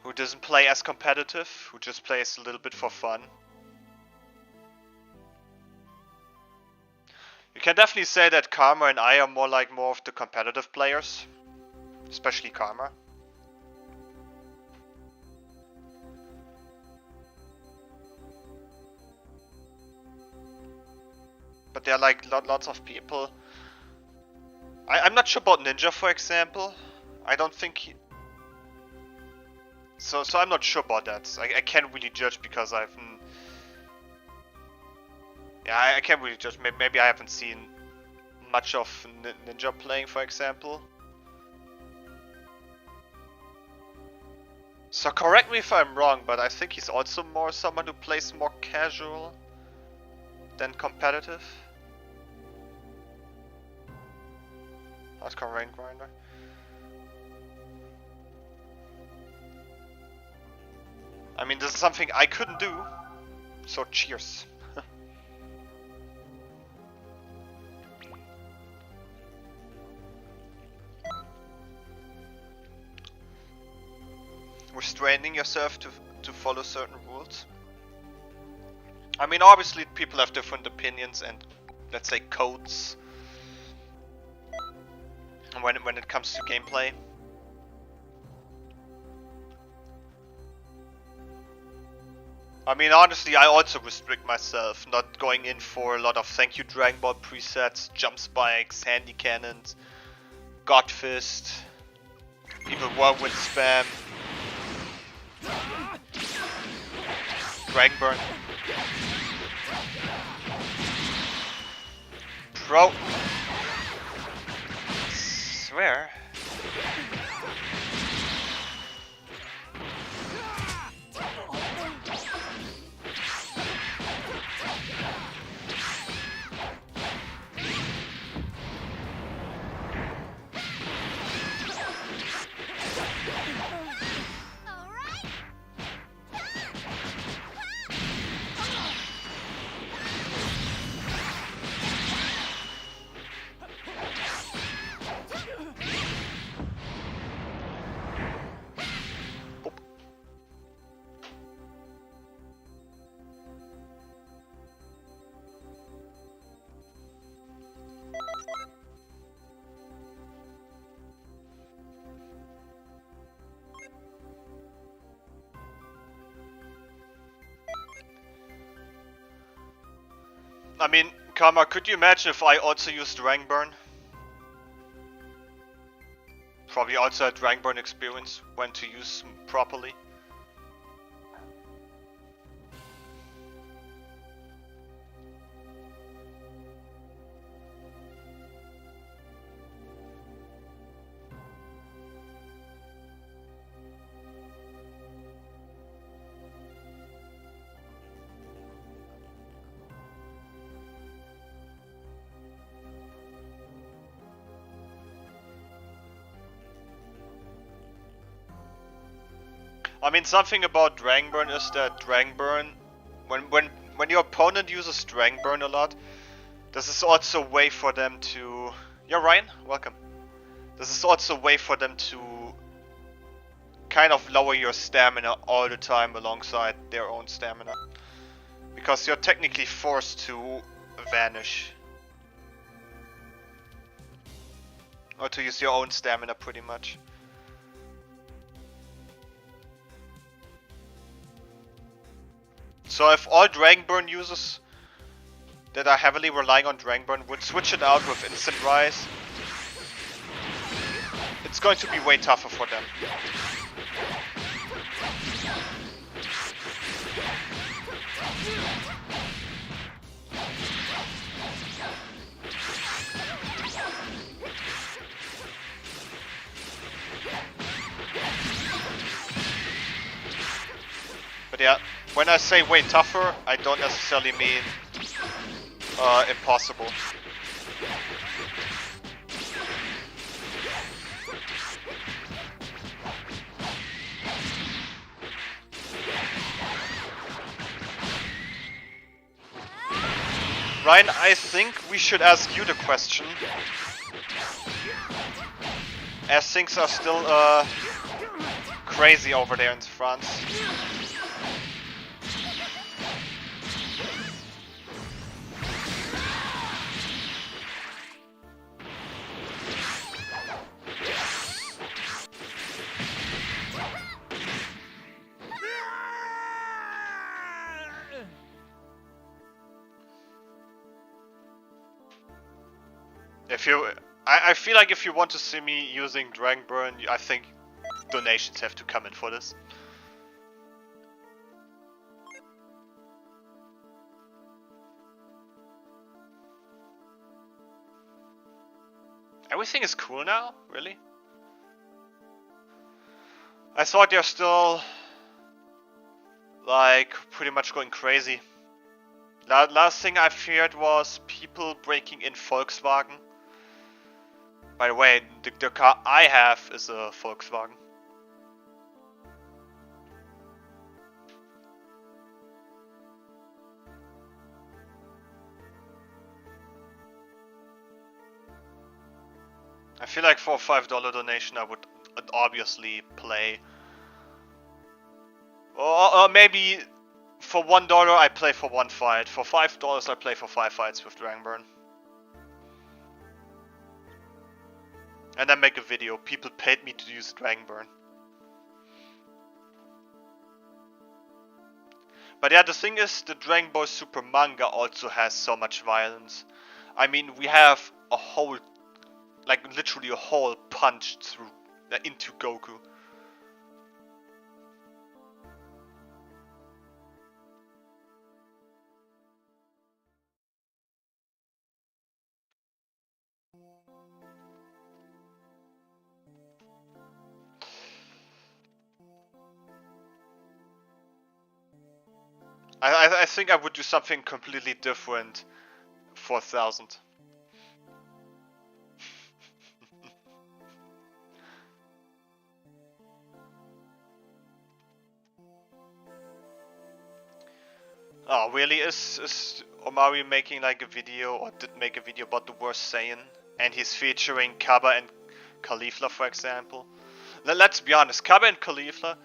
who doesn't play as competitive, who just plays a little bit for fun. You can definitely say that Karma and I are more of the competitive players, especially Karma. But there are like lots of people. I'm not sure about Ninja, for example. I don't think he... So I'm not sure about that. I can't really judge because I've... Yeah, I can't really judge. Maybe I haven't seen much of ninja playing, for example. So correct me if I'm wrong, but I think he's also more someone who plays more casual than competitive. Hardcore rank grinder. I mean, this is something I couldn't do, so cheers. Restraining yourself to follow certain rules. I mean, obviously people have different opinions and, let's say, codes when it comes to gameplay. I mean, honestly, I also restrict myself, not going in for a lot of thank you Dragon Ball presets, jump spikes, handy cannons, God Fist, evil whirlwind spam, Dragon Burn. Bro, swear. I mean, Karma, could you imagine if I also used Rank Burn? Probably also had Rank Burn experience when to use properly. I mean, something about Dragon Burn is that Dragon Burn, when your opponent uses Dragon Burn a lot, this is also a way for them to... Yeah, Ryan, welcome. This is also a way for them to kind of lower your stamina all the time alongside their own stamina. Because you're technically forced to vanish. Or to use your own stamina pretty much. So if all Dragon Burn users that are heavily relying on Dragon Burn would switch it out with Instant Rise, it's going to be way tougher for them. But yeah, when I say way tougher, I don't necessarily mean impossible. Ryan, I think we should ask you the question, as things are still crazy over there in France. I feel like if you want to see me using Dragon Burn, I think donations have to come in for this. Everything is cool now? Really? I thought they're still like pretty much going crazy. Last thing I feared was people breaking in Volkswagen. By the way, the car I have is a Volkswagen. I feel like for a $5 donation I would obviously play. Or maybe for $1 I play for one fight. For $5 I play for 5 fights with Dragonburn. And then make a video. People paid me to use Dragonburn. But yeah, the thing is, the Dragon Ball Super manga also has so much violence. I mean, we have a whole, like literally a hole punched through into Goku. I think I would do something completely different for 1,000. Oh, really? Is Omari making like a video, or did make a video about the worst Saiyan? And he's featuring Kaba and Caulifla, for example. Let's be honest, Kaba and Caulifla,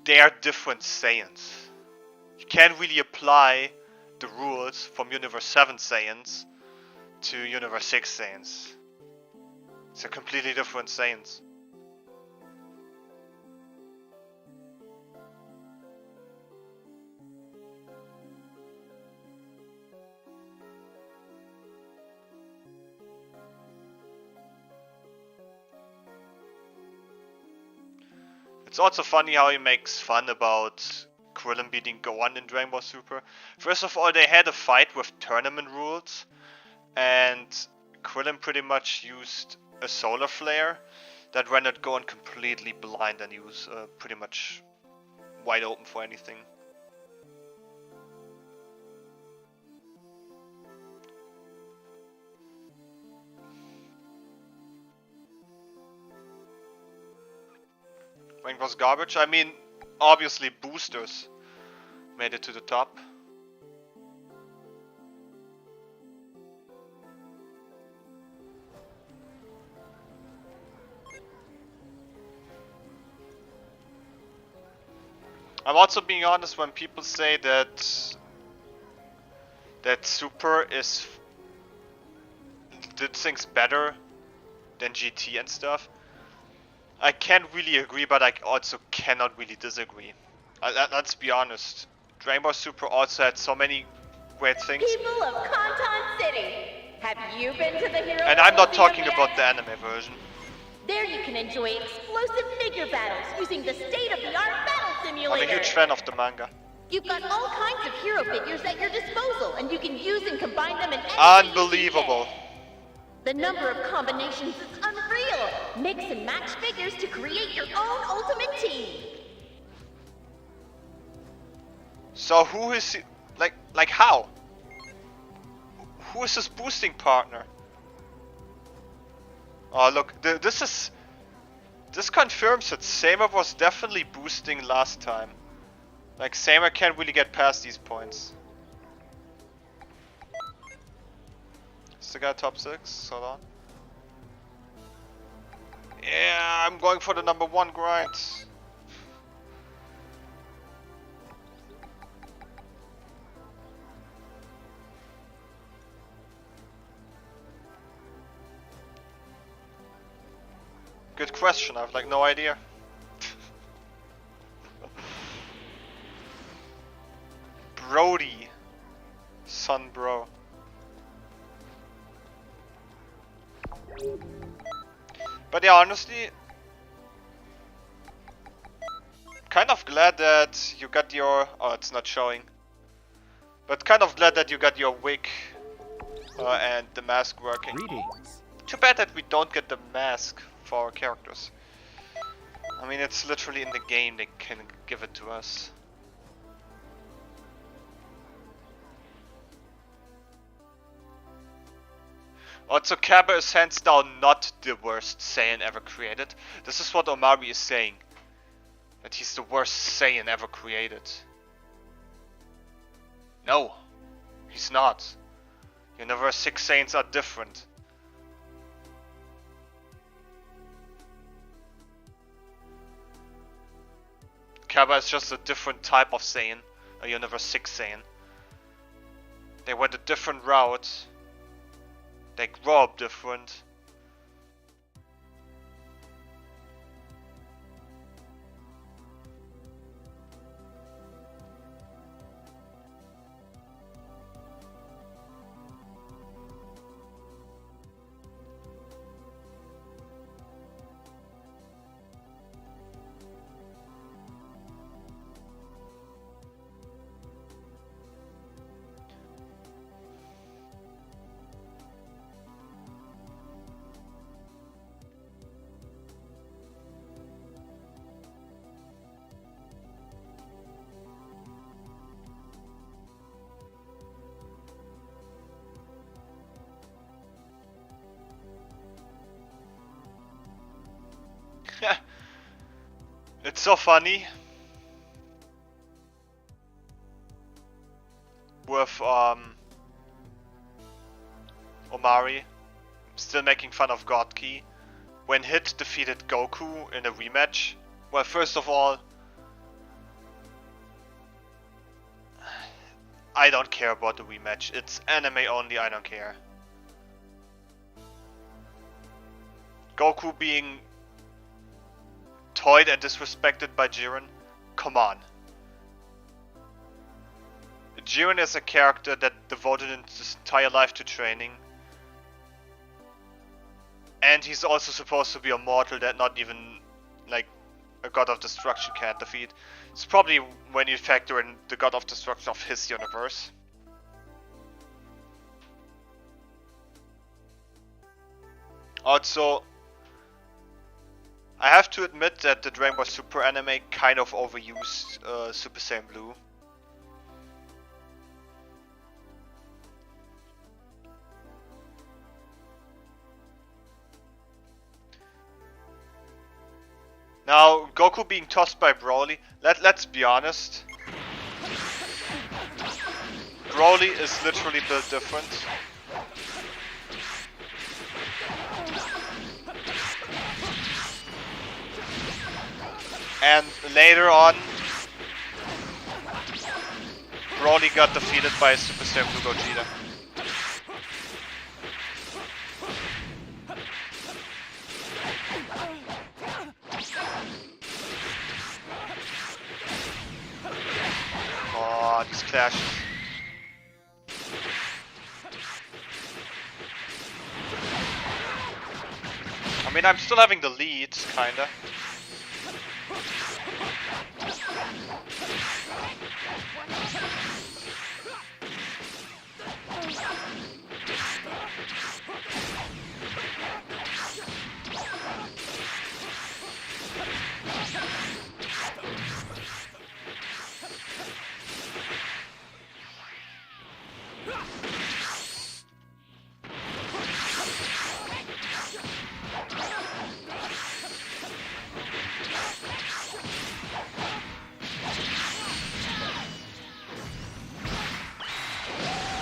they are different Saiyans. You can't really apply the rules from Universe 7 Saiyans to Universe 6 Saiyans. It's a completely different Saiyans. It's also funny how he makes fun about Krillin beating Gohan in Dragon Ball Super. First of all, they had a fight with tournament rules, and Krillin pretty much used a solar flare that rendered Gohan completely blind, and he was pretty much wide open for anything. Rank was garbage. I mean, obviously boosters made it to the top. I'm also being honest when people say that Super did things better than GT and stuff. I can't really agree, but I also cannot really disagree. Let's be honest. Dragon Ball Super also had so many great things. People of Kanton City, have you been to the Hero? And I'm not talking Museum about yet? the anime version. There you can enjoy explosive figure battles using the state-of-the-art battle simulator. I'm a huge fan of the manga. You've got all kinds of hero figures at your disposal, and you can use and combine them in any way you see Unbelievable. fit. The number of combinations is unreal. Mix and match figures to create your own ultimate team. So who is he, like how? Who is his boosting partner? Oh look, this confirms that Samer was definitely boosting last time. Like Samer can't really get past these points. Still got top 6, hold on. Yeah, I'm going for the number 1 grind. Good question, I've like no idea. Brody. Son bro. But yeah, honestly, kind of glad that you got your, oh it's not showing, but kind of glad that you got your wig and the mask working. Greetings. Too bad that we don't get the mask for our characters. I mean, it's literally in the game they can give it to us. Also, Kaba is hands down not the worst Saiyan ever created. This is what Omari is saying. That he's the worst Saiyan ever created. No, he's not. Universe 6 Saiyans are different. Kaba is just a different type of Saiyan, a Universe 6 Saiyan. They went a different route. They grow up different. It's so funny with Omari still making fun of God Key when Hit defeated Goku in a rematch. Well, first of all, I don't care about the rematch. It's anime only, I don't care. Goku being toyed and disrespected by Jiren? Come on. Jiren is a character that devoted his entire life to training. And he's also supposed to be a mortal that not even, like, a God of Destruction can't defeat. It's probably when you factor in the God of Destruction of his universe. Also, I have to admit that the Dragon Ball Super anime kind of overused Super Saiyan Blue. Now, Goku being tossed by Broly, let's be honest. Broly is literally built different. And later on, Broly got defeated by Super Saiyan Blue Gogeta. Oh, these clashes. I mean, I'm still having the lead, kinda.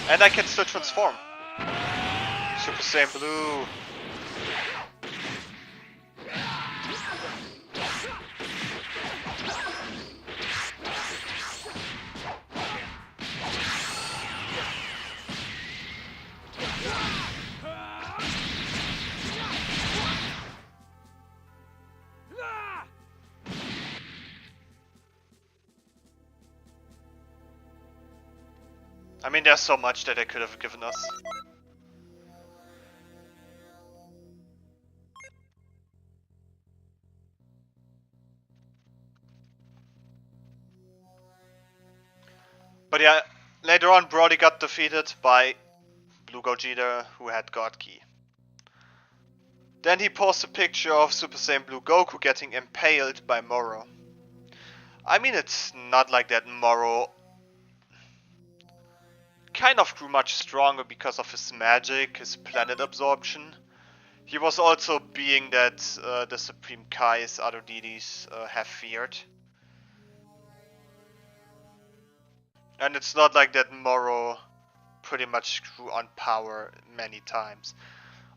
And I can still transform. Super Saiyan Blue. I mean, there's so much that they could have given us. But yeah, later on Broly got defeated by Blue Gogeta, who had God Key. Then he posts a picture of Super Saiyan Blue Goku getting impaled by Moro. I mean, it's not like that Moro kind of grew much stronger because of his magic, his planet absorption. He was also being that the Supreme Kai's other deities have feared. And it's not like that Moro pretty much grew on power many times.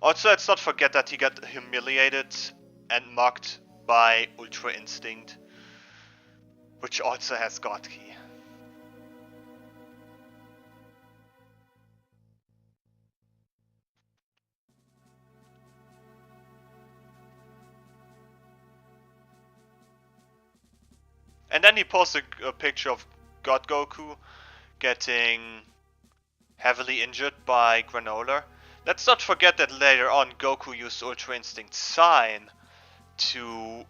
Also, let's not forget that he got humiliated and mocked by Ultra Instinct, which also has God Key. And then he posts a picture of God Goku getting heavily injured by Granola. Let's not forget that later on Goku used Ultra Instinct Sign to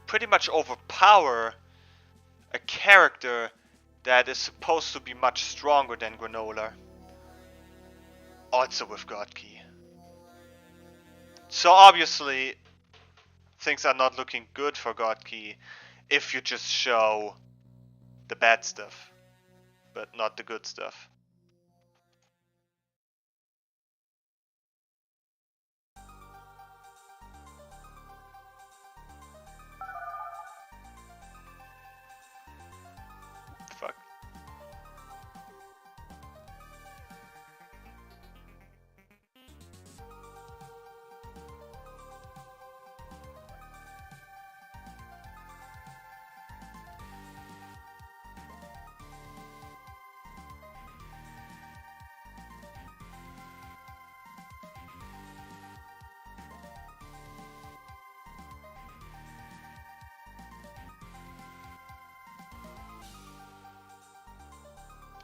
pretty much overpower a character that is supposed to be much stronger than Granola. Also with God Key. So obviously things are not looking good for God Key if you just show the bad stuff, but not the good stuff. Fuck.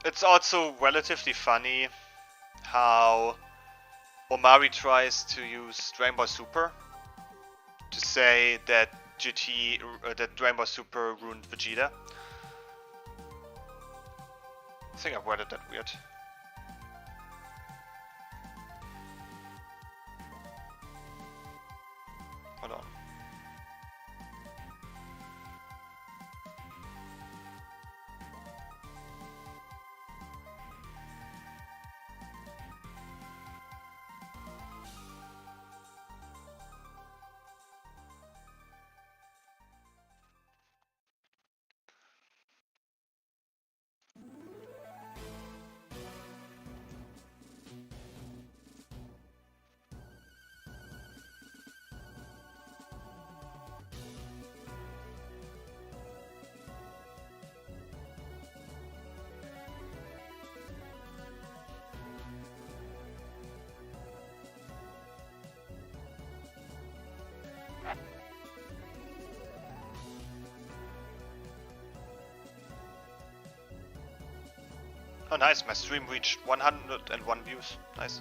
It's also relatively funny how Omari tries to use Dragon Ball Super to say that that Dragon Ball Super ruined Vegeta. I think I worded that weird. Hold on. Oh nice, my stream reached 101 views. Nice.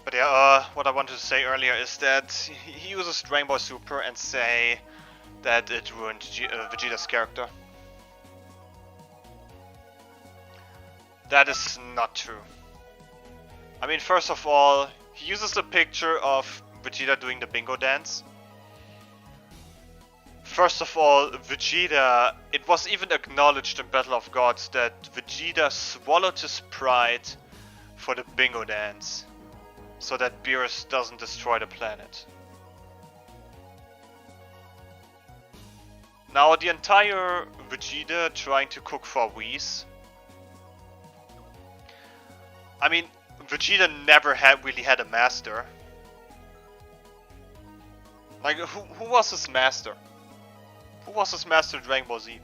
But yeah, what I wanted to say earlier is that he uses Dragon Ball Super and say that it ruined Vegeta's character. That is not true. I mean, first of all, he uses a picture of Vegeta doing the bingo dance. First of all, Vegeta, it was even acknowledged in Battle of Gods that Vegeta swallowed his pride for the bingo dance, so that Beerus doesn't destroy the planet. Now the entire Vegeta trying to cook for Whis. I mean, Vegeta never really had a master. Like, who was his master? Who was his master in Dragon Ball Z?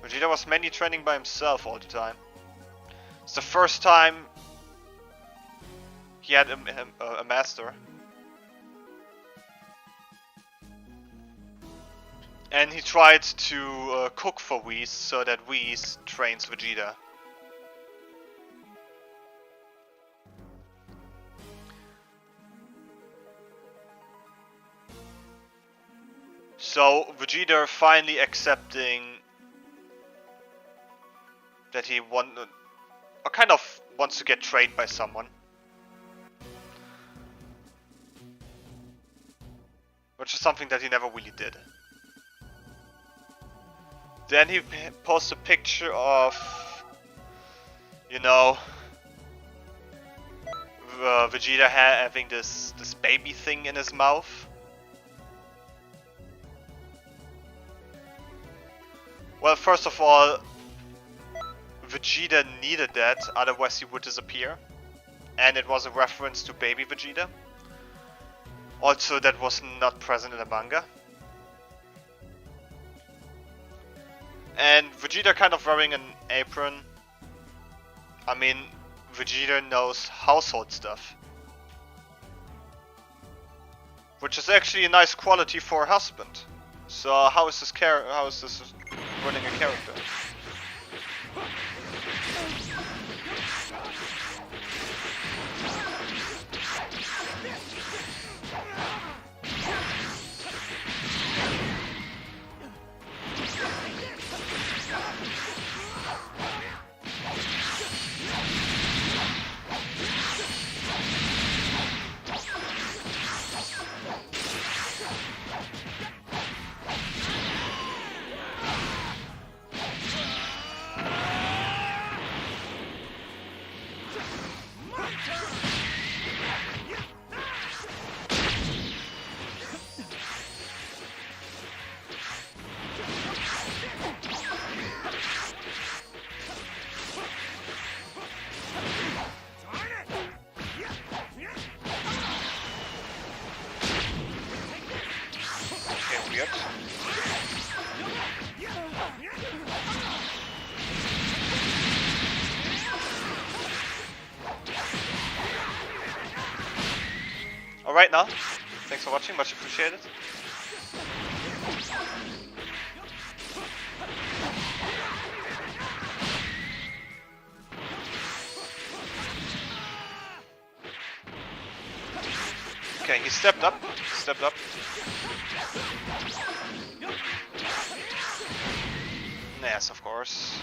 Vegeta was mainly training by himself all the time. It's the first time he had a master. And he tried to cook for Whis so that Whis trains Vegeta. So Vegeta finally accepting that he kind of wants to get trained by someone. Which is something that he never really did. Then he posts a picture of, you know, Vegeta having this baby thing in his mouth. Well, first of all, Vegeta needed that, otherwise he would disappear. And it was a reference to baby Vegeta. Also, that was not present in the manga. And Vegeta kind of wearing an apron. I mean, Vegeta knows household stuff. Which is actually a nice quality for a husband. So how is this running a character? Alright now, thanks for watching, much appreciated. Okay, he stepped up. Yes, of course.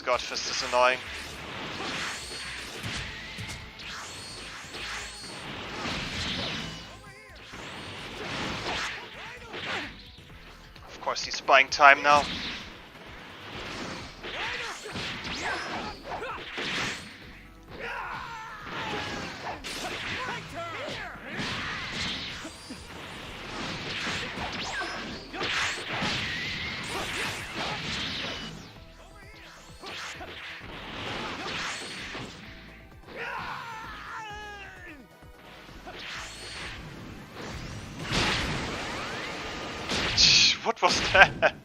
God Fist is annoying. Of course he's buying time now. What was that?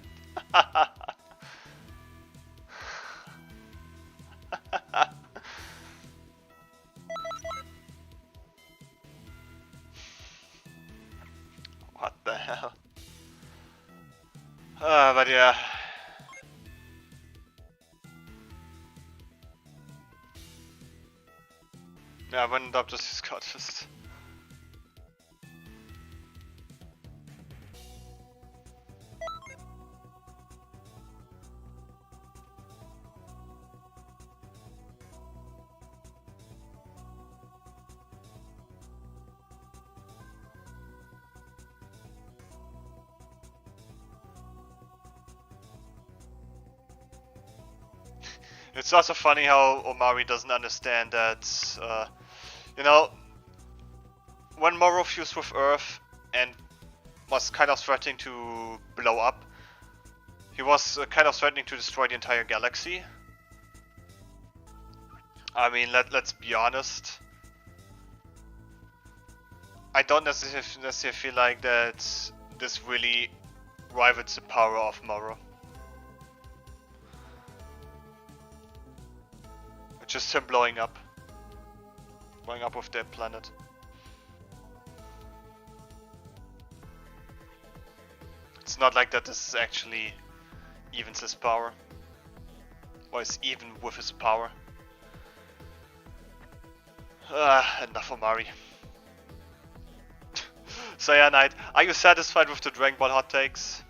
What the hell? But yeah. Yeah, I went up just his God Fist. It's also funny how Omari doesn't understand that, you know, when Moro fused with Earth and was kind of threatening to blow up, he was kind of threatening to destroy the entire galaxy. I mean, let's be honest. I don't necessarily feel like that this really rivals the power of Moro. It's just him blowing up with their planet. It's not like that this actually evens his power, or is even with his power. Enough Omari. Cyanide, are you satisfied with the Dragon Ball hot takes?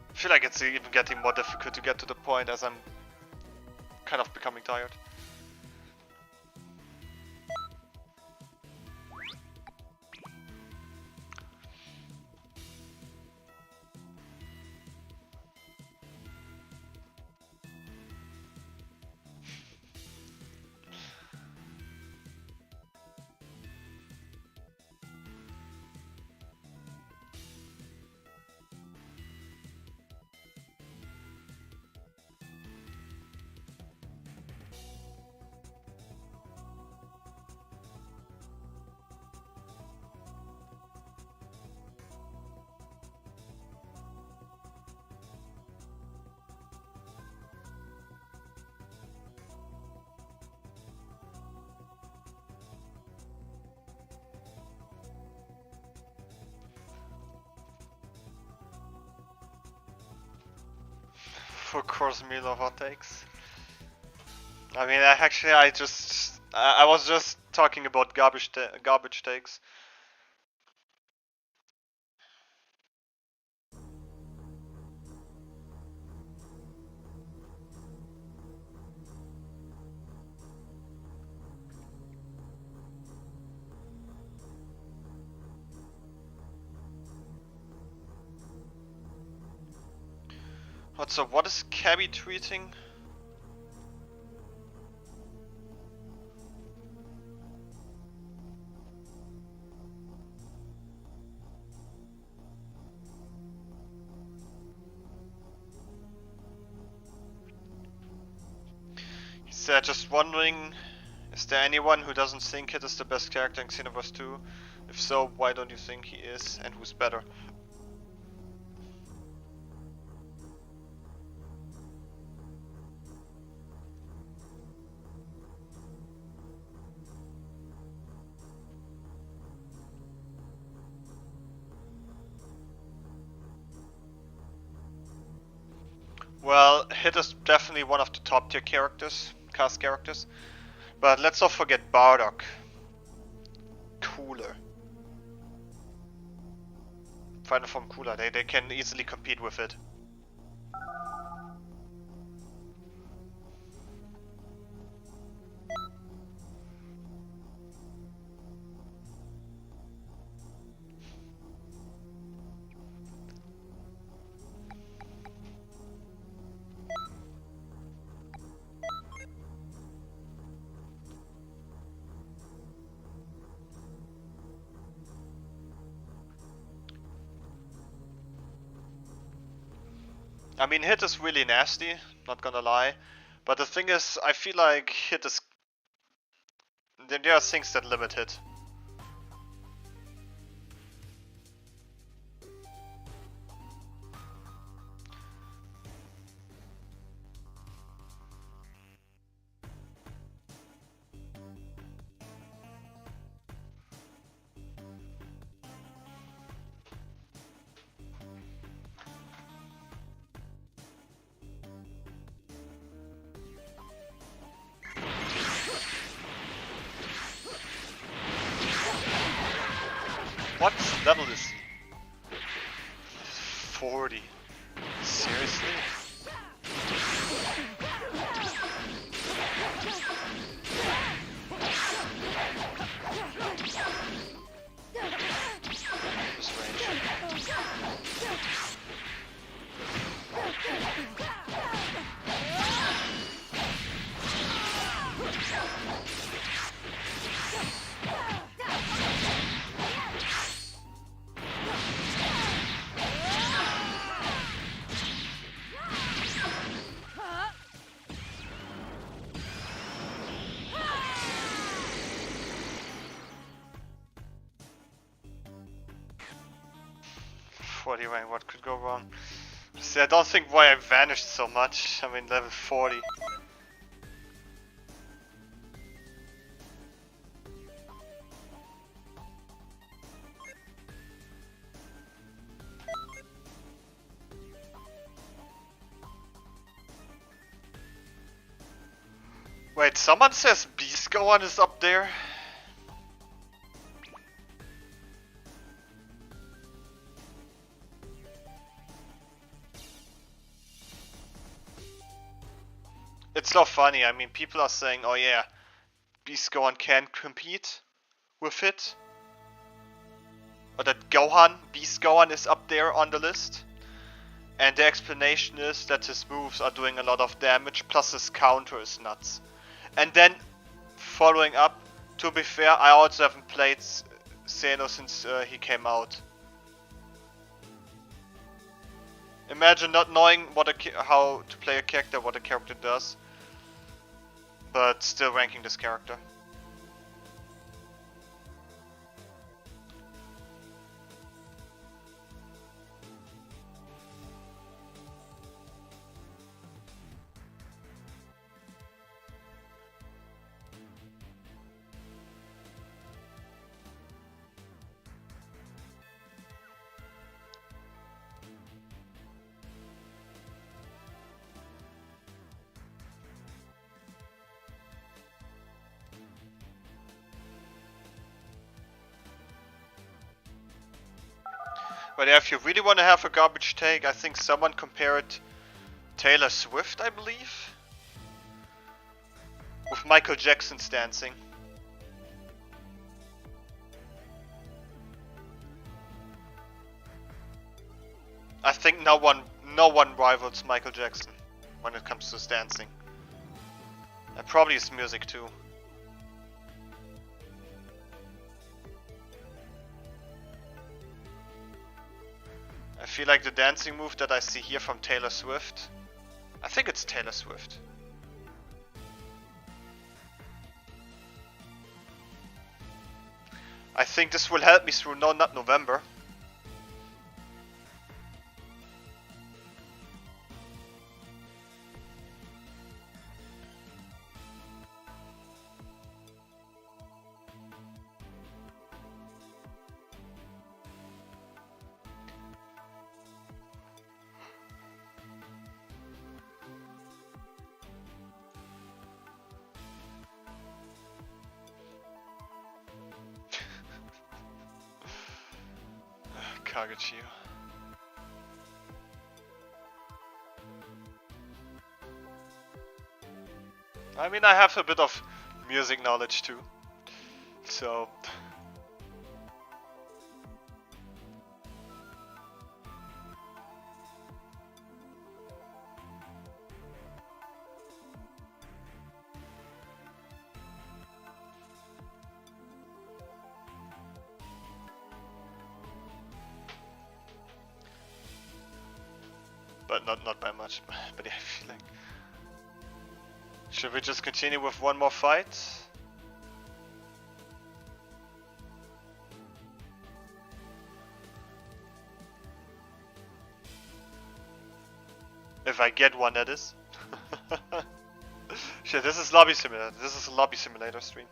I feel like it's even getting more difficult to get to the point as I'm kind of becoming tired. For course meal of hot takes. I mean, I was just talking about garbage takes. What is Cabby tweeting? He said, just wondering, is there anyone who doesn't think Hit is the best character in Xenoverse 2? If so, why don't you think he is, and who's better? Well, Hit is definitely one of the top tier cast characters. But let's not forget Bardock. Cooler. Final form cooler, they can easily compete with it. I mean, Hit is really nasty, not gonna lie. But the thing is, I feel like Hit is... There are things that limit Hit. What level is he? 40. Seriously? This range. 40 rank, what could go wrong? See, I don't think why I vanished so much. I mean, level 40. Wait, someone says Beast Gohan is up there? It's so funny, I mean, people are saying, oh yeah, Beast Gohan can compete with it. Or that Gohan, Beast Gohan is up there on the list. And the explanation is that his moves are doing a lot of damage, plus his counter is nuts. And then, following up, to be fair, I also haven't played Xeno since he came out. Imagine not knowing what how to play a character, what a character does, but still ranking this character. But yeah, if you really want to have a garbage take, I think someone compared Taylor Swift, I believe, with Michael Jackson's dancing. I think no one rivals Michael Jackson when it comes to his dancing. And probably his music too. I feel like the dancing move that I see here from Taylor Swift, I think it's Taylor Swift. I think this will help me through not November. Kagachi. I mean, I have a bit of music knowledge too, so... But not by much, but yeah, I feel like... Should we just continue with one more fight? If I get one, that is. Shit, this is lobby simulator. This is a lobby simulator stream.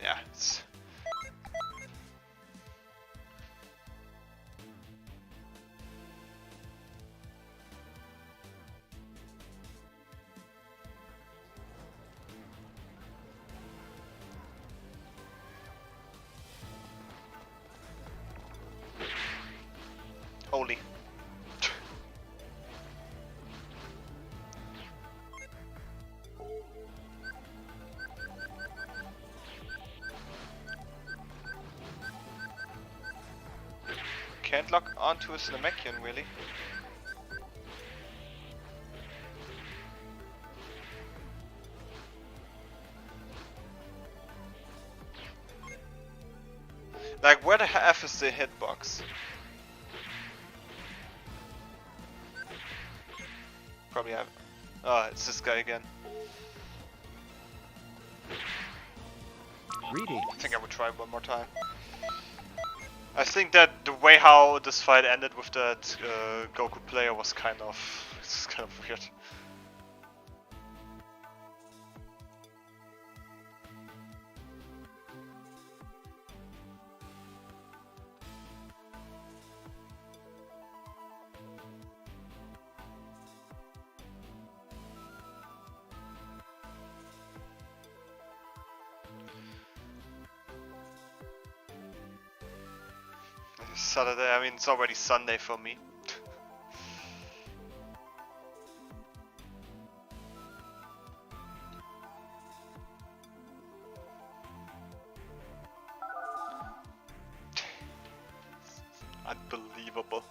Yeah, it's... Holy. Can't lock onto a Namekian, really. Like, where the F is the hitbox? Probably have. Oh, it's this guy again. Reading. I think I would try one more time. I think that the way how this fight ended with that Goku player was kind of weird. Saturday, I mean it's already Sunday for me. Unbelievable.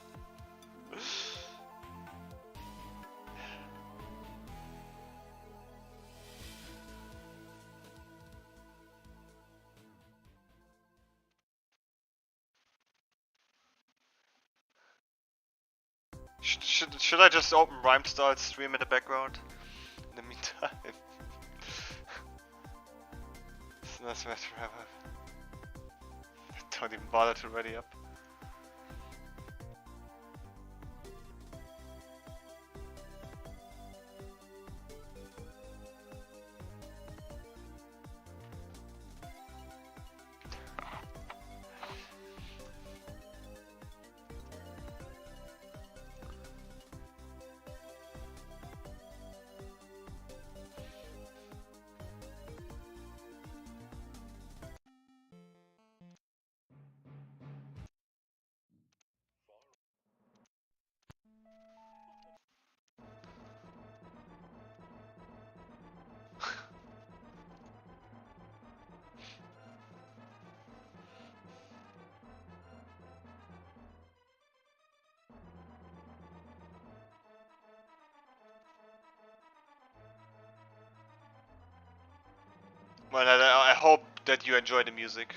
Should I just open Rhymestar stream in the background? In the meantime. It's not so much forever. Don't even bother to ready up. Well, I hope that you enjoy the music.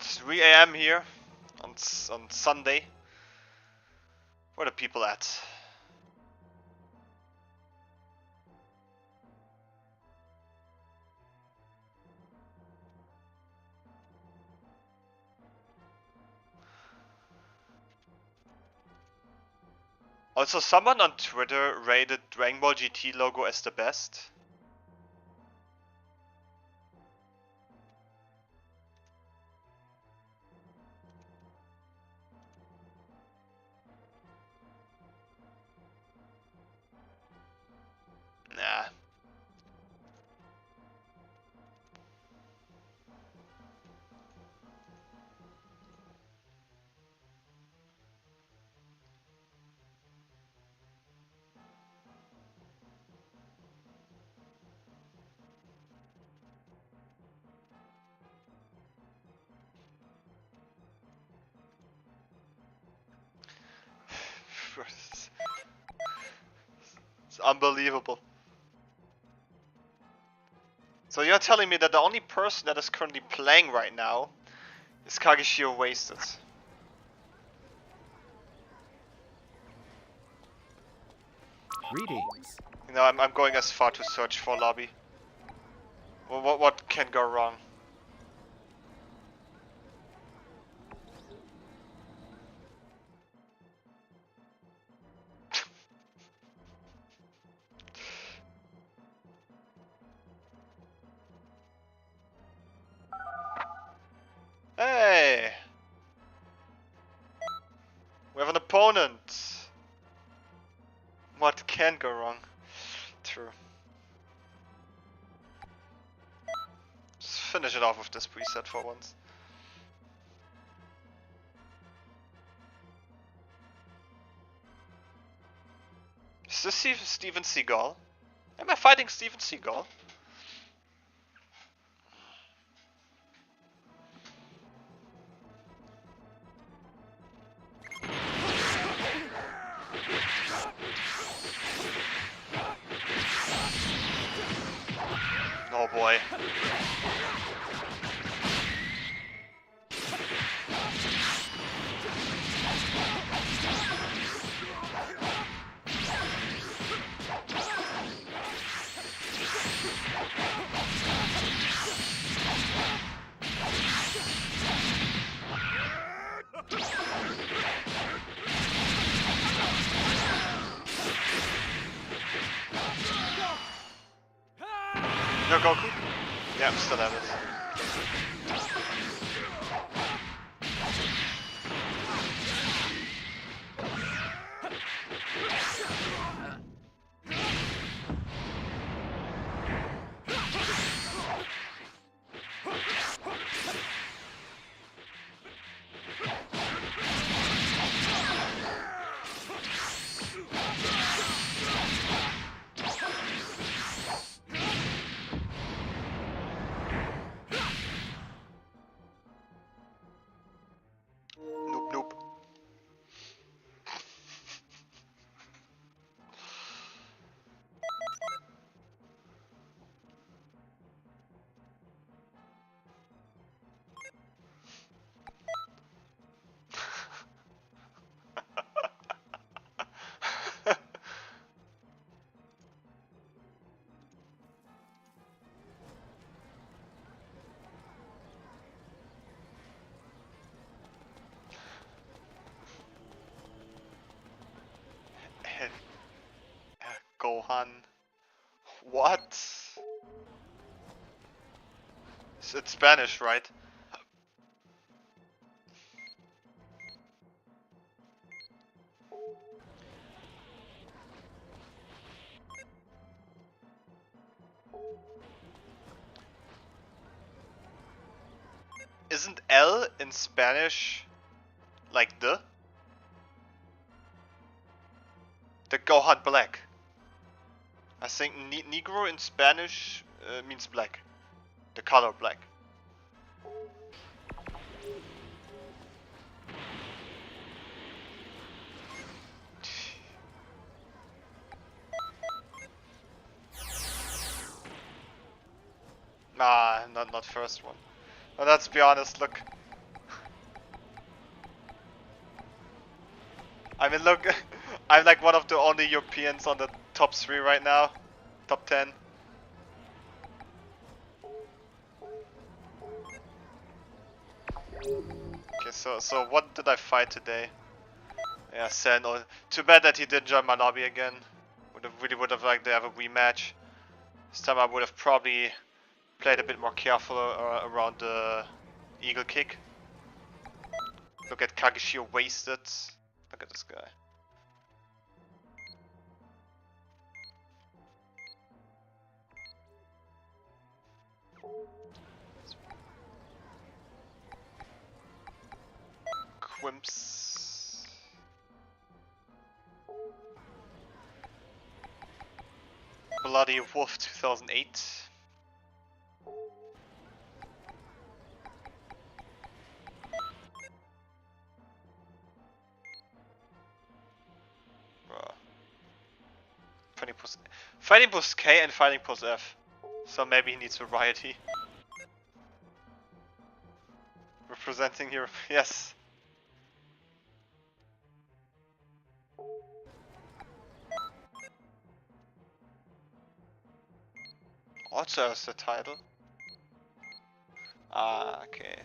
It's 3 AM here on Sunday. Where are the people at? Also, someone on Twitter rated Dragon Ball GT logo as the best. Nah. It's unbelievable. So you're telling me that the only person that is currently playing right now is Kageshiro Wasted. Greetings. You know, I'm going as far to search for lobby. Well, what can go wrong? Hey! We have an opponent! What can go wrong? True. Let's finish it off with this preset for once. Is this Steven Seagal? Am I fighting Steven Seagal? Oh boy. No Goku? Yeah, I'm still have it. Nope, nope. Gohan. What? It's Spanish, right? Isn't L in Spanish like the? The Gohan Black. I think Negro in Spanish means black. The color black. Nah, not first one. But let's be honest, look. I mean, look, I'm like one of the only Europeans on the top 3 right now. Top 10. Okay, so what did I fight today? Yeah, Sen. Oh, too bad that he didn't join my lobby again. Would have liked to have a rematch. This time I would have probably played a bit more careful around the eagle kick. Look at Kageshio wasted. Look at this guy. Quimps. Bloody Wolf 2008. Fighting plus K and fighting plus F. So maybe he needs variety. Representing Europe, yes. Also has the title. Ah, okay.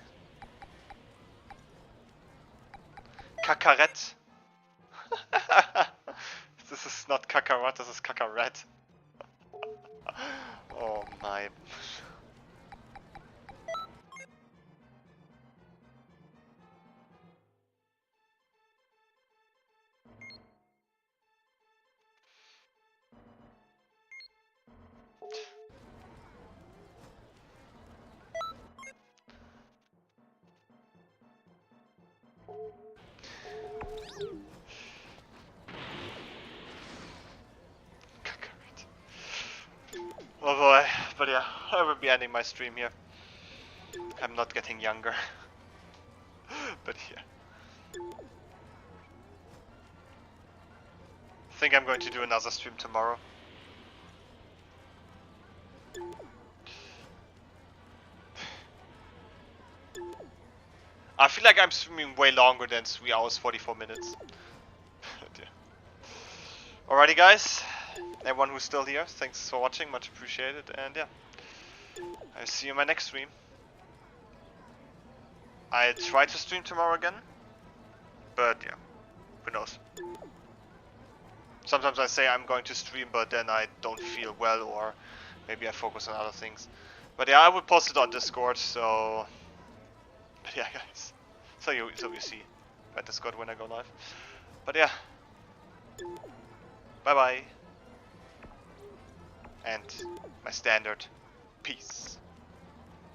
Kakaret. This is not Kakarot, this is Kakaret. Oh my. Oh boy, but yeah, I will be ending my stream here. I'm not getting younger. But yeah. I think I'm going to do another stream tomorrow. like I'm streaming way longer than 3 hours 44 minutes. Dear. Alrighty guys, everyone who's still here, thanks for watching, much appreciated, and yeah, I'll see you in my next stream. I'll try to stream tomorrow again, but yeah, who knows. Sometimes I say I'm going to stream, but then I don't feel well, or maybe I focus on other things. But yeah, I will post it on Discord, so... But yeah, guys. So you see my Discord when I go live. But yeah. Bye bye. And my standard peace.